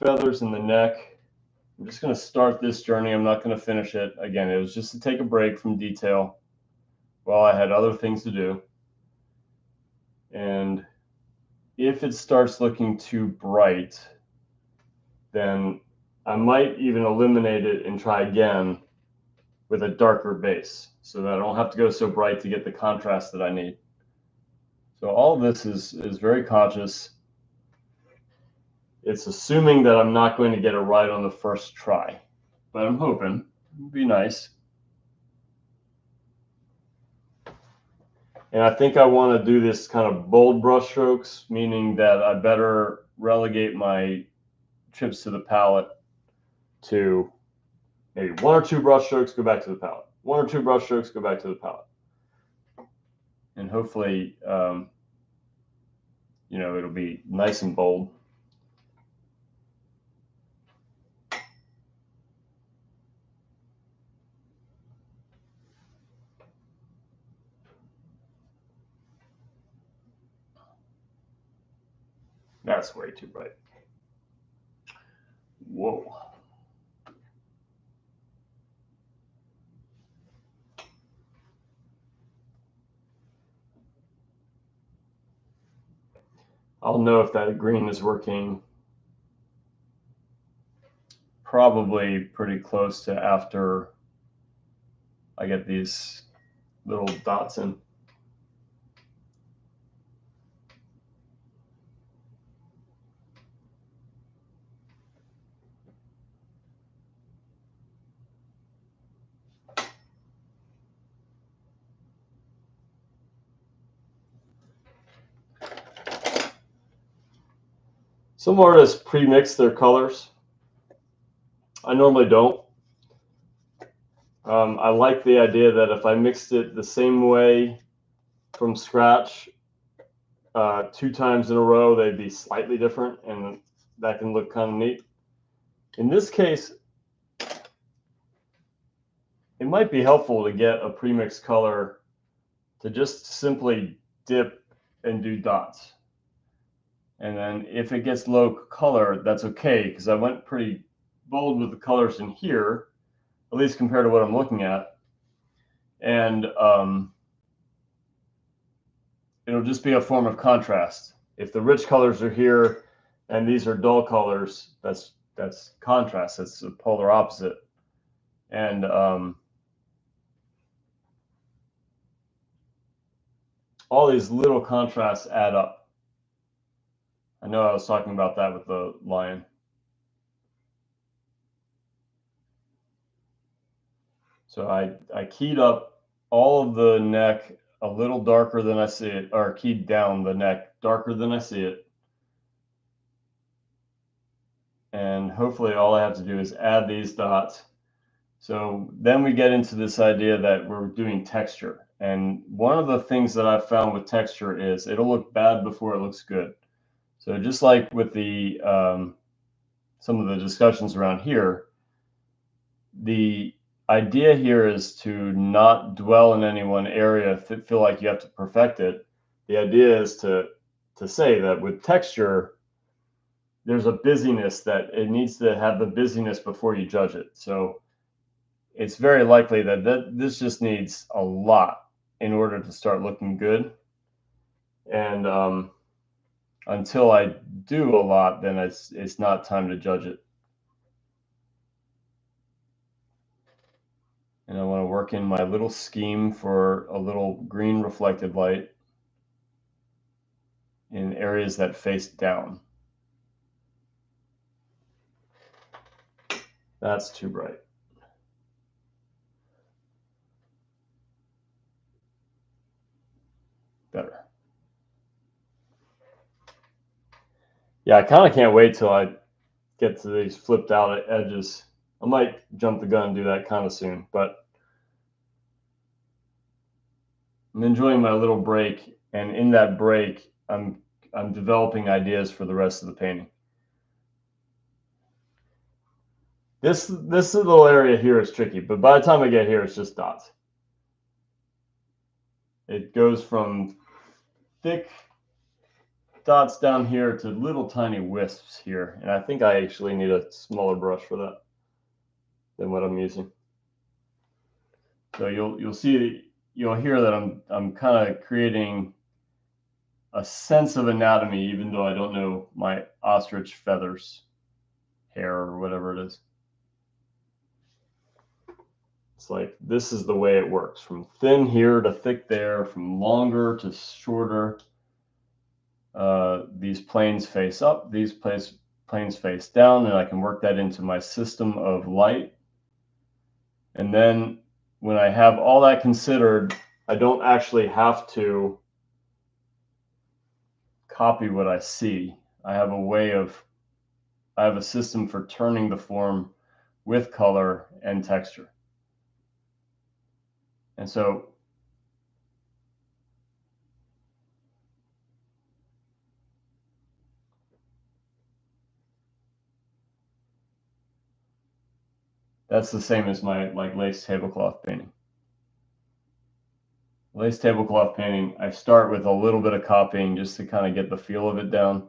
feathers and the neck. I'm just going to start this journey. I'm not going to finish it. Again, it was just to take a break from detail while I had other things to do. And if it starts looking too bright, then I might even eliminate it and try again with a darker base so that I don't have to go so bright to get the contrast that I need. So all of this is very conscious. It's assuming that I'm not going to get it right on the first try, but I'm hoping. It'd be nice. And I think I want to do this kind of bold brush strokes, meaning that I better relegate my trips to the palette to maybe one or two brush strokes, go back to the palette. 1 or 2 brush strokes, go back to the palette. And hopefully, you know, it'll be nice and bold. That's way too bright. Whoa. I'll know if that green is working probably pretty close to after I get these little dots in. Some artists pre-mix their colors. I normally don't. I like the idea that if I mixed it the same way from scratch 2 times in a row, they'd be slightly different, and that can look kind of neat. In this case, it might be helpful to get a pre-mixed color to just simply dip and do dots. And then if it gets low color, that's okay, because I went pretty bold with the colors in here, at least compared to what I'm looking at. And it'll just be a form of contrast. If the rich colors are here and these are dull colors, that's contrast. That's the polar opposite. And all these little contrasts add up. I know I was talking about that with the lion. So I keyed up all of the neck a little darker than I see it, or keyed down the neck darker than I see it. And hopefully all I have to do is add these dots. So then we get into this idea that we're doing texture. And one of the things that I've found with texture is it'll look bad before it looks good. So just like with the some of the discussions around here, the idea here is to not dwell in any one area, feel like you have to perfect it. The idea is to say that with texture, there's a busyness that it needs to have the busyness before you judge it. So it's very likely that this just needs a lot in order to start looking good. And until I do a lot, then it's not time to judge it. And I want to work in my little scheme for a little green reflected light in areas that face down. That's too bright. Better. Yeah, I kind of can't wait till I get to these flipped out edges. I might jump the gun and do that kind of soon, but I'm enjoying my little break, and in that break, I'm developing ideas for the rest of the painting. This little area here is tricky, but by the time I get here, it's just dots. It goes from thick dots down here to little tiny wisps here, and I think I actually need a smaller brush for that than what I'm using. So you'll see, you'll hear that I'm kind of creating a sense of anatomy, even though I don't know my ostrich feathers, hair, or whatever it is. It's like, this is the way it works, from thin here to thick there, from longer to shorter. These planes face up, these planes face down, and I can work that into my system of light. And then when I have all that considered, I don't actually have to copy what I see. I have a system for turning the form with color and texture. And so that's the same as my lace tablecloth painting. Lace tablecloth painting, I start with a little bit of copying just to kind of get the feel of it down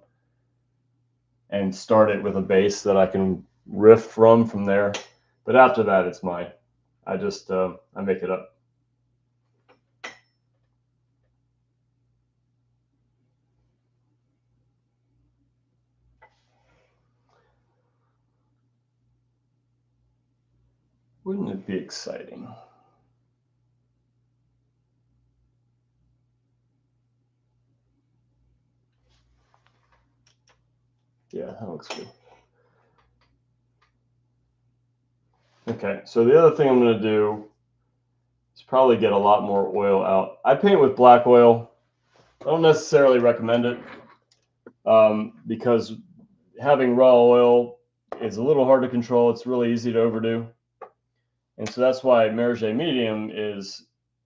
and start it with a base that I can riff from there. But after that, it's mine. I just, I make it up. Wouldn't it be exciting? Yeah, that looks good. Okay, so the other thing I'm going to do is probably get a lot more oil out. I paint with black oil. I don't necessarily recommend it because having raw oil is a little hard to control. It's really easy to overdo. And so that's why Merge Medium it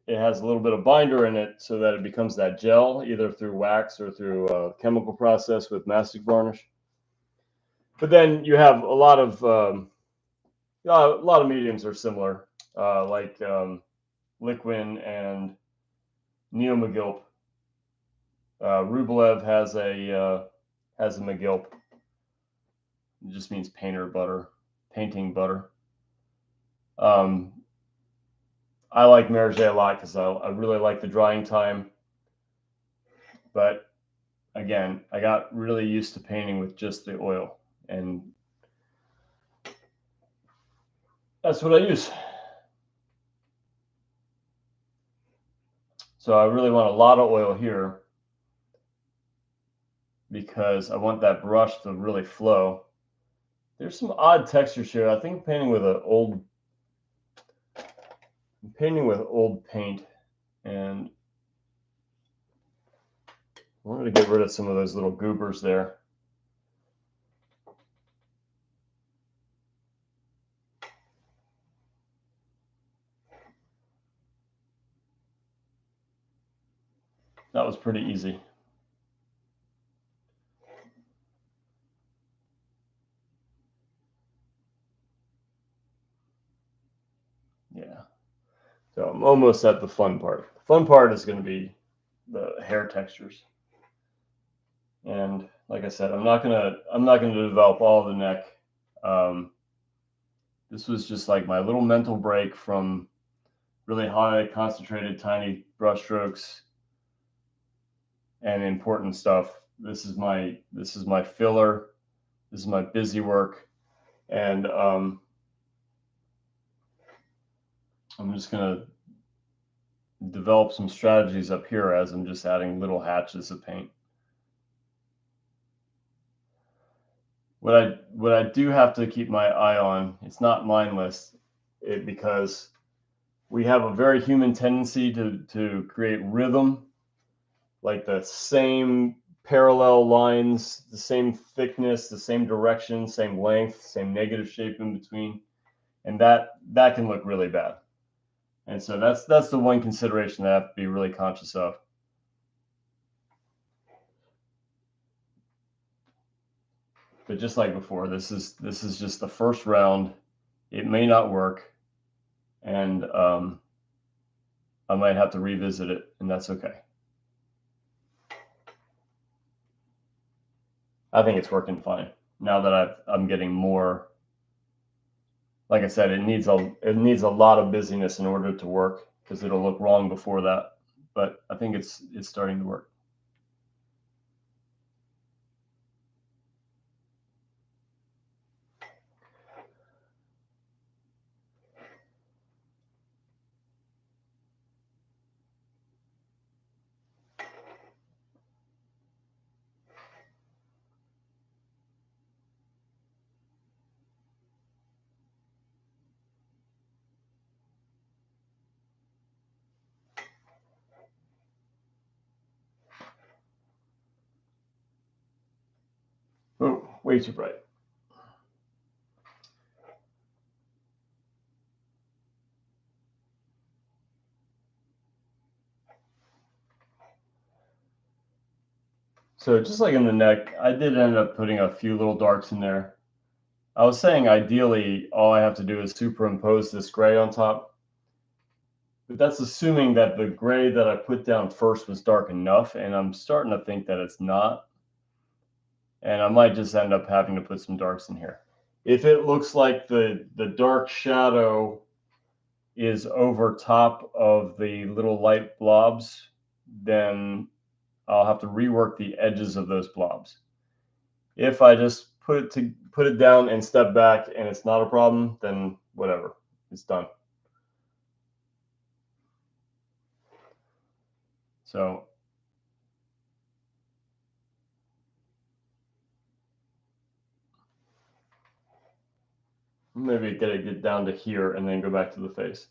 has a little bit of binder in it so that it becomes that gel, either through wax or through a chemical process with mastic varnish. But then you have a lot of mediums are similar, like Liquin and Neo McGilp. Rublev has a McGilp. It just means painting butter. I like Merge a lot because I really like the drying time. But again, I got really used to painting with just the oil, and that's what I use. So I really want a lot of oil here because I want that brush to really flow. There's some odd textures here. I think painting with old paint, and I wanted to get rid of some of those little goobers there. That was pretty easy. Yeah. So I'm almost at the fun part. The fun part is going to be the hair textures. And like I said, I'm not gonna develop all of the neck. This was just like my little mental break from really high concentrated tiny brush strokes and important stuff. This is my filler. This is my busy work, and I'm just gonna develop some strategies up here as I'm just adding little hatches of paint. What I do have to keep my eye on, it's not mindless, because we have a very human tendency to create rhythm, like the same parallel lines, the same thickness, the same direction, same length, same negative shape in between, and that can look really bad. And so that's the one consideration that I have to be really conscious of. But just like before, this is just the first round. It may not work, and I might have to revisit it, and that's okay. I think it's working fine now that I'm getting more. Like I said, it needs a lot of busyness in order to work because it'll look wrong before that. But I think it's starting to work. Oh, way too bright. So just like in the neck, I did end up putting a few little darks in there. I was saying ideally all I have to do is superimpose this gray on top. But that's assuming that the gray that I put down first was dark enough, and I'm starting to think that it's not. And I might just end up having to put some darks in here. If it looks like the dark shadow is over top of the little light blobs, then I'll have to rework the edges of those blobs. If I just put it down and step back and it's not a problem, then whatever, it's done. So maybe get down to here and then go back to the face.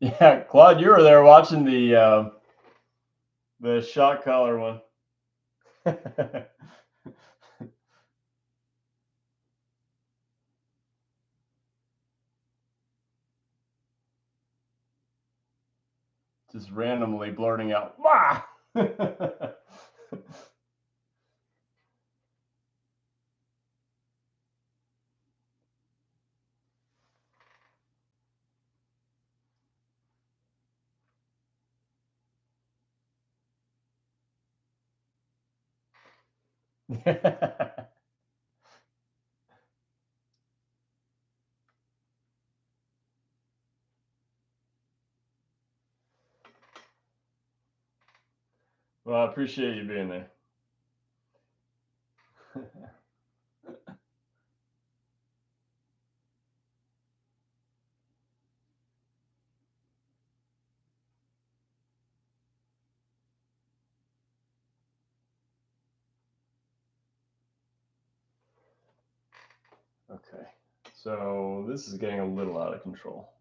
Yeah, Claude, you were there watching the shot collar one. Just randomly blurting out, "Wah!" Well, I appreciate you being there. Okay, so this is getting a little out of control.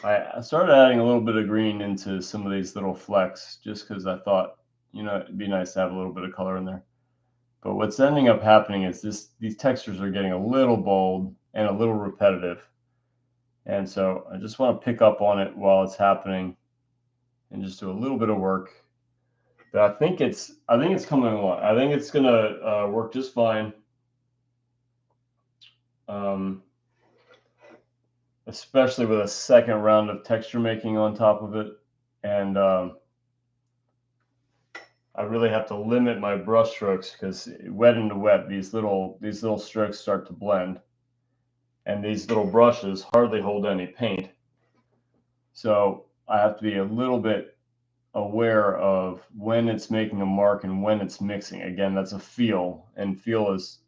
I started adding a little bit of green into some of these little flecks just because I thought, it'd be nice to have a little bit of color in there. But what's ending up happening is these textures are getting a little bold and a little repetitive. And so I just want to pick up on it while it's happening and just do a little bit of work. But I think it's coming along. I think it's gonna work just fine. Especially with a second round of texture making on top of it. And I really have to limit my brush strokes because wet into wet, these little strokes start to blend. And these little brushes hardly hold any paint. So I have to be a little bit aware of when it's making a mark and when it's mixing. Again, that's a feel, and feel is,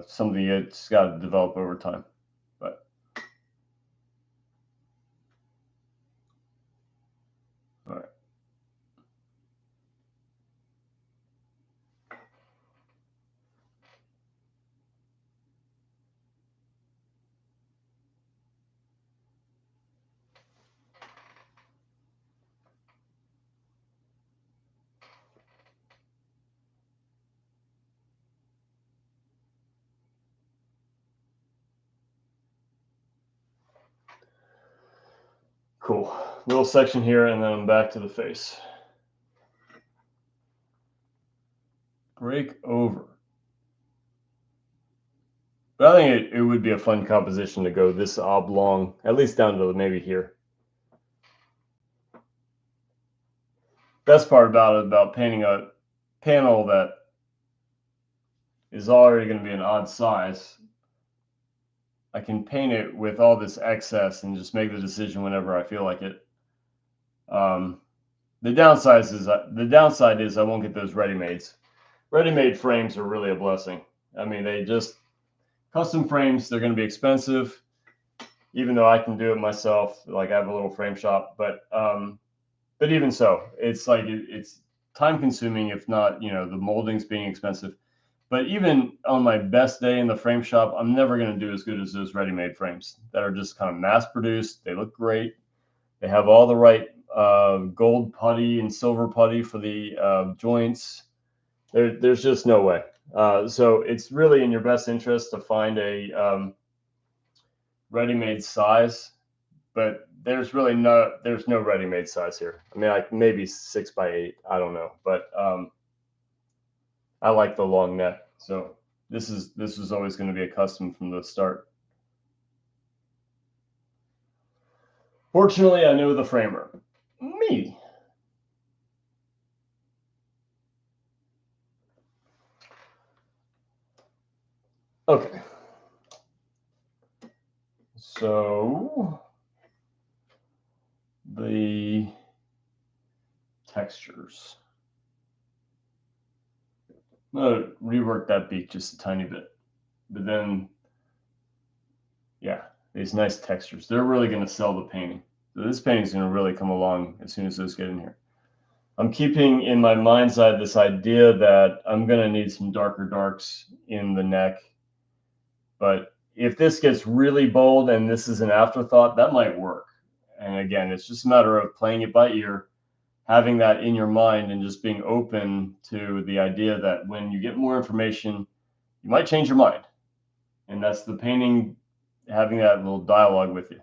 something it's got to develop over time. But all right. Cool. Little section here, and then I'm back to the face. Break over. But I think it would be a fun composition to go this oblong, at least down to maybe here. Best part about it, about painting a panel that is already going to be an odd size, I can paint it with all this excess and just make the decision whenever I feel like it. The downside is I won't get those ready-mades. Ready-made frames are really a blessing. I mean, they just custom frames, they're going to be expensive, even though I can do it myself. Like I have a little frame shop, but even so, it's like it's time consuming, if not, the moldings being expensive. But even on my best day in the frame shop, I'm never going to do as good as those ready-made frames that are just kind of mass produced. They look great. They have all the right gold putty and silver putty for the joints. There's just no way. So it's really in your best interest to find a ready-made size, but there's no ready-made size here. I mean, like maybe 6x8, I don't know, but I like the long neck, so this is always going to be a custom from the start. Fortunately, I know the framer. Me. Okay. So the textures. I'm going to rework that beak just a tiny bit. But then, yeah, these nice textures. They're really going to sell the painting. So this painting is going to really come along as soon as those get in here. I'm keeping in my mind's eye this idea that I'm going to need some darker darks in the neck. But if this gets really bold and this is an afterthought, that might work. And again, it's just a matter of playing it by ear, having that in your mind, and just being open to the idea that when you get more information, you might change your mind. And that's the painting having that little dialogue with you.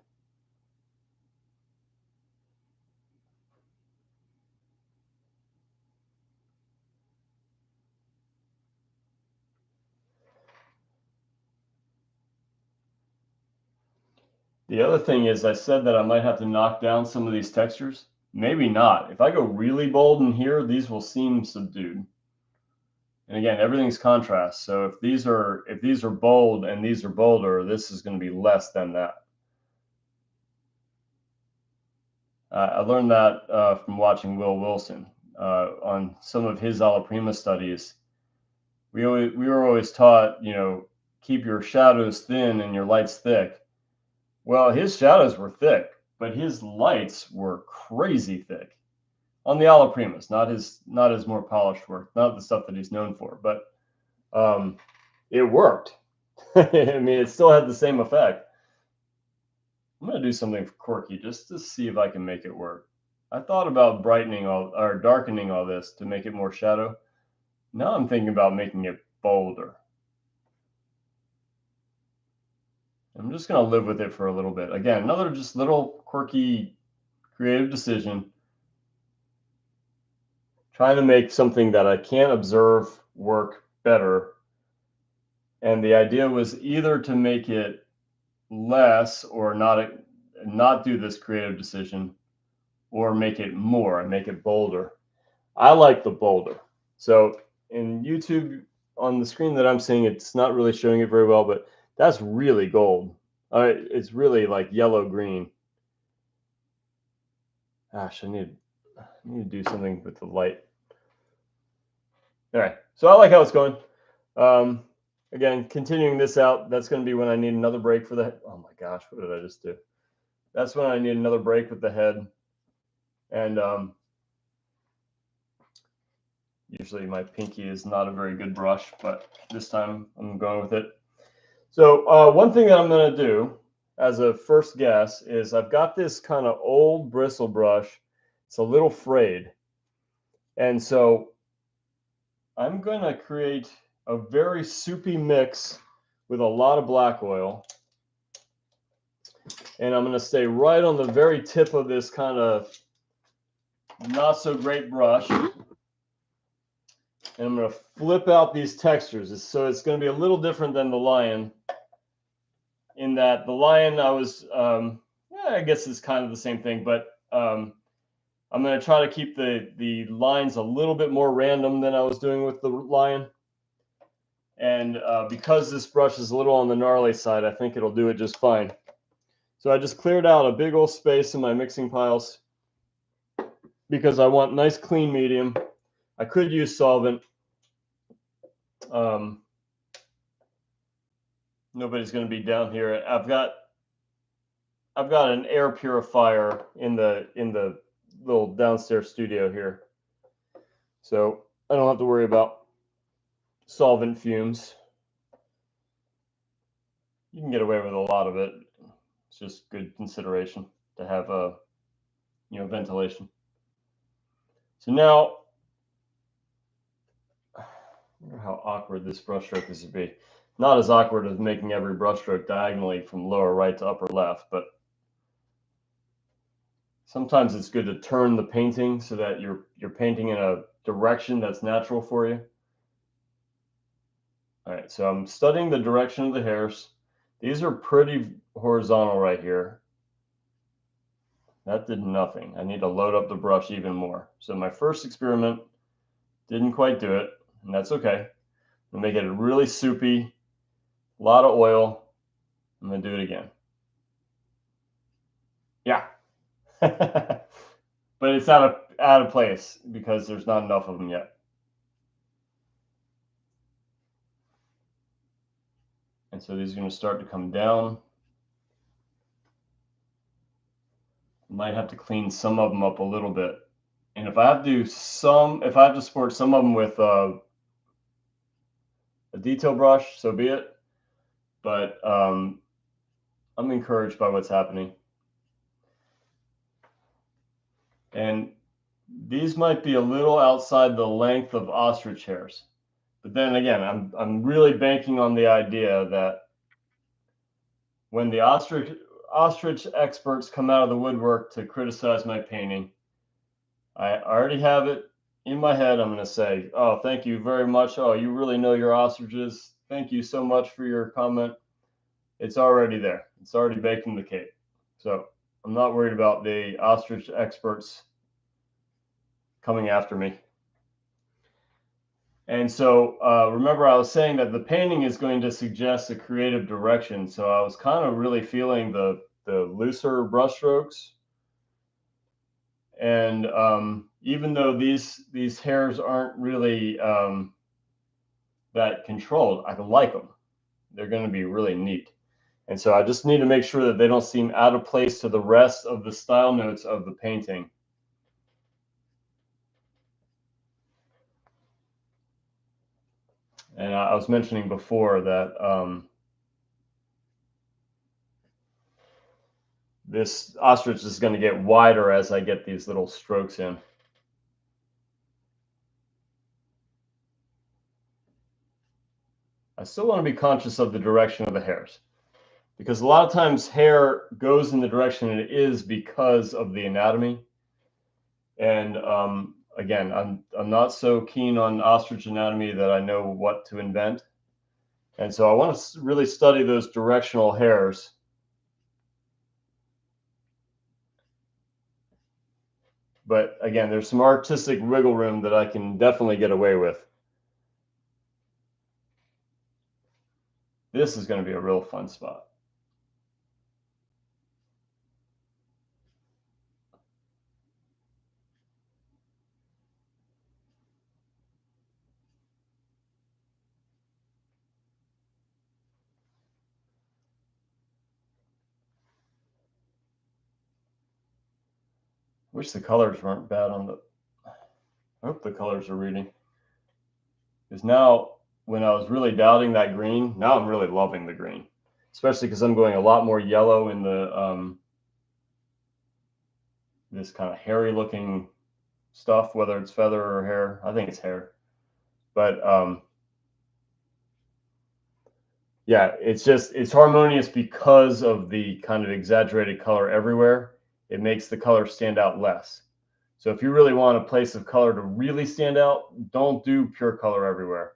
The other thing is I said that I might have to knock down some of these textures. Maybe not. If I go really bold in here, these will seem subdued. And again, everything's contrast. So if these are bold and these are bolder, this is going to be less than that. I learned that from watching Will Wilson on some of his Alla Prima studies. We were always taught, keep your shadows thin and your lights thick. Well, his shadows were thick, but his lights were crazy thick on the Alla Primas, not his more polished work, not the stuff that he's known for, but it worked. I mean, it still had the same effect. I'm going to do something quirky just to see if I can make it work. I thought about brightening or darkening all this to make it more shadow. Now I'm thinking about making it bolder. I'm just going to live with it for a little bit. Again, another just little quirky creative decision. Trying to make something that I can't observe work better. And the idea was either to make it less or not do this creative decision, or make it more and make it bolder. I like the bolder. So in YouTube, on the screen that I'm seeing, it's not really showing it very well, but that's really gold. It's really like yellow green. Gosh, I need to do something with the light. All right, so I like how it's going. Again, continuing this out, that's going to be when I need another break for the. Oh my gosh, what did I just do? That's when I need another break with the head, and usually my pinky is not a very good brush, but this time I'm going with it. So one thing that I'm going to do as a first guess is I've got this kind of old bristle brush. It's a little frayed. And so I'm going to create a very soupy mix with a lot of black oil. And I'm going to stay right on the very tip of this kind of not so great brush. And I'm going to flip out these textures. So it's going to be a little different than the lion. In that the lion, I was, I guess it's kind of the same thing, but I'm going to try to keep the lines a little bit more random than I was doing with the lion. And because this brush is a little on the gnarly side, I think it'll do it just fine. So I just cleared out a big old space in my mixing piles because I want nice clean medium. I could use solvent. Nobody's going to be down here. I've got an air purifier in the little downstairs studio here, so I don't have to worry about solvent fumes. You can get away with a lot of it. It's just good consideration to have ventilation. So now, I wonder how awkward this brushstroke is to be. Not as awkward as making every brushstroke diagonally from lower right to upper left, but sometimes it's good to turn the painting so that you're painting in a direction that's natural for you. All right, so I'm studying the direction of the hairs. These are pretty horizontal right here. That did nothing. I need to load up the brush even more. So my first experiment didn't quite do it, and that's okay. I'm gonna make it really soupy, a lot of oil. I'm gonna do it again. Yeah. But it's out of place because there's not enough of them yet. And so these are going to start to come down. Might have to clean some of them up a little bit. And if I have to support some of them with a detail brush, so be it. But I'm encouraged by what's happening. And these might be a little outside the length of ostrich hairs. But then again, I'm really banking on the idea that when the ostrich experts come out of the woodwork to criticize my painting, I already have it in my head. I'm going to say, oh, thank you very much. Oh, you really know your ostriches. Thank you so much for your comment. It's already there. It's already baked in the cake. So I'm not worried about the ostrich experts coming after me. And so remember, I was saying that the painting is going to suggest a creative direction. So I was kind of really feeling the looser brushstrokes. And even though these hairs aren't really that controlled, I like them. They're going to be really neat. And so I just need to make sure that they don't seem out of place to the rest of the style notes of the painting. And I was mentioning before that this ostrich is going to get wider as I get these little strokes in. I still want to be conscious of the direction of the hairs, because a lot of times hair goes in the direction it is because of the anatomy. And again, I'm not so keen on ostrich anatomy that I know what to invent. And so I want to really study those directional hairs. But again, there's some artistic wiggle room that I can definitely get away with. This is going to be a real fun spot. Wish the colors weren't bad on the. I hope the colors are reading. Because now, when I was really doubting that green, now I'm really loving the green, especially because I'm going a lot more yellow in the this kind of hairy looking stuff, whether it's feather or hair. I think it's hair, but yeah, it's harmonious because of the kind of exaggerated color everywhere. It makes the color stand out less. So if you really want a place of color to really stand out, don't do pure color everywhere.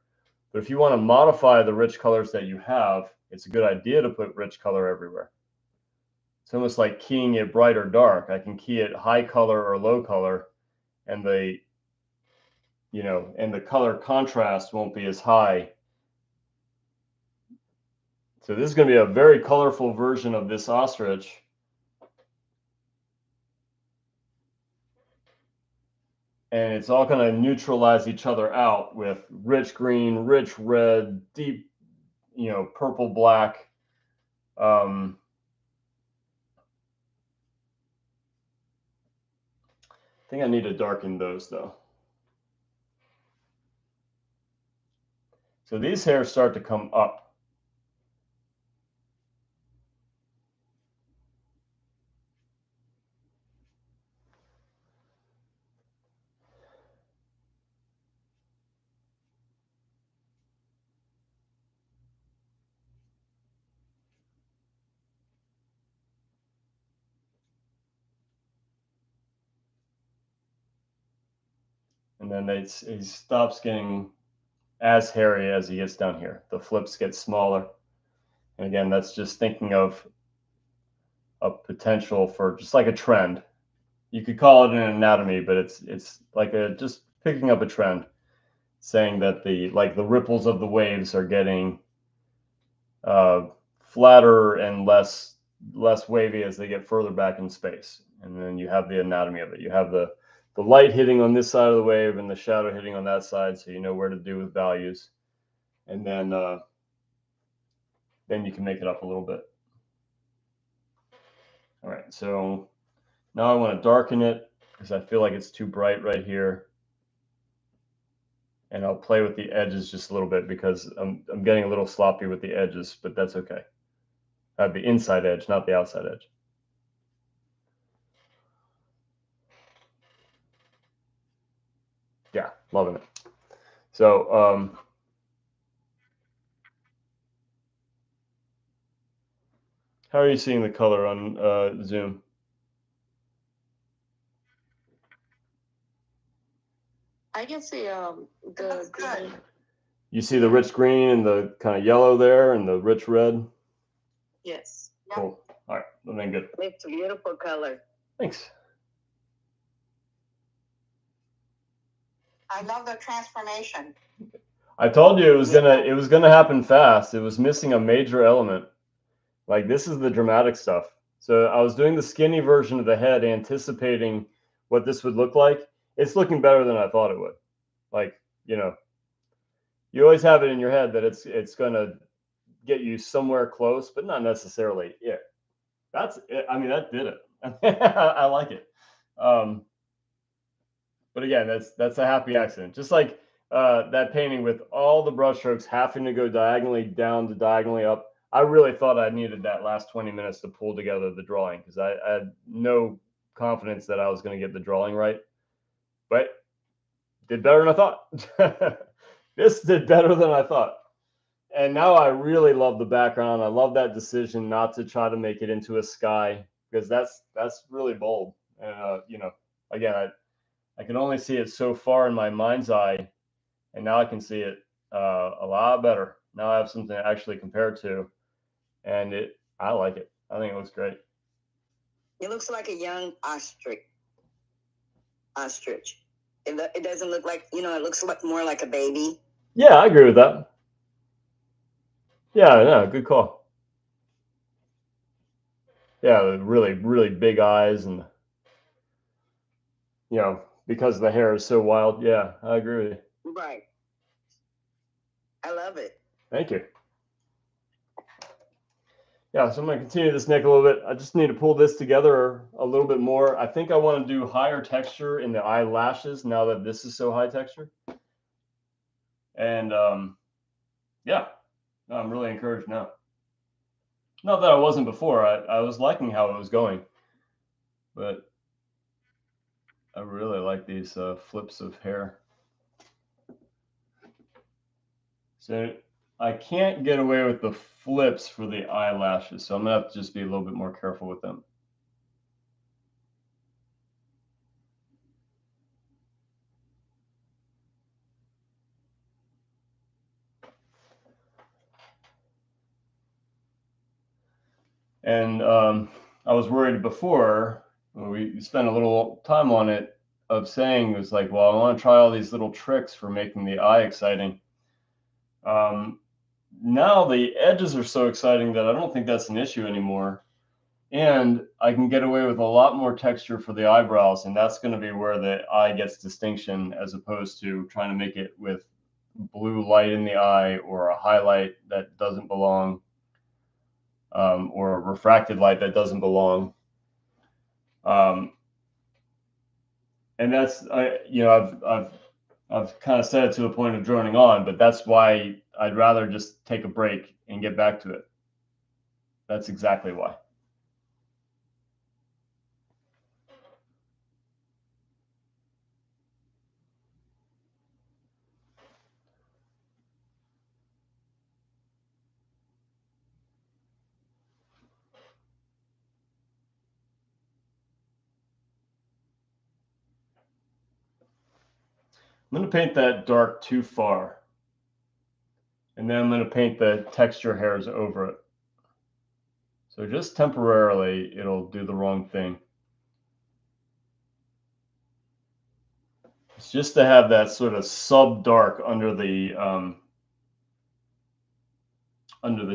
But if you want to modify the rich colors that you have, it's a good idea to put rich color everywhere. It's almost like keying it bright or dark. I can key it high color or low color, and the color contrast won't be as high So this is going to be a very colorful version of this ostrich. And it's all going to neutralize each other out with rich green, rich red, deep, purple, black. I think I need to darken those though. So these hairs start to come up. And then he stops getting as hairy as he gets down here. The flips get smaller. And again, that's just thinking of a potential for just like a trend. You could call it an anatomy, but it's like just picking up a trend, saying that the ripples of the waves are getting flatter and less wavy as they get further back in space. And then you have the anatomy of it. You have the light hitting on this side of the wave and the shadow hitting on that side, so you know where to do with values. And then you can make it up a little bit. All right, so now I want to darken it because I feel like it's too bright right here. And I'll play with the edges just a little bit because I'm getting a little sloppy with the edges, but that's okay. The inside edge, not the outside edge. Yeah, loving it. So how are you seeing the color on Zoom? I can see the green. You see the rich green and the kind of yellow there and the rich red? Yes. Cool. All right, then good. It's a beautiful color. Thanks. I love the transformation. I told you it was gonna happen fast. It was missing a major element. Like this is the dramatic stuff. So I was doing the skinny version of the head, anticipating what this would look like. It's looking better than I thought it would. Like, you always have it in your head that it's gonna get you somewhere close, but not necessarily it. That's it. I mean, that did it. I like it. But again, that's a happy accident. Just like that painting with all the brushstrokes having to go diagonally down to diagonally up. I really thought I needed that last 20 minutes to pull together the drawing because I had no confidence that I was going to get the drawing right. But did better than I thought. This did better than I thought. And now I really love the background. I love that decision not to try to make it into a sky because that's really bold. And again, I can only see it so far in my mind's eye, and now I can see it a lot better. Now I have something to actually compare to, and I like it. I think it looks great. It looks like a young ostrich. It doesn't look like, it looks like more like a baby. Yeah, I agree with that. Yeah, no, good call. Yeah, really, really big eyes, and because the hair is so wild. Yeah, I agree with you. Right. I love it. Thank you. Yeah, so I'm going to continue this neck a little bit. I just need to pull this together a little bit more. I think I want to do higher texture in the eyelashes now that this is so high texture. And yeah, I'm really encouraged now. Not that I wasn't before. I was liking how it was going. But I really like these flips of hair. So I can't get away with the flips for the eyelashes, so I'm going to have to just be a little bit more careful with them. And I was worried before, we spent a little time on it, of saying it was like, well, I want to try all these little tricks for making the eye exciting. now the edges are so exciting that I don't think that's an issue anymore. And I can get away with a lot more texture for the eyebrows, and that's going to be where the eye gets distinction, as opposed to trying to make it with blue light in the eye or a highlight that doesn't belong, or a refracted light that doesn't belong. And that's, I've kind of said it to the point of droning on, but that's why I'd rather just take a break and get back to it. That's exactly why. I'm going to paint that dark too far. And then I'm going to paint the texture hairs over it. So just temporarily, it'll do the wrong thing. It's just to have that sort of sub-dark under the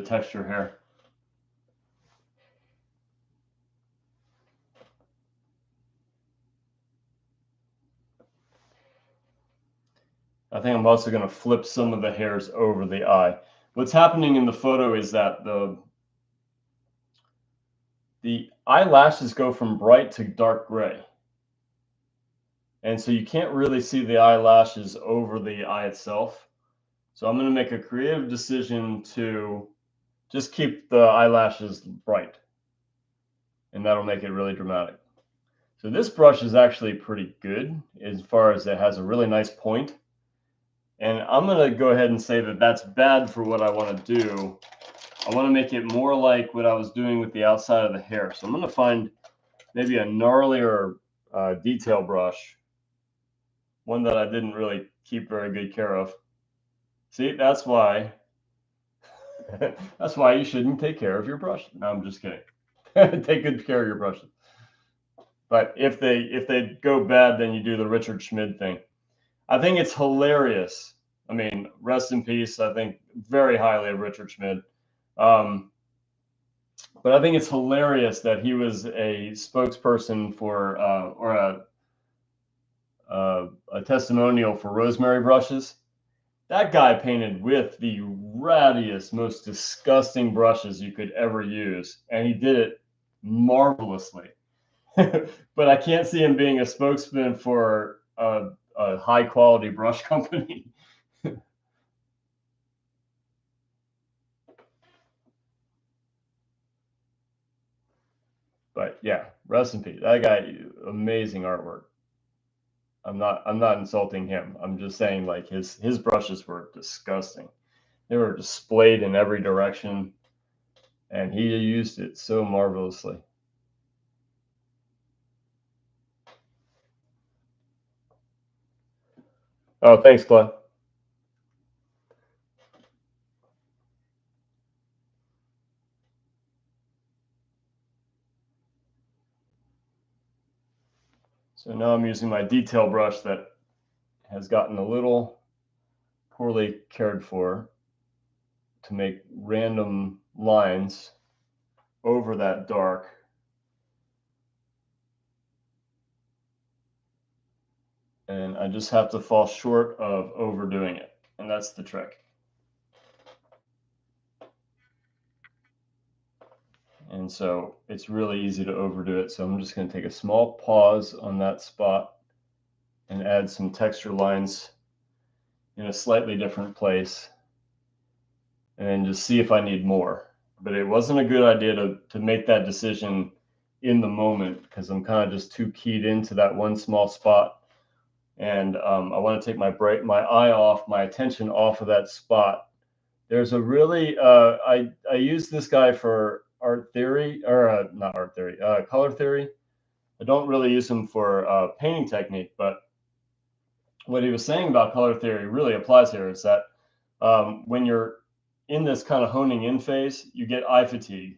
texture hair. I think I'm also going to flip some of the hairs over the eye. What's happening in the photo is that the eyelashes go from bright to dark gray. And so you can't really see the eyelashes over the eye itself. So I'm going to make a creative decision to just keep the eyelashes bright. And that'll make it really dramatic. So this brush is actually pretty good as far as it has a really nice point. And I'm going to go ahead and say that that's bad for what I want to do. I want to make it more like what I was doing with the outside of the hair. So I'm going to find maybe a gnarlier detail brush, one that I didn't really keep very good care of. See, that's why that's why you shouldn't take care of your brush. No, I'm just kidding. Take good care of your brushes. But if they go bad, then you do the Richard Schmid thing. I think it's hilarious. I mean, rest in peace. I think very highly of Richard Schmid. But I think it's hilarious that he was a spokesperson for or a testimonial for Rosemary brushes. That guy painted with the rattiest, most disgusting brushes you could ever use, and he did it marvelously. But I can't see him being a spokesman for a high quality brush company. But yeah, rest in peace. That guy, amazing artwork. I'm not insulting him. I'm just saying, like, his brushes were disgusting. They were displayed in every direction, and he used it so marvelously. Oh, thanks, Clay. So now I'm using my detail brush that has gotten a little poorly cared for to make random lines over that dark. And I just have to fall short of overdoing it. And that's the trick. And so it's really easy to overdo it. So I'm just going to take a small pause on that spot and add some texture lines in a slightly different place, and then just see if I need more. But it wasn't a good idea to make that decision in the moment, because I'm kind of just too keyed into that one small spot. And I want to take my eye off, my attention off of that spot. There's a really, I use this guy for art theory, or not art theory, color theory. I don't really use him for painting technique, but what he was saying about color theory really applies here. Is that when you're in this kind of honing in phase, you get eye fatigue.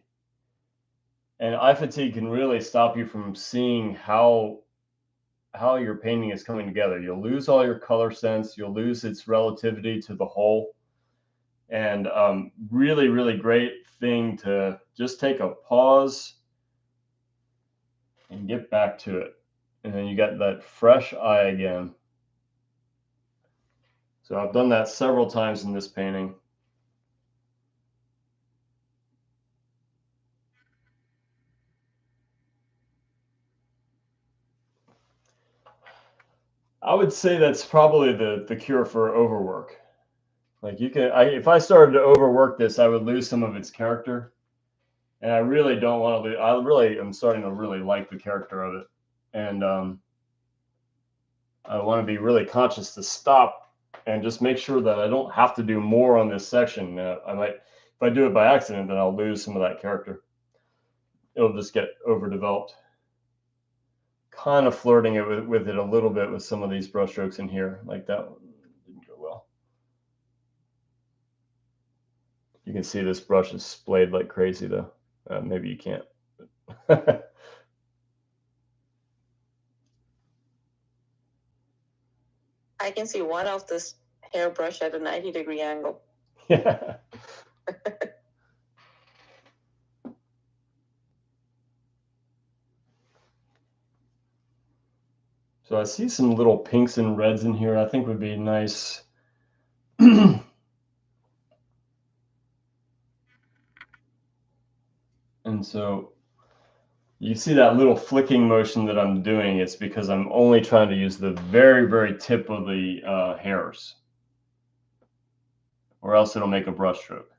And eye fatigue can really stop you from seeing how your painting is coming together. You'll lose all your color sense. You'll lose its relativity to the whole. And really, really great thing to just take a pause and get back to it. And then you got that fresh eye again. So I've done that several times in this painting. I would say that's probably the cure for overwork. Like if I started to overwork this, I would lose some of its character. And I really don't want to lose. I really am starting to really like the character of it. And I want to be really conscious to stop and just make sure that I don't have to do more on this section. I might, if I do it by accident, then I'll lose some of that character. It'll just get overdeveloped. Kind of flirting it with it a little bit with some of these brushstrokes in here, like that one didn't go well. You can see this brush is splayed like crazy though. Maybe you can't. I can see one of this hairbrush at a 90-degree angle. Yeah. So I see some little pinks and reds in here I think would be nice. And so you see that little flicking motion that I'm doing. It's because I'm only trying to use the very, very tip of the hairs, or else it'll make a brush stroke.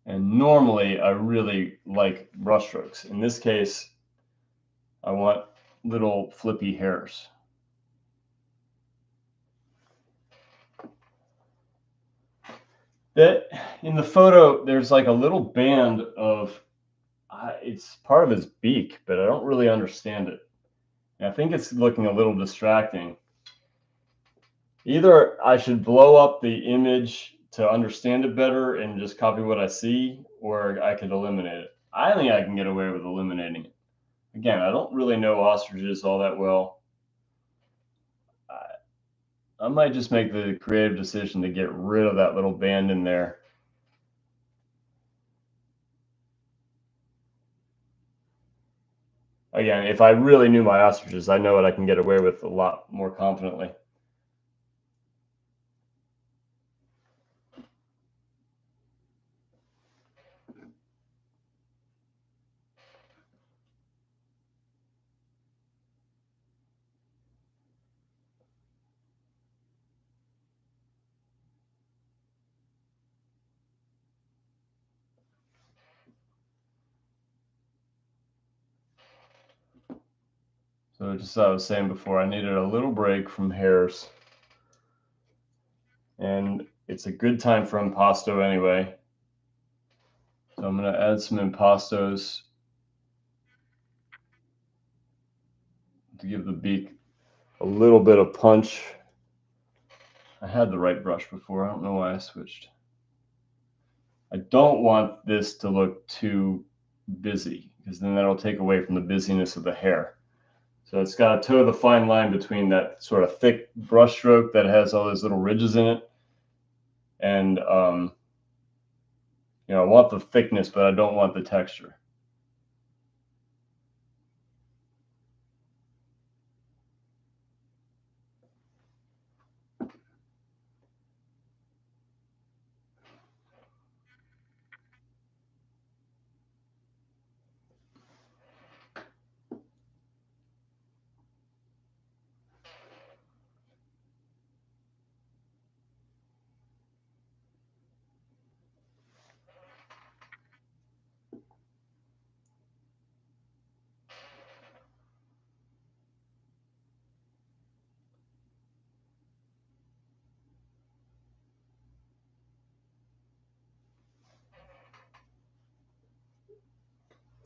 And normally I really like brush strokes. In this case, I want little flippy hairs. That in the photo, there's like a little band of, it's part of his beak, but I don't really understand it. And I think it's looking a little distracting. Either I should blow up the image to understand it better and just copy what I see, or I could eliminate it. I think I can get away with eliminating it. Again, I don't really know ostriches all that well. I might just make the creative decision to get rid of that little band in there. Again, if I really knew my ostriches, I know what I can get away with a lot more confidently. So just as I was saying before, I needed a little break from hairs. And it's a good time for impasto anyway. So I'm going to add some impastos to give the beak a little bit of punch. I had the right brush before. I don't know why I switched. I don't want this to look too busy, because then that'll take away from the busyness of the hair. So it's got to toe the fine line between that sort of thick brush stroke that has all those little ridges in it. And, I want the thickness, but I don't want the texture.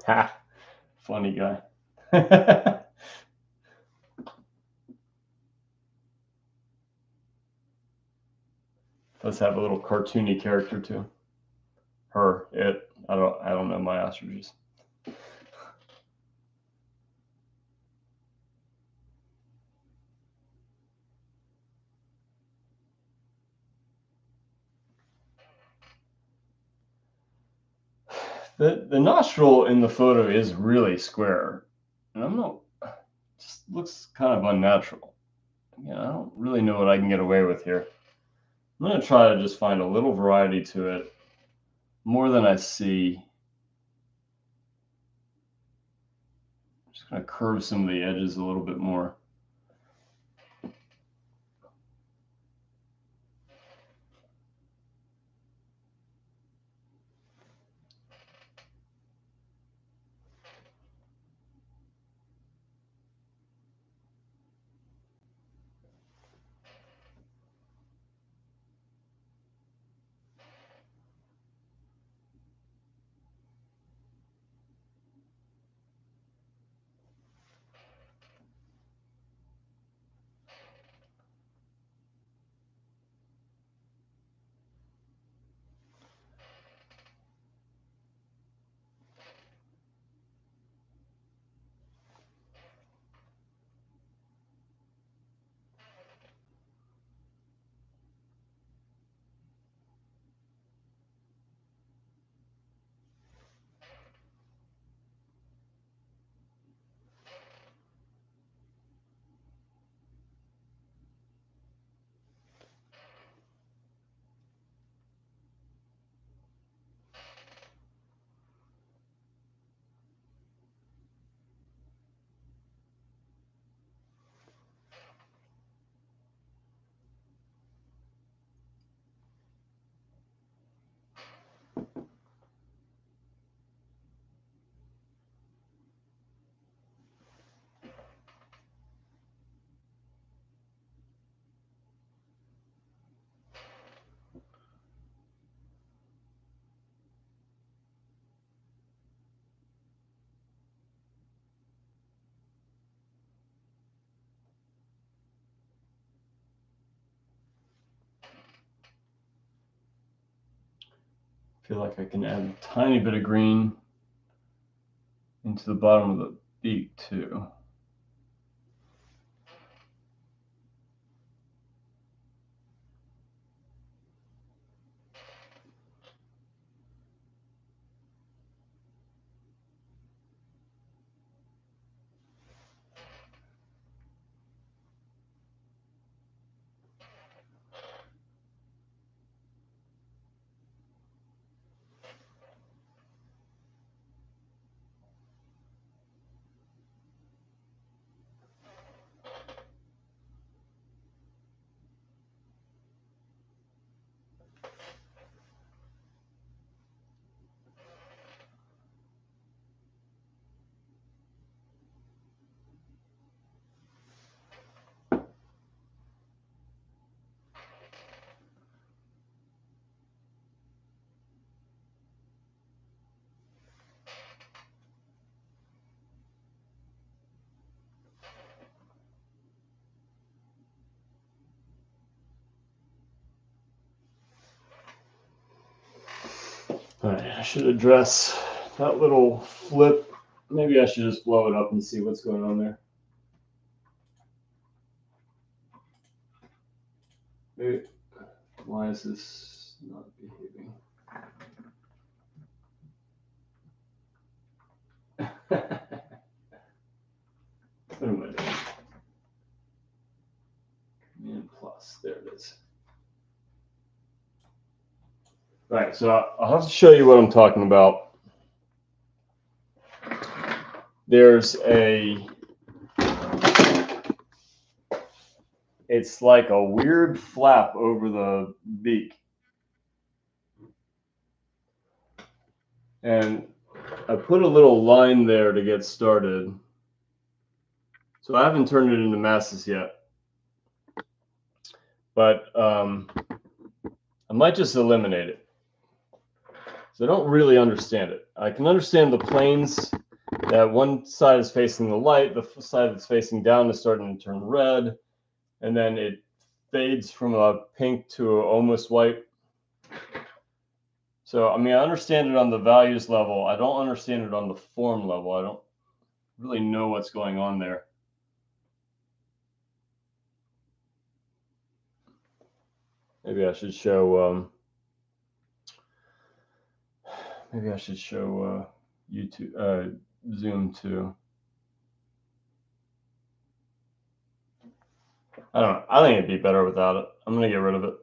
Ha! Funny guy. Does have a little cartoony character too. Her, it. I don't know my ostriches. The nostril in the photo is really square, and I'm not. Just looks kind of unnatural. Yeah, I don't really know what I can get away with here. I'm gonna try to just find a little variety to it, more than I see. I'm just gonna curve some of the edges a little bit more. I feel like I can add a tiny bit of green into the bottom of the beak too. All right, I should address that little flip. Maybe I should just blow it up and see what's going on there. Maybe, why is this not behaving? What am I doing? Command plus, there it is. All right, so I'll have to show you what I'm talking about. There's it's like a weird flap over the beak. And I put a little line there to get started. So I haven't turned it into masses yet. But I might just eliminate it. So I don't really understand it. I can understand the planes, that one side is facing the light, the side that's facing down is starting to turn red, and then it fades from a pink to a almost white. So, I mean, I understand it on the values level. I don't understand it on the form level. I don't really know what's going on there. Maybe I should show Maybe I should show YouTube, Zoom too. I don't know. I think it'd be better without it. I'm going to get rid of it.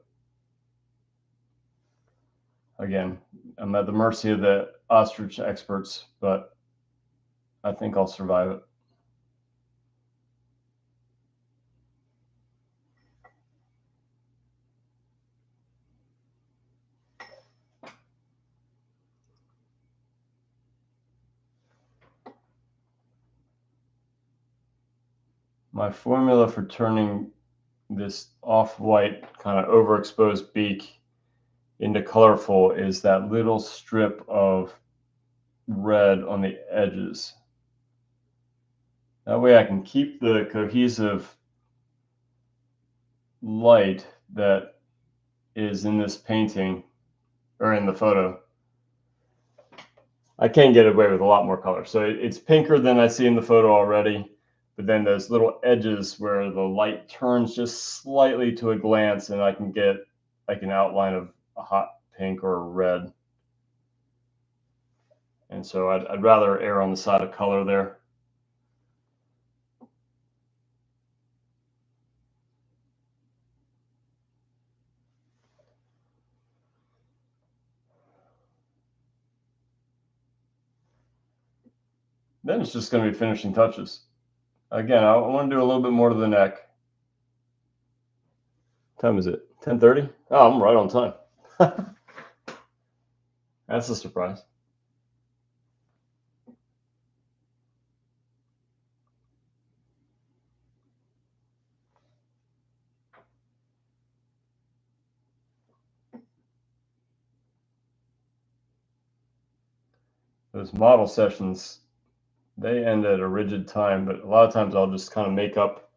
Again, I'm at the mercy of the ostrich experts, but I think I'll survive it. My formula for turning this off-white kind of overexposed beak into colorful is that little strip of red on the edges. That way I can keep the cohesive light that is in this painting or in the photo. I can get away with a lot more color. So it's pinker than I see in the photo already, but then those little edges where the light turns just slightly to a glance and I can get like an outline of a hot pink or a red. And so I'd rather err on the side of color there. Then it's just going to be finishing touches. Again, I want to do a little bit more to the neck. What time is it? 10:30? Oh, I'm right on time. That's a surprise. Those model sessions, they end at a rigid time, but a lot of times I'll just kind of make up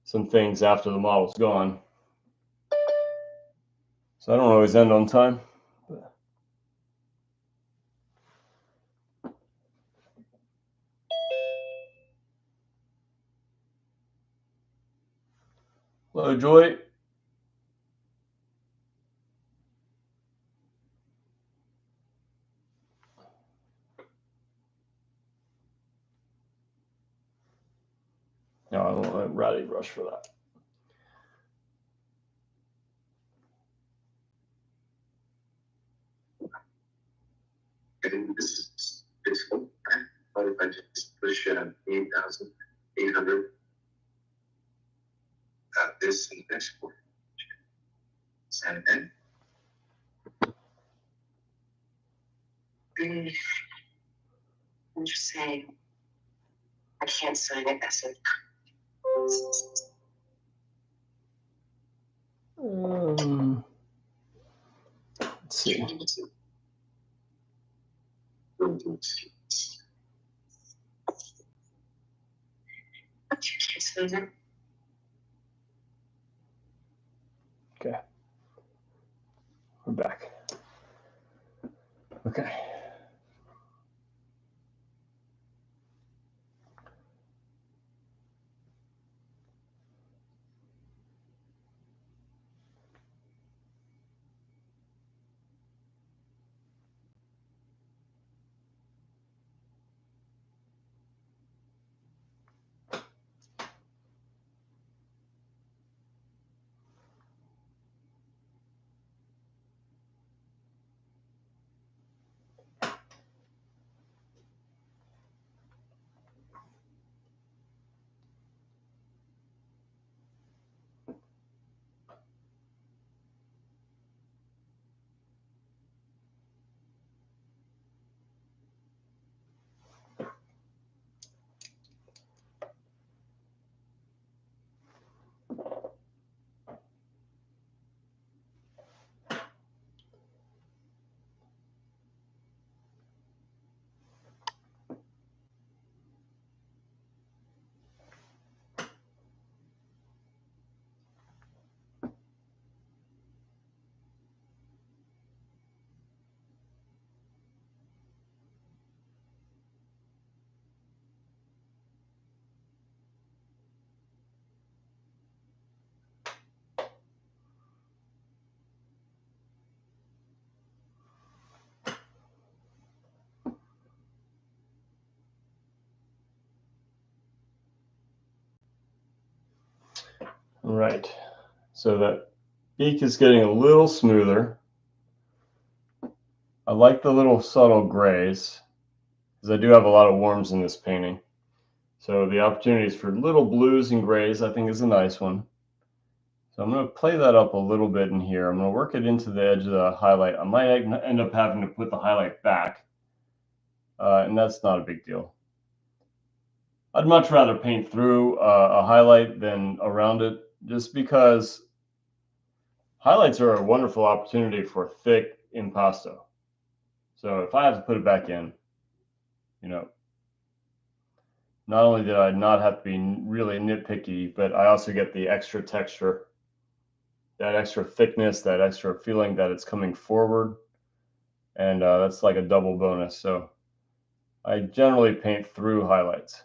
some things after the model's gone. So I don't always end on time. Hello, Joy. No, I don't want a ratty brush for that. And this is cool. But if I just push 8,800, this and export. Send in. I'm just saying, I can't sign it as a. Let's see. Okay. We're back. Okay. Right. So that beak is getting a little smoother. I like the little subtle grays because I do have a lot of warms in this painting. So the opportunities for little blues and grays, I think, is a nice one. So I'm going to play that up a little bit in here. I'm going to work it into the edge of the highlight. I might end up having to put the highlight back, and that's not a big deal. I'd much rather paint through a highlight than around it, just because highlights are a wonderful opportunity for thick impasto. So if I have to put it back in, you know, not only did I not have to be really nitpicky, but I also get the extra texture, that extra thickness, that extra feeling that it's coming forward. And that's like a double bonus. So I generally paint through highlights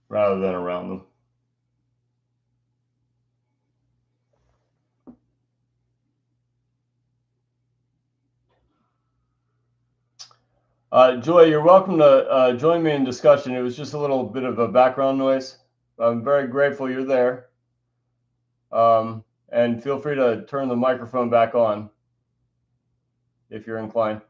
rather than around them. Joy, you're welcome to join me in discussion. It was just a little bit of a background noise. I'm very grateful you're there. And feel free to turn the microphone back on if you're inclined.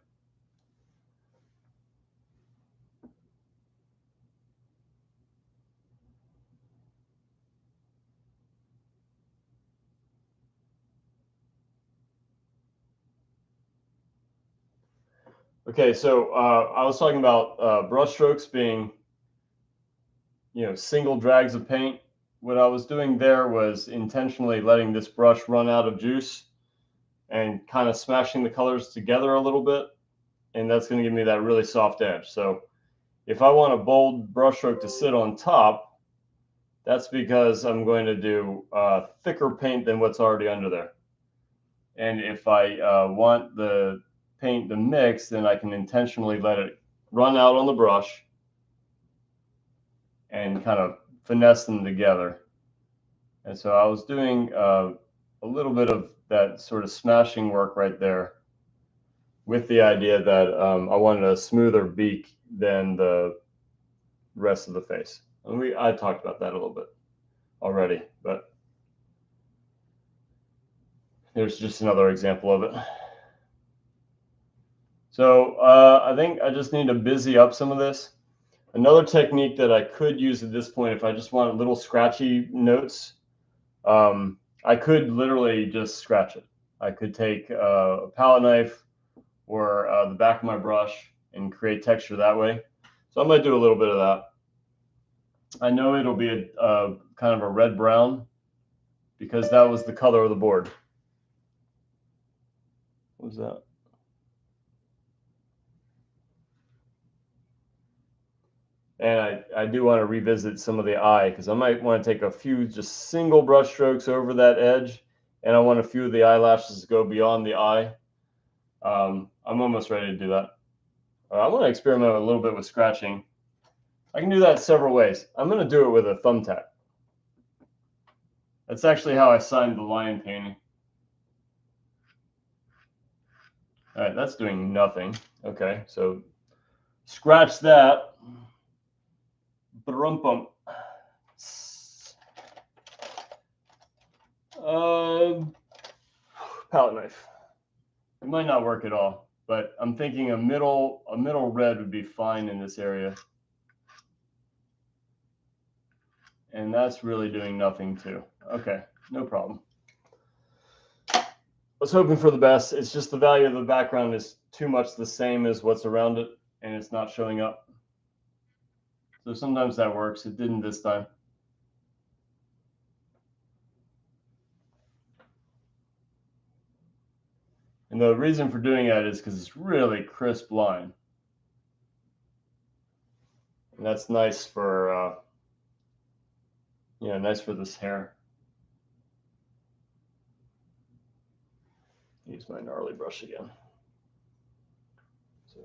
Okay, so I was talking about brush strokes being, single drags of paint. What I was doing there was intentionally letting this brush run out of juice and kind of smashing the colors together a little bit. And that's going to give me that really soft edge. So if I want a bold brush stroke to sit on top, that's because I'm going to do thicker paint than what's already under there. And if I want the paint to mix, then I can intentionally let it run out on the brush and kind of finesse them together. And so I was doing a little bit of that sort of smashing work right there, with the idea that I wanted a smoother beak than the rest of the face. And I talked about that a little bit already, but there's just another example of it. So I think I just need to busy up some of this. Another technique that I could use at this point, if I just want little scratchy notes, I could literally just scratch it. I could take a palette knife or the back of my brush and create texture that way. So I might do a little bit of that. I know it'll be a kind of a red-brown because that was the color of the board. What was that? And I do want to revisit some of the eye because I might want to take a few just single brush strokes over that edge, and I want a few of the eyelashes to go beyond the eye. I'm almost ready to do that. I want to experiment a little bit with scratching. I can do that several ways. I'm going to do it with a thumbtack. That's actually how I signed the lion painting. All right, that's doing nothing. Okay, so scratch that. Brumpum. Palette knife. It might not work at all, but I'm thinking a middle red would be fine in this area. And that's really doing nothing too. Okay, no problem. I was hoping for the best. It's just the value of the background is too much the same as what's around it, and it's not showing up. So sometimes that works. It didn't this time. And the reason for doing that is because it's really crisp line. And that's nice for, nice for this hair. Use my gnarly brush again. So.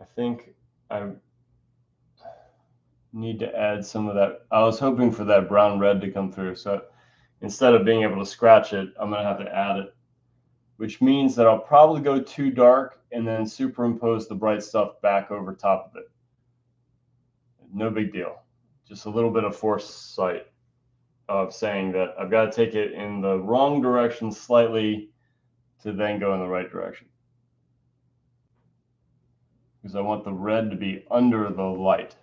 I think I need to add some of that. I was hoping for that brown red to come through. So instead of being able to scratch it, I'm going to have to add it. which means that I'll probably go too dark and then superimpose the bright stuff back over top of it. No big deal. Just a little bit of foresight of saying that I've got to take it in the wrong direction slightly to then go in the right direction. Because I want the red to be under the light.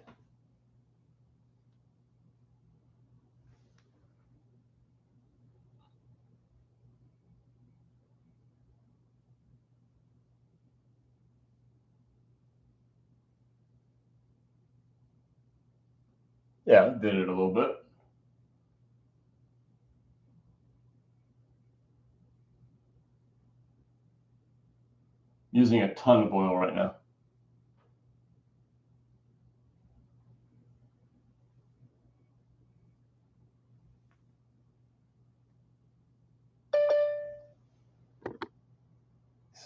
Yeah, did it a little bit. Using a ton of oil right now.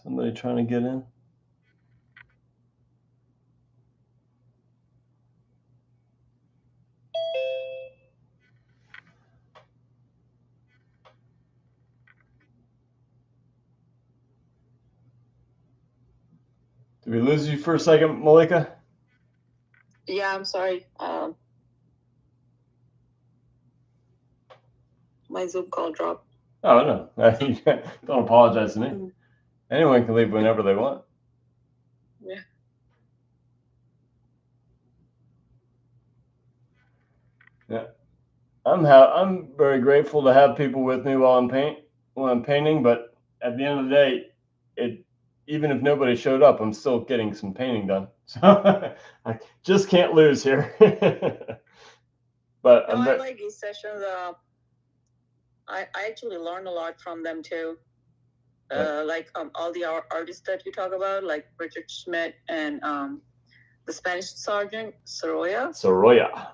Somebody trying to get in? Did we lose you for a second, Malika? Yeah, I'm sorry. My Zoom call dropped. Oh, no. Don't apologize to me. Mm. Anyone can leave whenever they want. Yeah. Yeah. I'm very grateful to have people with me while I'm painting, but at the end of the day, even if nobody showed up, I'm still getting some painting done. So I just can't lose here. But No, I like these sessions. I actually learn a lot from them too. Like all the artists that you talk about, like Richard Schmidt and the Spanish sergeant Sorolla.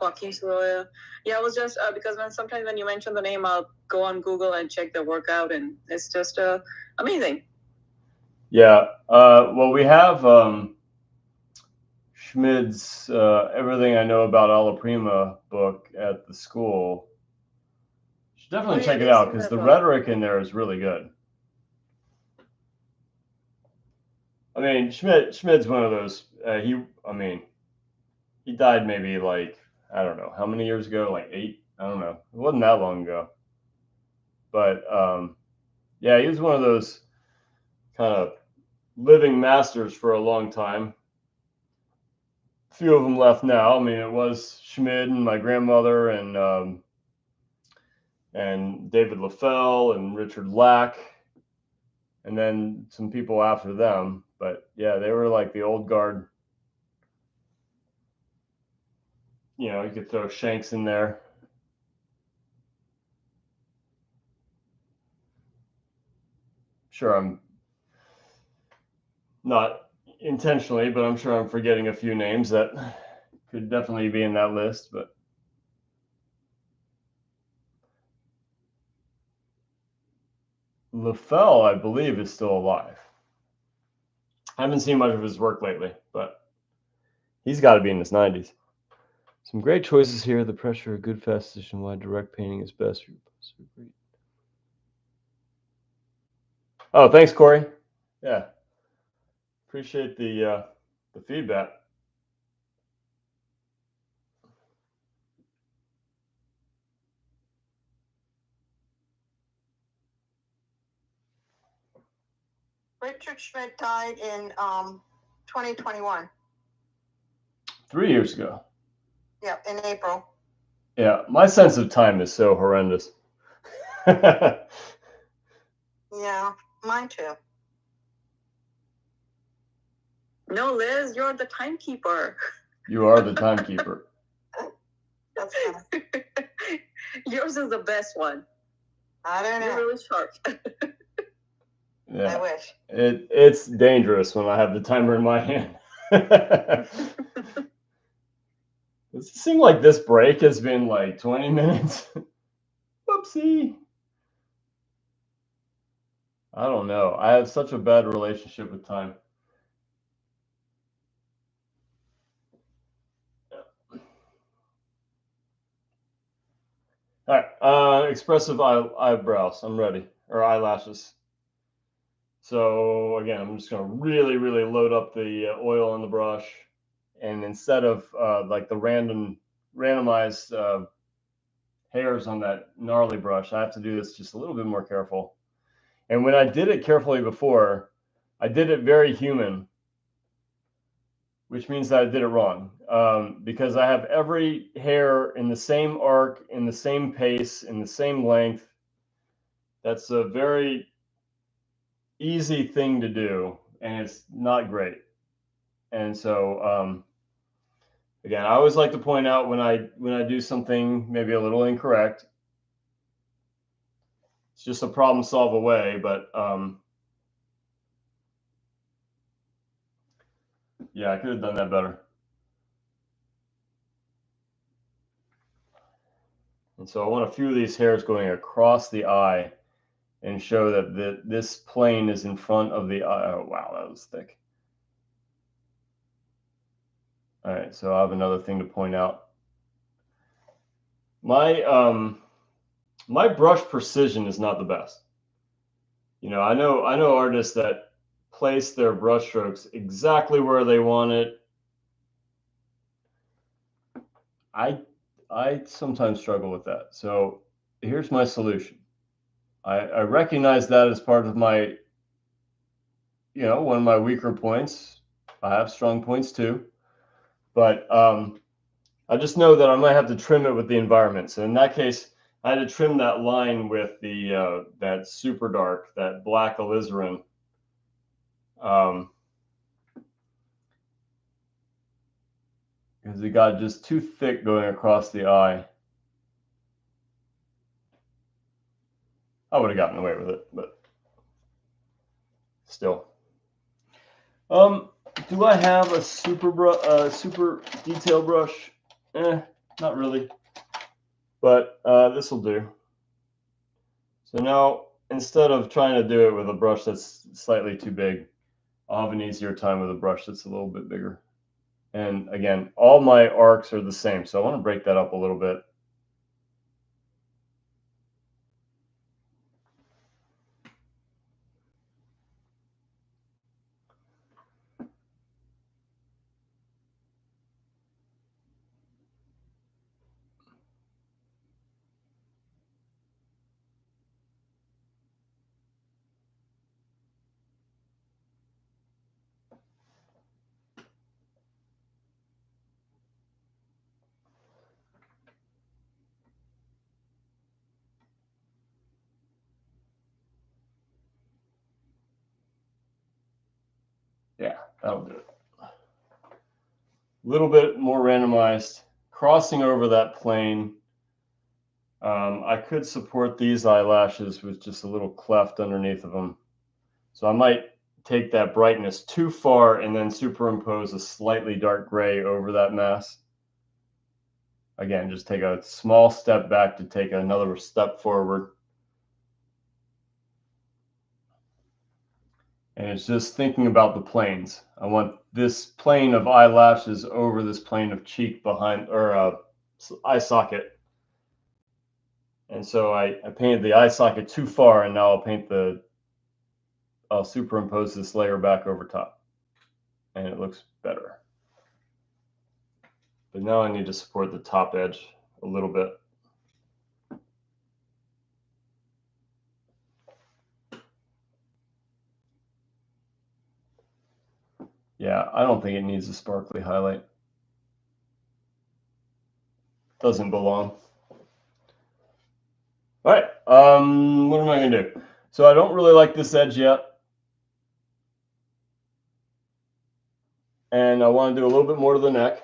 Joaquin Sorolla. Yeah, it was just because sometimes when you mention the name, I'll go on Google and check their workout, and it's just amazing. Yeah. Well, we have Schmid's Everything I Know About Alla Prima book at the school. You should definitely check it out because the rhetoric in there is really good. I mean, Schmid's one of those. He died maybe like, I don't know how many years ago, like 8. I don't know. It wasn't that long ago. But yeah, he was one of those kind of living masters for a long time. A few of them left now. I mean, it was Schmid and my grandmother and David LaFell and Richard Lack, and then some people after them. But yeah, they were like the old guard. You know, you could throw Shanks in there. Sure, I'm not intentionally, but I'm sure I'm forgetting a few names that could definitely be in that list. But LaFell, I believe, is still alive. I haven't seen much of his work lately, but he's got to be in his 90s. Some great choices here. The pressure, a good fast position, why direct painting is best. Oh, thanks, Corey. Yeah, appreciate the feedback. Richard Schmidt died in 2021. 3 years ago. Yeah, in April. Yeah, my sense of time is so horrendous. Yeah, mine too. No, Liz, you're the timekeeper. You are the timekeeper. That's funny. Yours is the best one. I don't know. You're really sharp. Yeah. I wish. It's dangerous when I have the timer in my hand. Does it seem like this break has been like 20 minutes? Whoopsie. I don't know. I have such a bad relationship with time. All right. Expressive eyebrows. I'm ready. Or eyelashes. So again, I'm just going to really, really load up the oil on the brush. And instead of like the randomized hairs on that gnarly brush, I have to do this just a little bit more careful. And when I did it carefully before, I did it very human, which means that I did it wrong, because I have every hair in the same arc, in the same pace, in the same length. That's a very easy thing to do, and it's not great. And so, again, I always like to point out when I do something maybe a little incorrect. It's just a problem solve away, but yeah, I could have done that better. And so I want a few of these hairs going across the eye and show that this plane is in front of the eye. Oh, wow, that was thick. All right, so I have another thing to point out. My brush precision is not the best. You know, I know artists that place their brush strokes exactly where they want it. I sometimes struggle with that. So here's my solution. I recognize that as part of my, you know, one of my weaker points. I have strong points too, but I just know that I might have to trim it with the environment. So in that case, I had to trim that line with the that super dark, that black alizarin. Because it got just too thick going across the eye. I would have gotten away with it, but still. Do I have a super detail brush? Not really, but this will do. So now, instead of trying to do it with a brush that's slightly too big, I'll have an easier time with a brush that's a little bit bigger. And again, all my arcs are the same, so I want to break that up a little bit. Yeah, that'll do it. A little bit more randomized, crossing over that plane. I could support these eyelashes with just a little cleft underneath of them. So I might take that brightness too far and then superimpose a slightly dark gray over that mass. Again, just take a small step back to take another step forward. And it's just thinking about the planes. I want this plane of eyelashes over this plane of cheek behind, or eye socket. And so I painted the eye socket too far, and now I'll superimpose this layer back over top. And it looks better. But now I need to support the top edge a little bit. Yeah, I don't think it needs a sparkly highlight. Doesn't belong. All right, what am I gonna do? So I don't really like this edge yet. And I want to do a little bit more to the neck.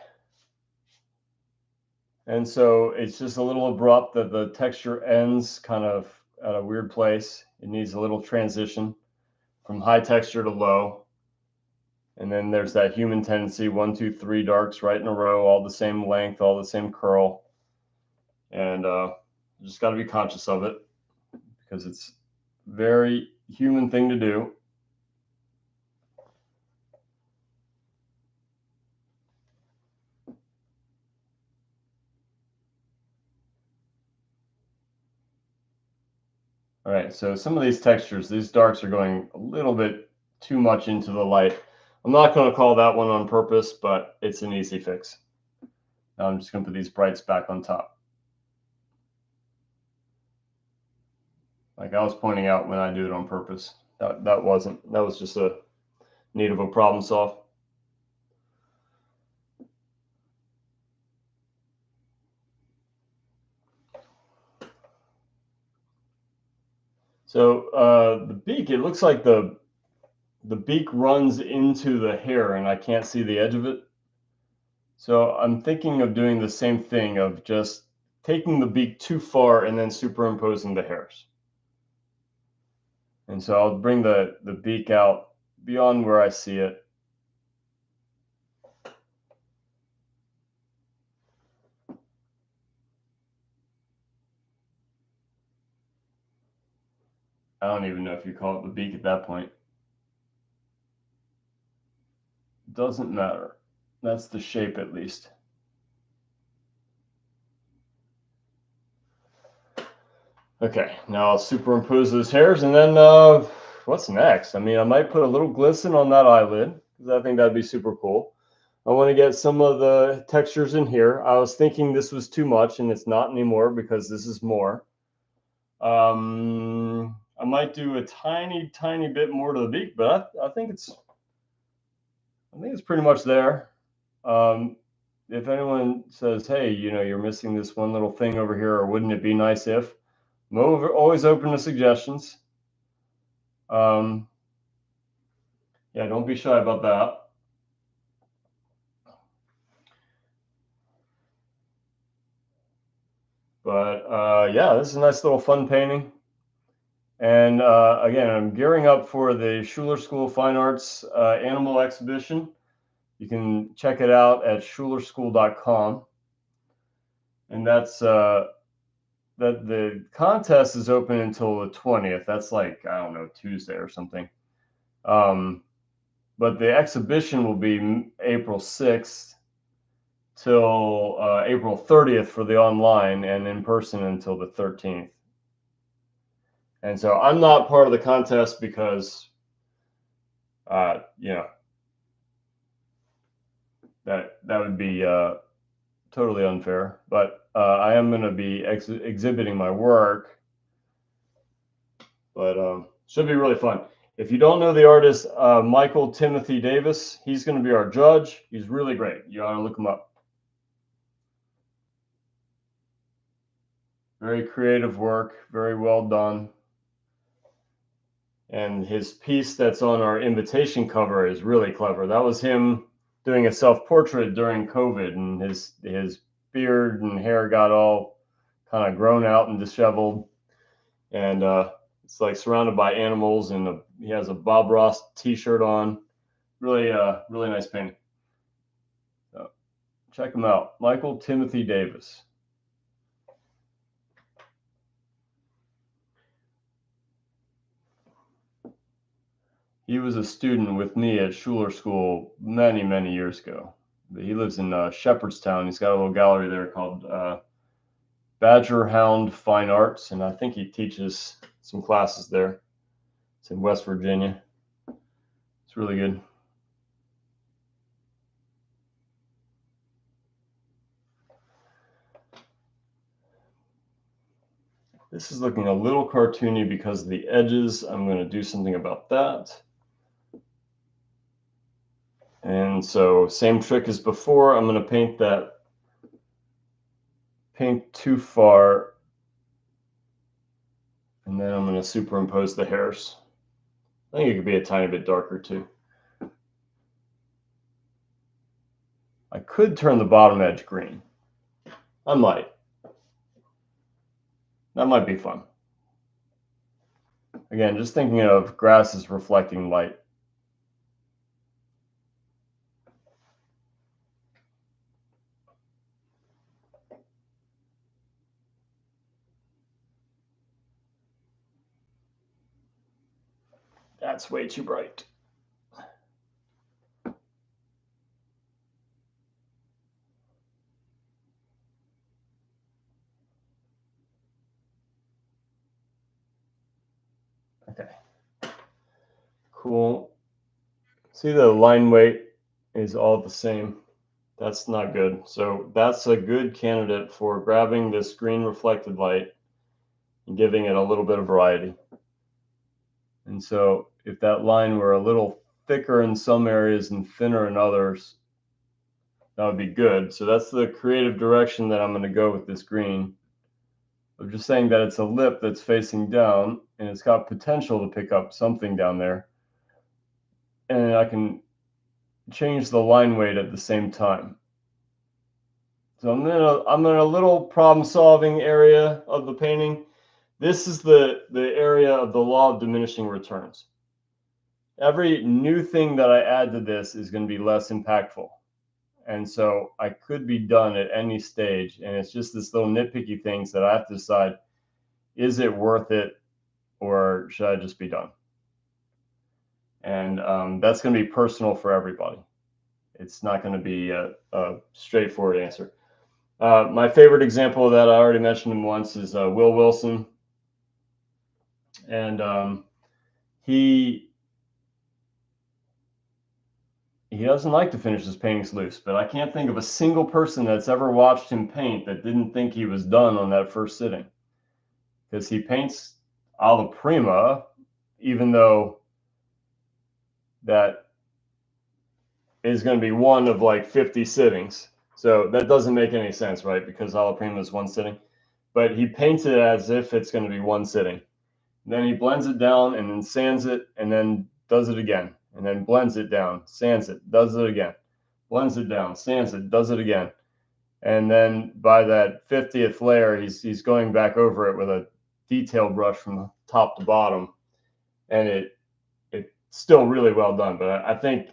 And so it's just a little abrupt that the texture ends kind of at a weird place. It needs a little transition from high texture to low. And then there's that human tendency, 1, 2, 3 darks right in a row, all the same length, all the same curl. And you just got to be conscious of it because it's a very human thing to do. All right, so some of these textures, these darks are going a little bit too much into the light. I'm not going to call that one on purpose, but it's an easy fix. Now I'm just going to put these brights back on top. Like I was pointing out when I do it on purpose. That was just a need of a problem solve. So the beak, it looks like the beak runs into the hair and I can't see the edge of it. So I'm thinking of doing the same thing of just taking the beak too far and then superimposing the hairs. And so I'll bring the beak out beyond where I see it. I don't even know if you call it the beak at that point. Doesn't matter. That's the shape at least. Okay, now I'll superimpose those hairs and then what's next? I mean, I might put a little glisten on that eyelid because I think that'd be super cool. I want to get some of the textures in here. I was thinking this was too much and it's not anymore because this is more. I might do a tiny bit more to the beak, but I think it's pretty much there. If anyone says, hey, you know, you're missing this one little thing over here, or wouldn't it be nice if, I'm always open to suggestions. Yeah, don't be shy about that. But yeah, this is a nice little fun painting. And again, I'm gearing up for the Schuler School of Fine Arts animal exhibition. You can check it out at schulerschool.com. And that's that the contest is open until the 20th. That's like, I don't know, Tuesday or something. But the exhibition will be April 6th till April 30th for the online, and in person until the 13th. And so I'm not part of the contest because, you know, that would be totally unfair. But I am going to be exhibiting my work. But should be really fun. If you don't know the artist, Michael Timothy Davis, he's going to be our judge. He's really great. You ought to look him up. Very creative work, very well done. And his piece that's on our invitation cover is really clever. That was him doing a self-portrait during COVID, and his beard and hair got all kind of grown out and disheveled. And it's like surrounded by animals, and he has a Bob Ross t-shirt on. Really, really nice painting. So check him out, Michael Timothy Davis. He was a student with me at Schuler School many years ago. He lives in Shepherdstown. He's got a little gallery there called Badger Hound Fine Arts, and I think he teaches some classes there. It's in West Virginia. It's really good. This is looking a little cartoony because of the edges. I'm going to do something about that. And so same trick as before. I'm going to paint too far, and then I'm going to superimpose the hairs. I think it could be a tiny bit darker too. I could turn the bottom edge green. I might. That might be fun. Again, just thinking of grasses reflecting light. That's way too bright. Okay. Cool. See, the line weight is all the same. That's not good. So that's a good candidate for grabbing this green reflected light and giving it a little bit of variety. And so if that line were a little thicker in some areas and thinner in others, that would be good. So that's the creative direction that I'm going to go with this green. I'm just saying that it's a lip that's facing down and it's got potential to pick up something down there. And I can change the line weight at the same time. So I'm in a little problem solving area of the painting. This is the area of the law of diminishing returns. Every new thing that I add to this is going to be less impactful. And so I could be done at any stage. And it's just this little nitpicky things that I have to decide, is it worth it or should I just be done? And that's going to be personal for everybody. It's not going to be a straightforward answer. My favorite example of that, I already mentioned him once, is Will Wilson. And he doesn't like to finish his paintings loose, but I can't think of a single person that's ever watched him paint that didn't think he was done on that first sitting. Because he paints Alla Prima, even though that is going to be one of like 50 sittings. So that doesn't make any sense, right? Because Alla Prima is one sitting. But he paints it as if it's going to be one sitting. Then he blends it down and then sands it and then does it again. And then blends it down, sands it, does it again. Blends it down, sands it, does it again. And then by that 50th layer, he's going back over it with a detail brush from the top to bottom. And it's still really well done. But I think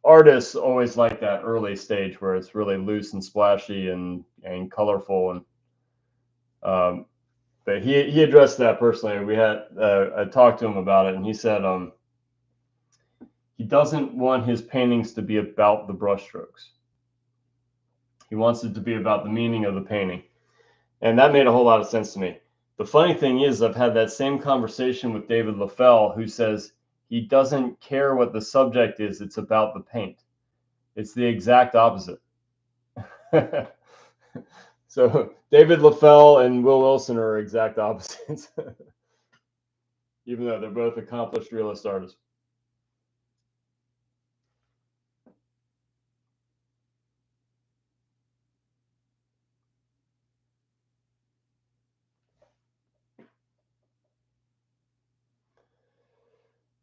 artists always like that early stage where it's really loose and splashy and colorful. And but he addressed that personally. We had I talked to him about it, and he said he doesn't want his paintings to be about the brushstrokes. He wants it to be about the meaning of the painting, and that made a whole lot of sense to me. The funny thing is, I've had that same conversation with David LaFell, who says he doesn't care what the subject is; it's about the paint. It's the exact opposite. So David LaFell and Will Wilson are exact opposites, even though they're both accomplished realist artists.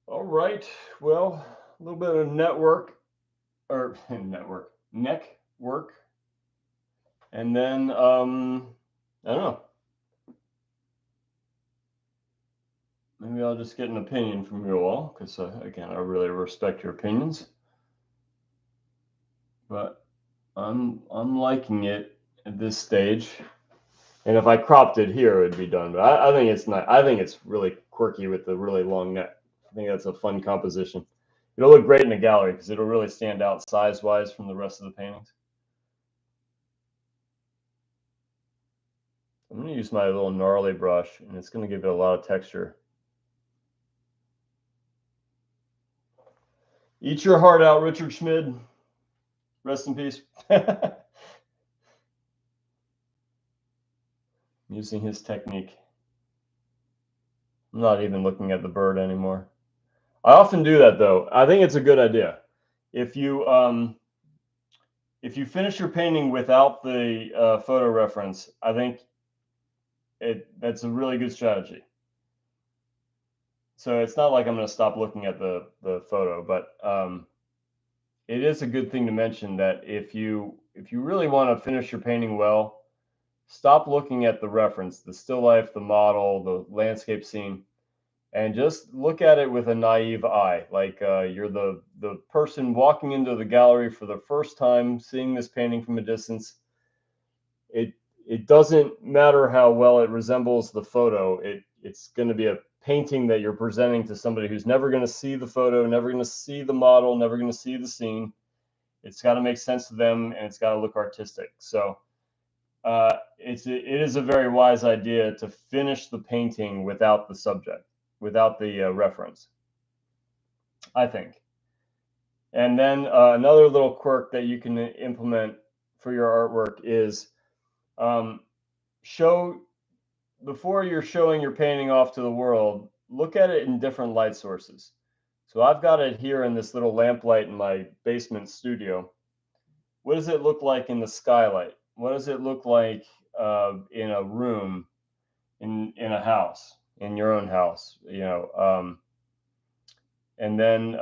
All right. Well, a little bit of neck work, and then I don't know. Maybe I'll just get an opinion from you all, because again, I really respect your opinions. But I'm liking it at this stage, and if I cropped it here, it would be done. But I think it's not. I think it's really quirky with the really long neck. I think that's a fun composition. It'll look great in the gallery because it'll really stand out size-wise from the rest of the paintings. I'm going to use my little gnarly brush, and it's going to give it a lot of texture. Eat your heart out, Richard Schmid. Rest in peace. Using his technique. I'm not even looking at the bird anymore. I often do that, though. I think it's a good idea. If you finish your painting without the photo reference, I think that's a really good strategy. So it's not like I'm going to stop looking at the photo, but it is a good thing to mention that if you really want to finish your painting well, stop looking at the reference, the still life, the model, the landscape scene, and just look at it with a naive eye, like you're the person walking into the gallery for the first time, seeing this painting from a distance. It doesn't matter how well it resembles the photo. It's going to be a painting that you're presenting to somebody who's never going to see the photo, never going to see the model, never going to see the scene. It's got to make sense to them, and it's got to look artistic. So it is a very wise idea to finish the painting without the subject. without the reference, I think. And then another little quirk that you can implement for your artwork is show, before you're showing your painting off to the world, look at it in different light sources. So I've got it here in this little lamplight in my basement studio. What does it look like in the skylight? What does it look like in a room, in a house, in your own house? And then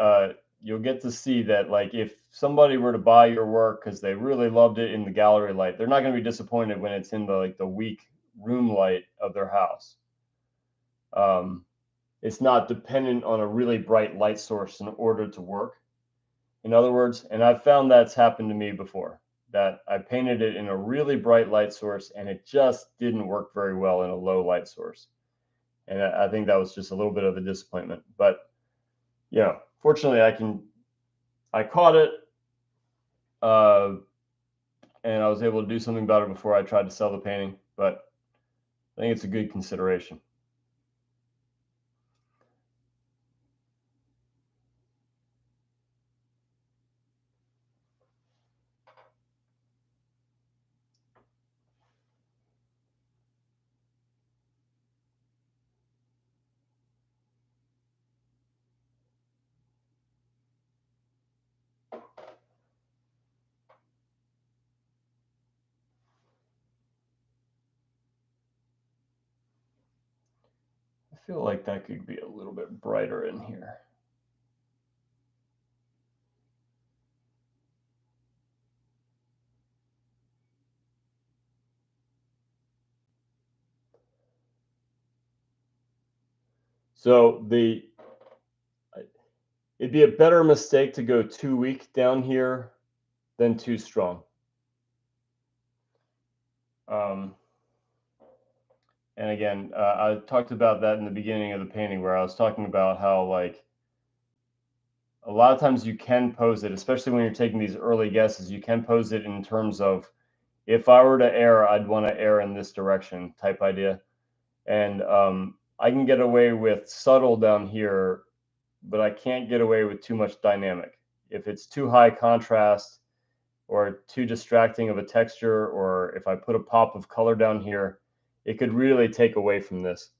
you'll get to see that, like, if somebody were to buy your work because they really loved it in the gallery light, they're not going to be disappointed when it's in the weak room light of their house. It's not dependent on a really bright light source in order to work. In other words, and I've found that's happened to me before, that I painted it in a really bright light source and it just didn't work very well in a low light source. And I think that was just a little bit of a disappointment. But fortunately, I caught it, and I was able to do something about it before I tried to sell the painting. But I think it's a good consideration. I feel like that could be a little bit brighter in here. So it'd be a better mistake to go too weak down here than too strong. And again, I talked about that in the beginning of the painting, where I was talking about how, like, a lot of times you can pose it, especially when you're taking these early guesses, you can pose it in terms of, if I were to err, I'd want to err in this direction type idea. And I can get away with subtle down here, but I can't get away with too much dynamic. If it's too high contrast or too distracting of a texture, or if I put a pop of color down here, it could really take away from this.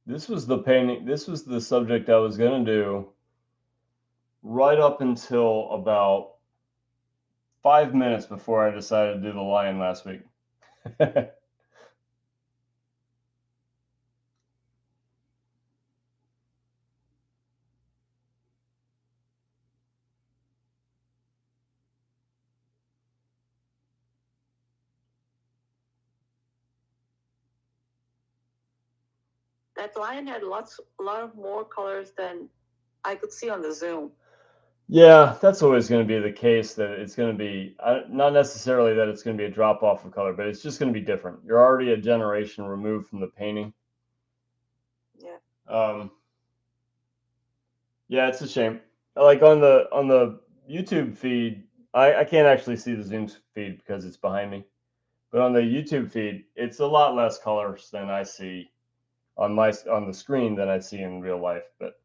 This was the painting, this was the subject I was going to do right up until about 5 minutes before I decided to do the lion last week. That lion had a lot of more colors than I could see on the Zoom. Yeah, that's always going to be the case, that it's going to be, not necessarily that it's going to be a drop off of color, but it's just going to be different. You're already a generation removed from the painting. Yeah. Yeah, it's a shame. Like on the YouTube feed, I can't actually see the Zoom feed because it's behind me. But on the YouTube feed, it's a lot less colors than I see on the screen than I see in real life. But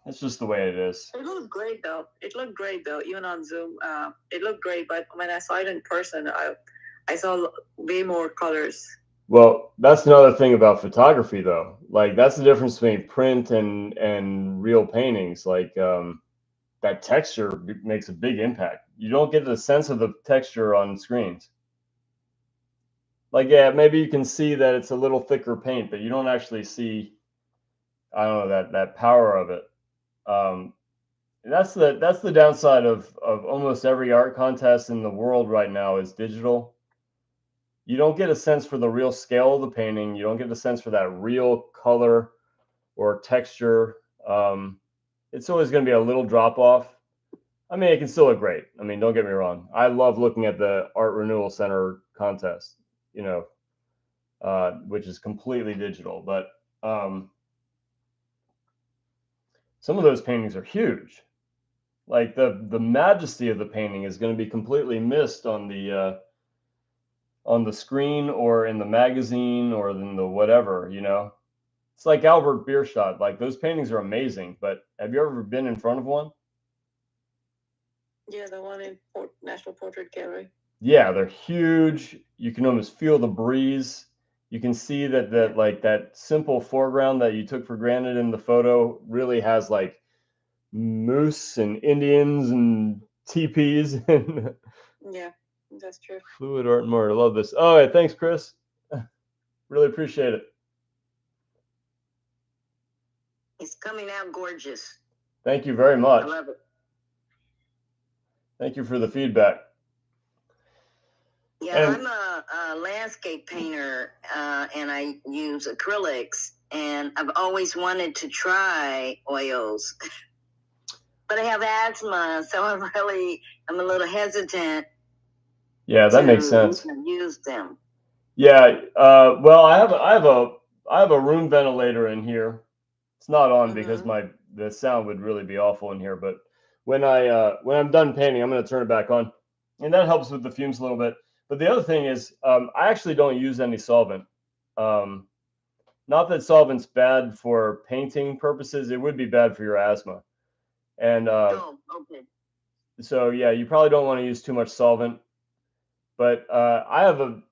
it's just the way it is. It looked great though. Even on Zoom. It looked great, but when I saw it in person, I saw way more colors. Well, that's another thing about photography, though. Like, that's the difference between print and real paintings. Like, that texture makes a big impact. You don't get the sense of the texture on screens. Like, yeah, maybe you can see that it's a little thicker paint, but you don't actually see, I don't know, that power of it. And that's the downside of almost every art contest in the world right now is digital. you don't get a sense for the real scale of the painting. You don't get a sense for that real color or texture. It's always going to be a little drop off. I mean, it can still look great. I mean, don't get me wrong. I love looking at the Art Renewal Center contest, which is completely digital. But some of those paintings are huge. Like the majesty of the painting is going to be completely missed on the screen or in the magazine or in the whatever. It's like Albert Bierstadt. Like, those paintings are amazing, but have you ever been in front of one? Yeah, the one in National Portrait Gallery. Yeah, they're huge. You can almost feel the breeze. You can see that that simple foreground that you took for granted in the photo really has like moose and Indians and teepees and Yeah, that's true. fluid art and more. I love this. Oh, yeah, thanks, Chris. Really appreciate it. It's coming out gorgeous. Thank you very much. I love it. Thank you for the feedback. Yeah, I'm a landscape painter, and I use acrylics, and I've always wanted to try oils, but I have asthma, so I'm a little hesitant. Yeah, that makes sense. Use them. Yeah. Well, I have a room ventilator in here. It's not on because the sound would really be awful in here. But when I'm done painting, I'm going to turn it back on, and that helps with the fumes a little bit. But the other thing is, I actually don't use any solvent. Not that solvent's bad for painting purposes. It would be bad for your asthma. And okay. So yeah, you probably don't want to use too much solvent. But I have a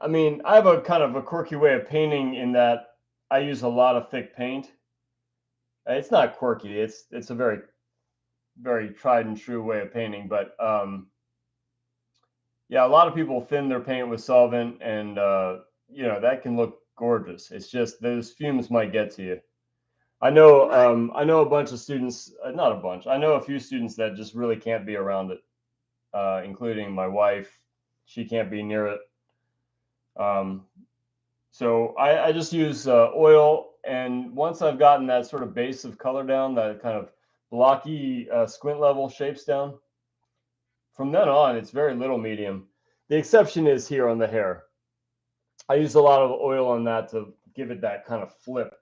kind of a quirky way of painting in that I use a lot of thick paint. It's not quirky. It's a very, very tried and true way of painting. But yeah, a lot of people thin their paint with solvent, and that can look gorgeous. It's just those fumes might get to you. I know a bunch of students, not a bunch. I know a few students that just really can't be around it, including my wife. She can't be near it. So I just use oil, and once I've gotten that sort of base of color down, that kind of blocky squint level shapes down, from then on, it's very little medium. The exception is here on the hair. I use a lot of oil on that to give it that kind of flip,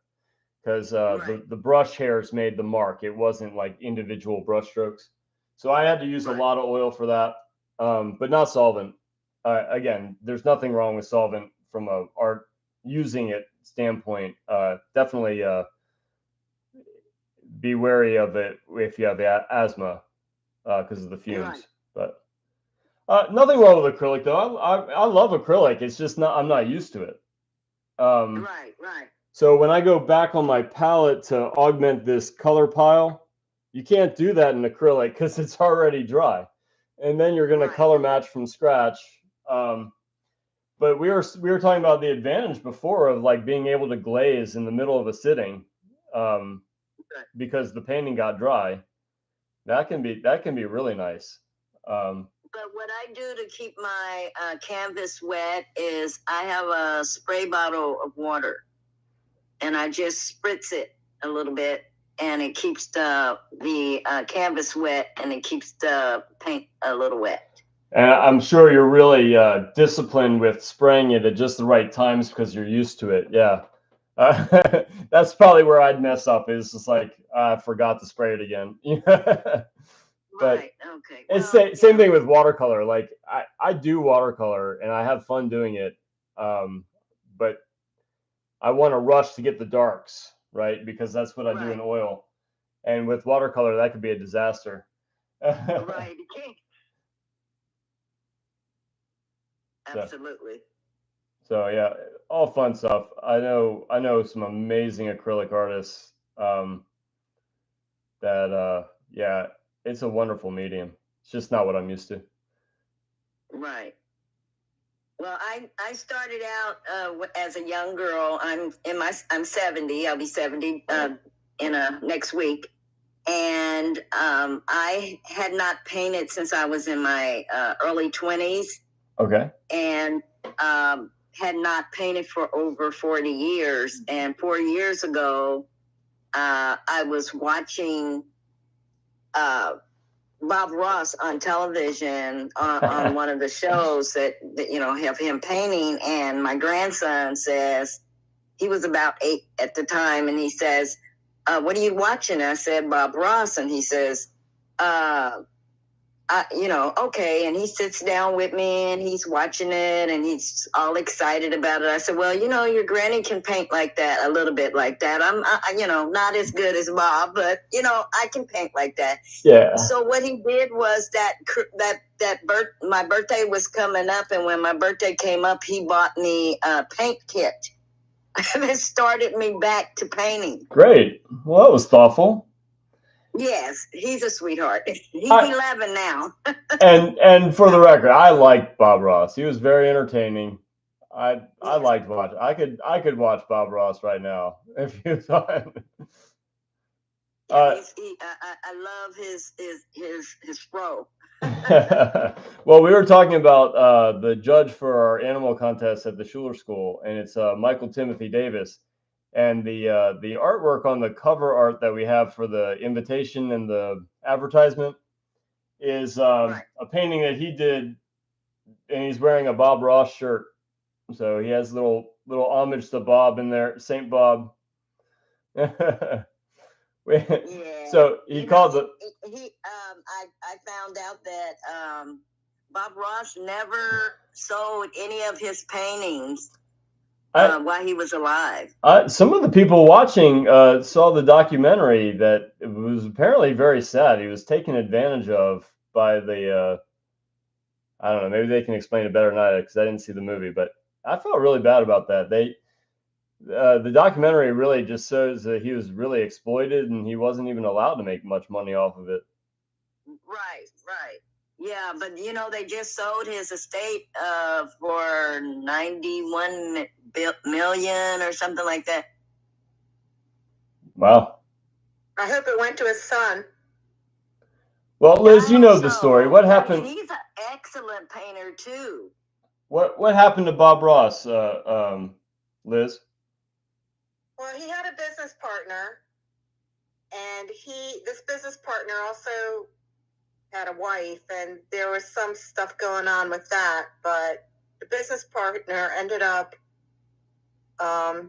because the brush hairs made the mark. It wasn't like individual brush strokes. So I had to use a lot of oil for that, but not solvent. Again, there's nothing wrong with solvent from a art using it standpoint. Definitely be wary of it if you have asthma because of the fumes. But nothing wrong with acrylic though. I love acrylic. It's just I'm not used to it. Right. So when I go back on my palette to augment this color pile, you can't do that in acrylic because it's already dry, and then you're going to color match from scratch. But we were talking about the advantage before of like being able to glaze in the middle of a sitting, because the painting got dry. That can be really nice. But what I do to keep my canvas wet is I have a spray bottle of water, and I just spritz it a little bit, and it keeps the canvas wet, and it keeps the paint a little wet. And I'm sure you're really disciplined with spraying it at just the right times because you're used to it. Yeah. That's probably where I'd mess up, is just like, I forgot to spray it again. But okay. It's same thing with watercolor. Like I do watercolor and I have fun doing it. But I want to rush to get the darks, right? Because that's what I do in oil. And with watercolor, that could be a disaster. Right. Absolutely. So yeah, all fun stuff. I know some amazing acrylic artists that yeah, it's a wonderful medium. It's just not what I'm used to. Right. Well, I started out as a young girl. I'm 70. I'll be 70 next week, and I had not painted since I was in my early 20s. Okay. And had not painted for over 40 years. And 4 years ago, I was watching Bob Ross on television on one of the shows that have him painting. And my grandson says, he was about 8 at the time, and he says, what are you watching? I said, Bob Ross. And he says, okay. And he sits down with me and he's watching it and he's all excited about it. I said, well, your granny can paint like that, a little bit like that. I'm not as good as Bob, but I can paint like that. Yeah. So what he did was my birthday was coming up, and when my birthday came up, he bought me a paint kit. And it started me back to painting. Great. Well, that was thoughtful. Yes, he's a sweetheart. He's 11 now. and for the record, I liked Bob Ross. He was very entertaining. I liked watching. I could watch Bob Ross right now if you thought. I love his fro. Well, we were talking about the judge for our animal contest at the Schuler School, and it's Michael Timothy Davis. And the artwork on the cover art that we have for the invitation and the advertisement is a painting that he did, and he's wearing a Bob Ross shirt. So he has little homage to Bob in there, Saint Bob. So he called the. I found out that Bob Ross never sold any of his paintings while he was alive. Some of the people watching saw the documentary that it was apparently very sad. He was taken advantage of by the. I don't know. Maybe they can explain it better than I did because I didn't see the movie, but I felt really bad about that. The documentary really just shows that he was really exploited and he wasn't even allowed to make much money off of it. Right. Yeah, but they just sold his estate for 91 million or something like that. Wow. I hope it went to his son. Well, Liz, you know the story. What happened? I mean, he's an excellent painter too. What happened to Bob Ross, Liz? Well, he had a business partner, and this business partner also had a wife, and there was some stuff going on with that, but the business partner ended up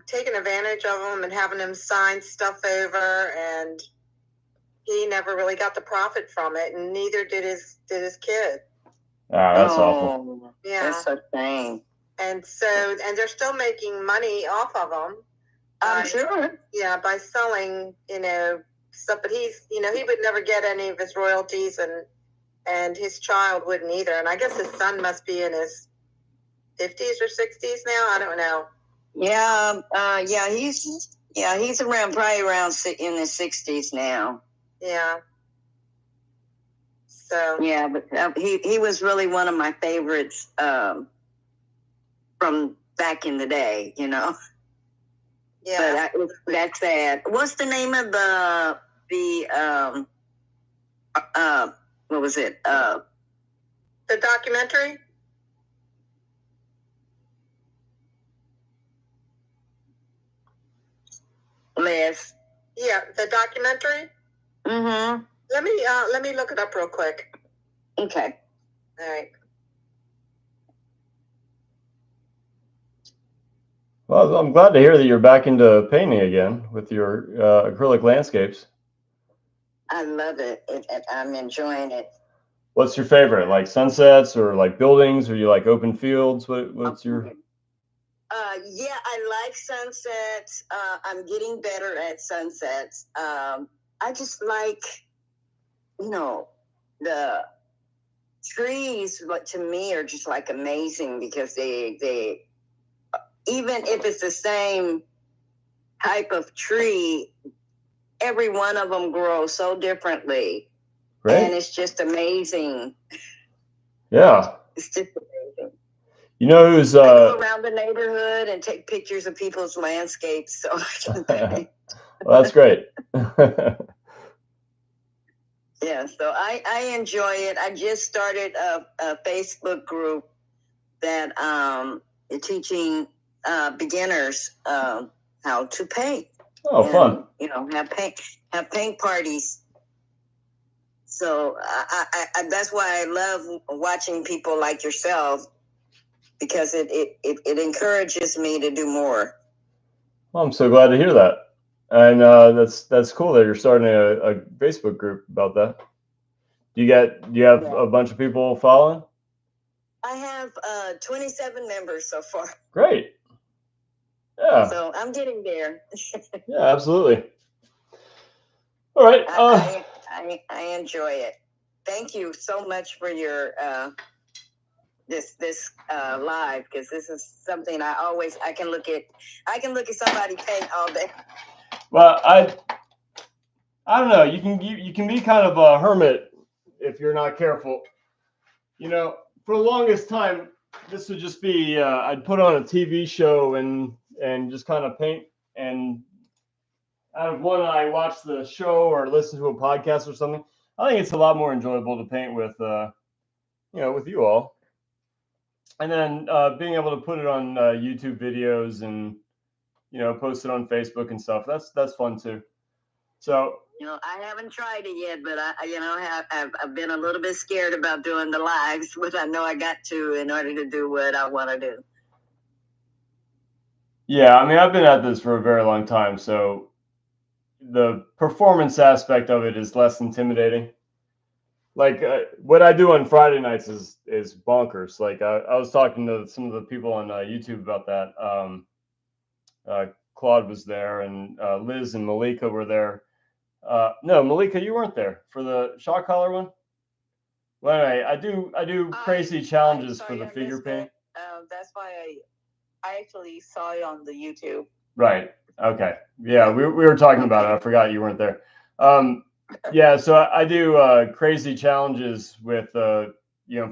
taking advantage of him and having him sign stuff over, and he never really got the profit from it, and neither did his kid. Ah, that's awful. Yeah, that's a shame. And they're still making money off of him. I'm sure. Yeah, by selling, stuff. But he would never get any of his royalties, and his child wouldn't either. And I guess his son must be in his 50s or 60s now. I don't know. Yeah, he's around probably around in his 60s now. Yeah. So. Yeah, but he was really one of my favorites from back in the day, Yeah. But that's sad. What's the name of the what was it? The documentary? Liz. Yeah, the documentary? Mm-hmm. Let me look it up real quick. Okay. All right. Well, I'm glad to hear that you're back into painting again with your acrylic landscapes. I love it. I'm enjoying it. What's your favorite? Like sunsets or like buildings, or you like open fields? What's your? Yeah, I like sunsets. I'm getting better at sunsets. I just like, the trees. But to me, are just like amazing because they even if it's the same type of tree, every one of them grows so differently. Great. And it's just amazing. Yeah. It's just amazing. You know who's I go around the neighborhood and take pictures of people's landscapes. So well, that's great. Yeah, so I enjoy it. I just started a Facebook group that teaching beginners how to paint. Oh, and, fun. Have paint parties. So I that's why I love watching people like yourself, because it encourages me to do more. Well, I'm so glad to hear that. And that's cool that you're starting a Facebook group about that. Do you have a bunch of people following? I have 27 members so far. Great. Yeah. So I'm getting there. Yeah, absolutely. All right. I enjoy it. Thank you so much for your this live, because this is something I can look at somebody paint all day. Well, I don't know. You can be kind of a hermit if you're not careful. For the longest time, this would just be I'd put on a TV show and just kind of paint, and out of one eye watch the show or listen to a podcast or something. I think it's a lot more enjoyable to paint with with you all, and then being able to put it on YouTube videos and post it on Facebook and stuff. That's fun too. So I haven't tried it yet, but I've been a little bit scared about doing the lives, which I know I got to in order to do what I want to do. Yeah, I mean, I've been at this for a very long time, so the performance aspect of it is less intimidating. Like what I do on Friday nights is bonkers. Like I was talking to some of the people on YouTube about that. Claude was there, and Liz and Malika were there. No, Malika, you weren't there for the shot collar one. Well, anyway, I do crazy challenges for the figure paint. That's why I actually saw it on the YouTube. Right. Okay. Yeah, we were talking about it. I forgot you weren't there. Yeah, so I do crazy challenges with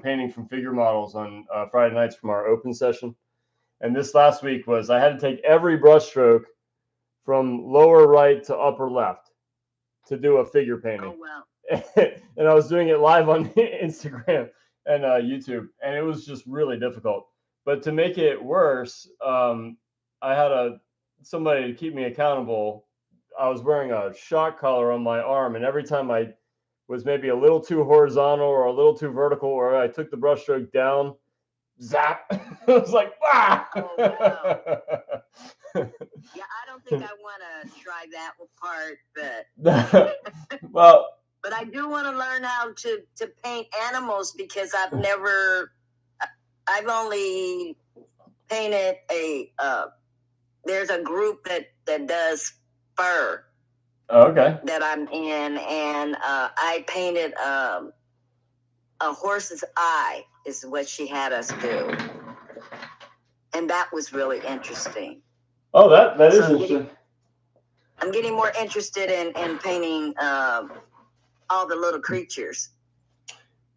painting from figure models on Friday nights from our open session. And this last week was I had to take every brush stroke from lower right to upper left to do a figure painting. Oh, wow. And I was doing it live on Instagram and YouTube, and it was just really difficult. But to make it worse, I had somebody to keep me accountable. I was wearing a shock collar on my arm, and every time I was maybe a little too horizontal or a little too vertical, or I took the brushstroke down, zap! I was like, ah! Oh, wow. Yeah, I don't think I want to try that part, but well, but I do want to learn how to paint animals, because I've only painted there's a group that does fur. Okay. That I'm in, and I painted a horse's eye is what she had us do, and that was really interesting. Oh, that is interesting. I'm getting more interested in painting all the little creatures.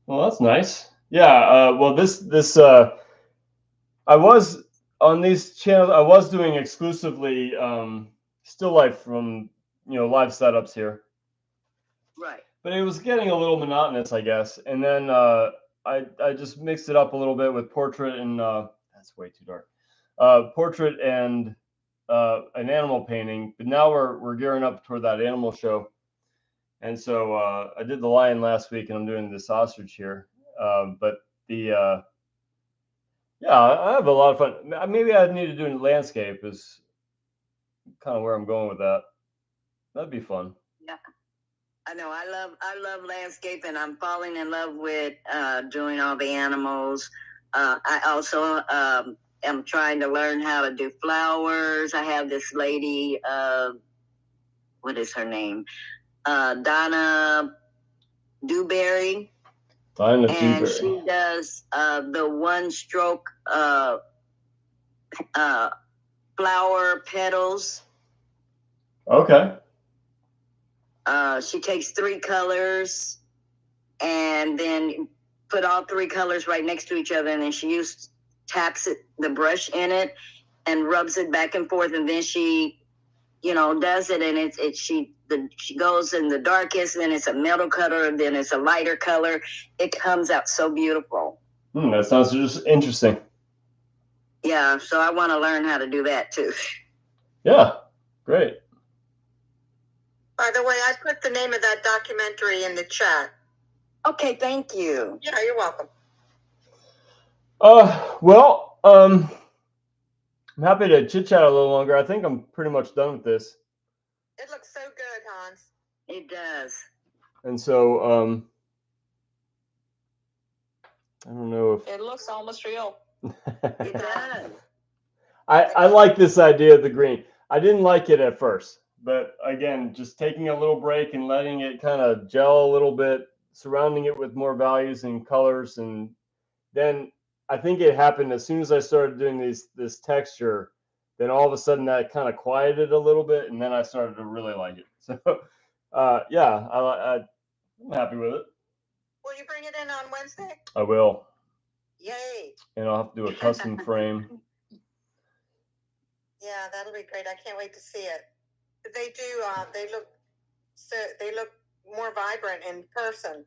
Well, that's nice. Yeah. Well, this I was on these channels. I was doing exclusively still life from live setups here. Right. But it was getting a little monotonous, I guess. And then I just mixed it up a little bit with portrait and that's way too dark. Portrait and an animal painting. But now we're gearing up toward that animal show. And so I did the lion last week, and I'm doing this ostrich here. But the yeah, I have a lot of fun. Maybe I need to do a landscape is kind of where I'm going with that. That'd be fun. Yeah, I know. I love landscape, and I'm falling in love with doing all the animals. I also am trying to learn how to do flowers. I have this lady. What is her name? Donna Dewberry. And she does the one stroke flower petals. Okay. She takes 3 colors and then put all 3 colors right next to each other, and then she taps the brush in it and rubs it back and forth, and then she does it, and she goes in the darkest, and then it's a middle color, and then it's a lighter color. It comes out so beautiful. That sounds just interesting. Yeah, so I want to learn how to do that too. Yeah, great. By the way, I put the name of that documentary in the chat. Okay, thank you. Yeah, you're welcome. Well, I'm happy to chit chat a little longer. I think I'm pretty much done with this. It looks so good, Hans. It does. And so, I don't know if It looks almost real. It does. I like this idea of the green. I didn't like it at first, but again, just taking a little break and letting it kind of gel a little bit, surrounding it with more values and colors, and then I think it happened as soon as I started doing this texture. Then all of a sudden that kind of quieted a little bit, and then I started to really like it. So, yeah, I'm happy with it. Will you bring it in on Wednesday? I will. Yay. And I'll have to do a custom frame. Yeah, that'll be great. I can't wait to see it. They do. They look more vibrant in person.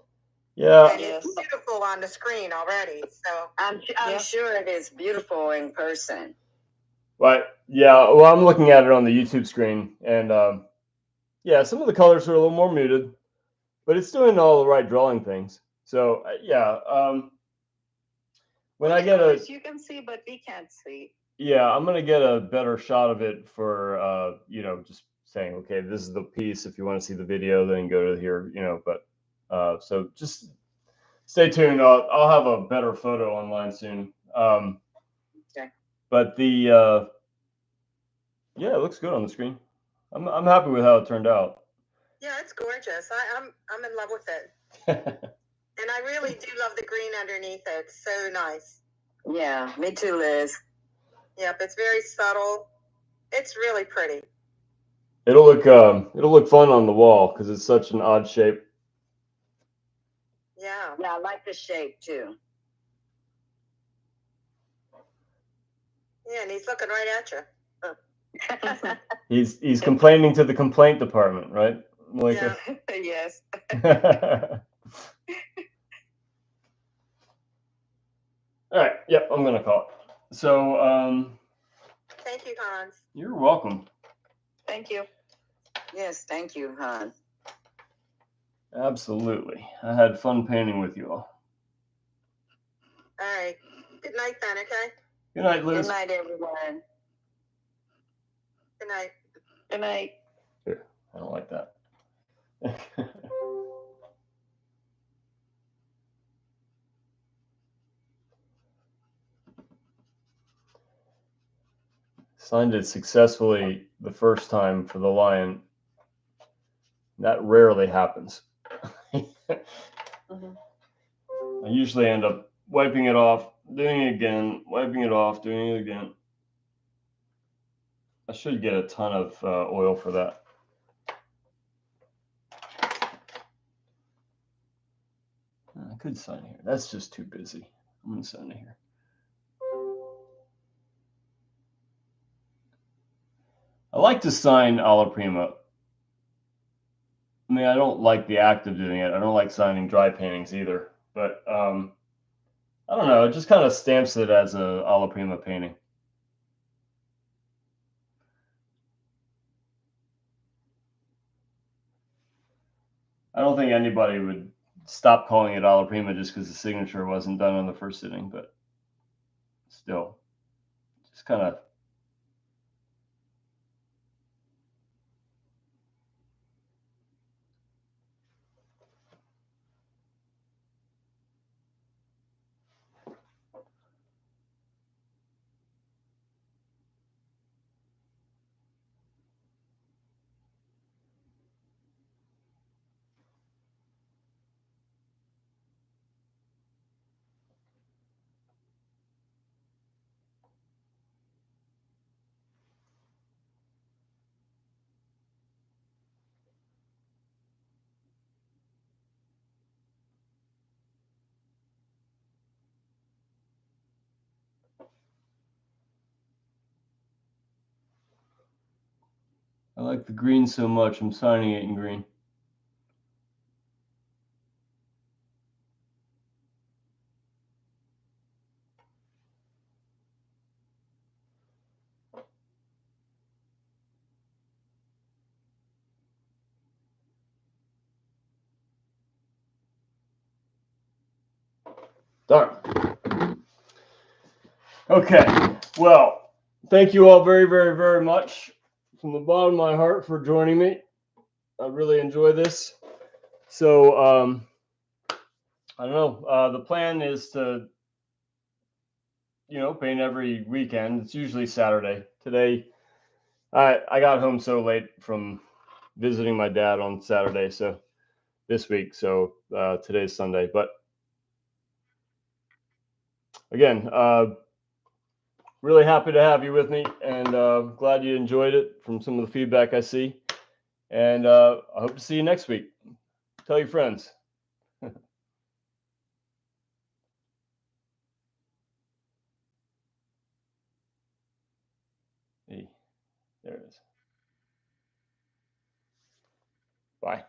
Yeah. And it's beautiful on the screen already. So I'm sure it is beautiful in person. Right. Yeah. Well, I'm looking at it on the YouTube screen, and yeah, some of the colors are a little more muted, but it's doing all the right drawing things. So yeah. When I get you can see, but we can't see. Yeah, I'm gonna get a better shot of it for just saying, okay, this is the piece. If you want to see the video, then go to here, But so just stay tuned. I'll have a better photo online soon. Okay. But yeah, it looks good on the screen. I'm happy with how it turned out. Yeah, it's gorgeous. I'm in love with it. And I really do love the green underneath it. It's so nice. Yeah, me too, Liz. Yep, it's very subtle. It's really pretty. It'll look fun on the wall because it's such an odd shape. Yeah. Yeah, I like the shape too. Yeah, and he's looking right at you. He's complaining to the complaint department, right, Malika? Yeah. Yes. All right. Yep, I'm gonna call it. So, thank you, Hans. You're welcome. Thank you. Yes, thank you, Hans. Absolutely. I had fun painting with you all. All right. Good night, then. Okay. Good night, Liz. Good night, everyone. Good night. Good night. Here, I don't like that. Signed it successfully the first time for the lion. That rarely happens. I usually end up wiping it off, doing it again, wiping it off, doing it again. I should get a ton of oil for that. I could sign here. That's just too busy. I'm going to sign it here. I like to sign Alla Prima. I mean, I don't like the act of doing it. I don't like signing dry paintings either. But I don't know. It just kind of stamps it as a Alla Prima painting. I don't think anybody would stop calling it Alla Prima just because the signature wasn't done on the first sitting, but still, just kind of. I like the green so much, I'm signing it in green. Darn. Okay. Well, thank you all very, very, very much from the bottom of my heart for joining me. I really enjoy this. So, I don't know. The plan is to, paint every weekend. It's usually Saturday. Today, I got home so late from visiting my dad on Saturday, so this week. So today's Sunday. But again, really happy to have you with me, and glad you enjoyed it from some of the feedback I see. And I hope to see you next week. Tell your friends. Hey, there it is. Bye.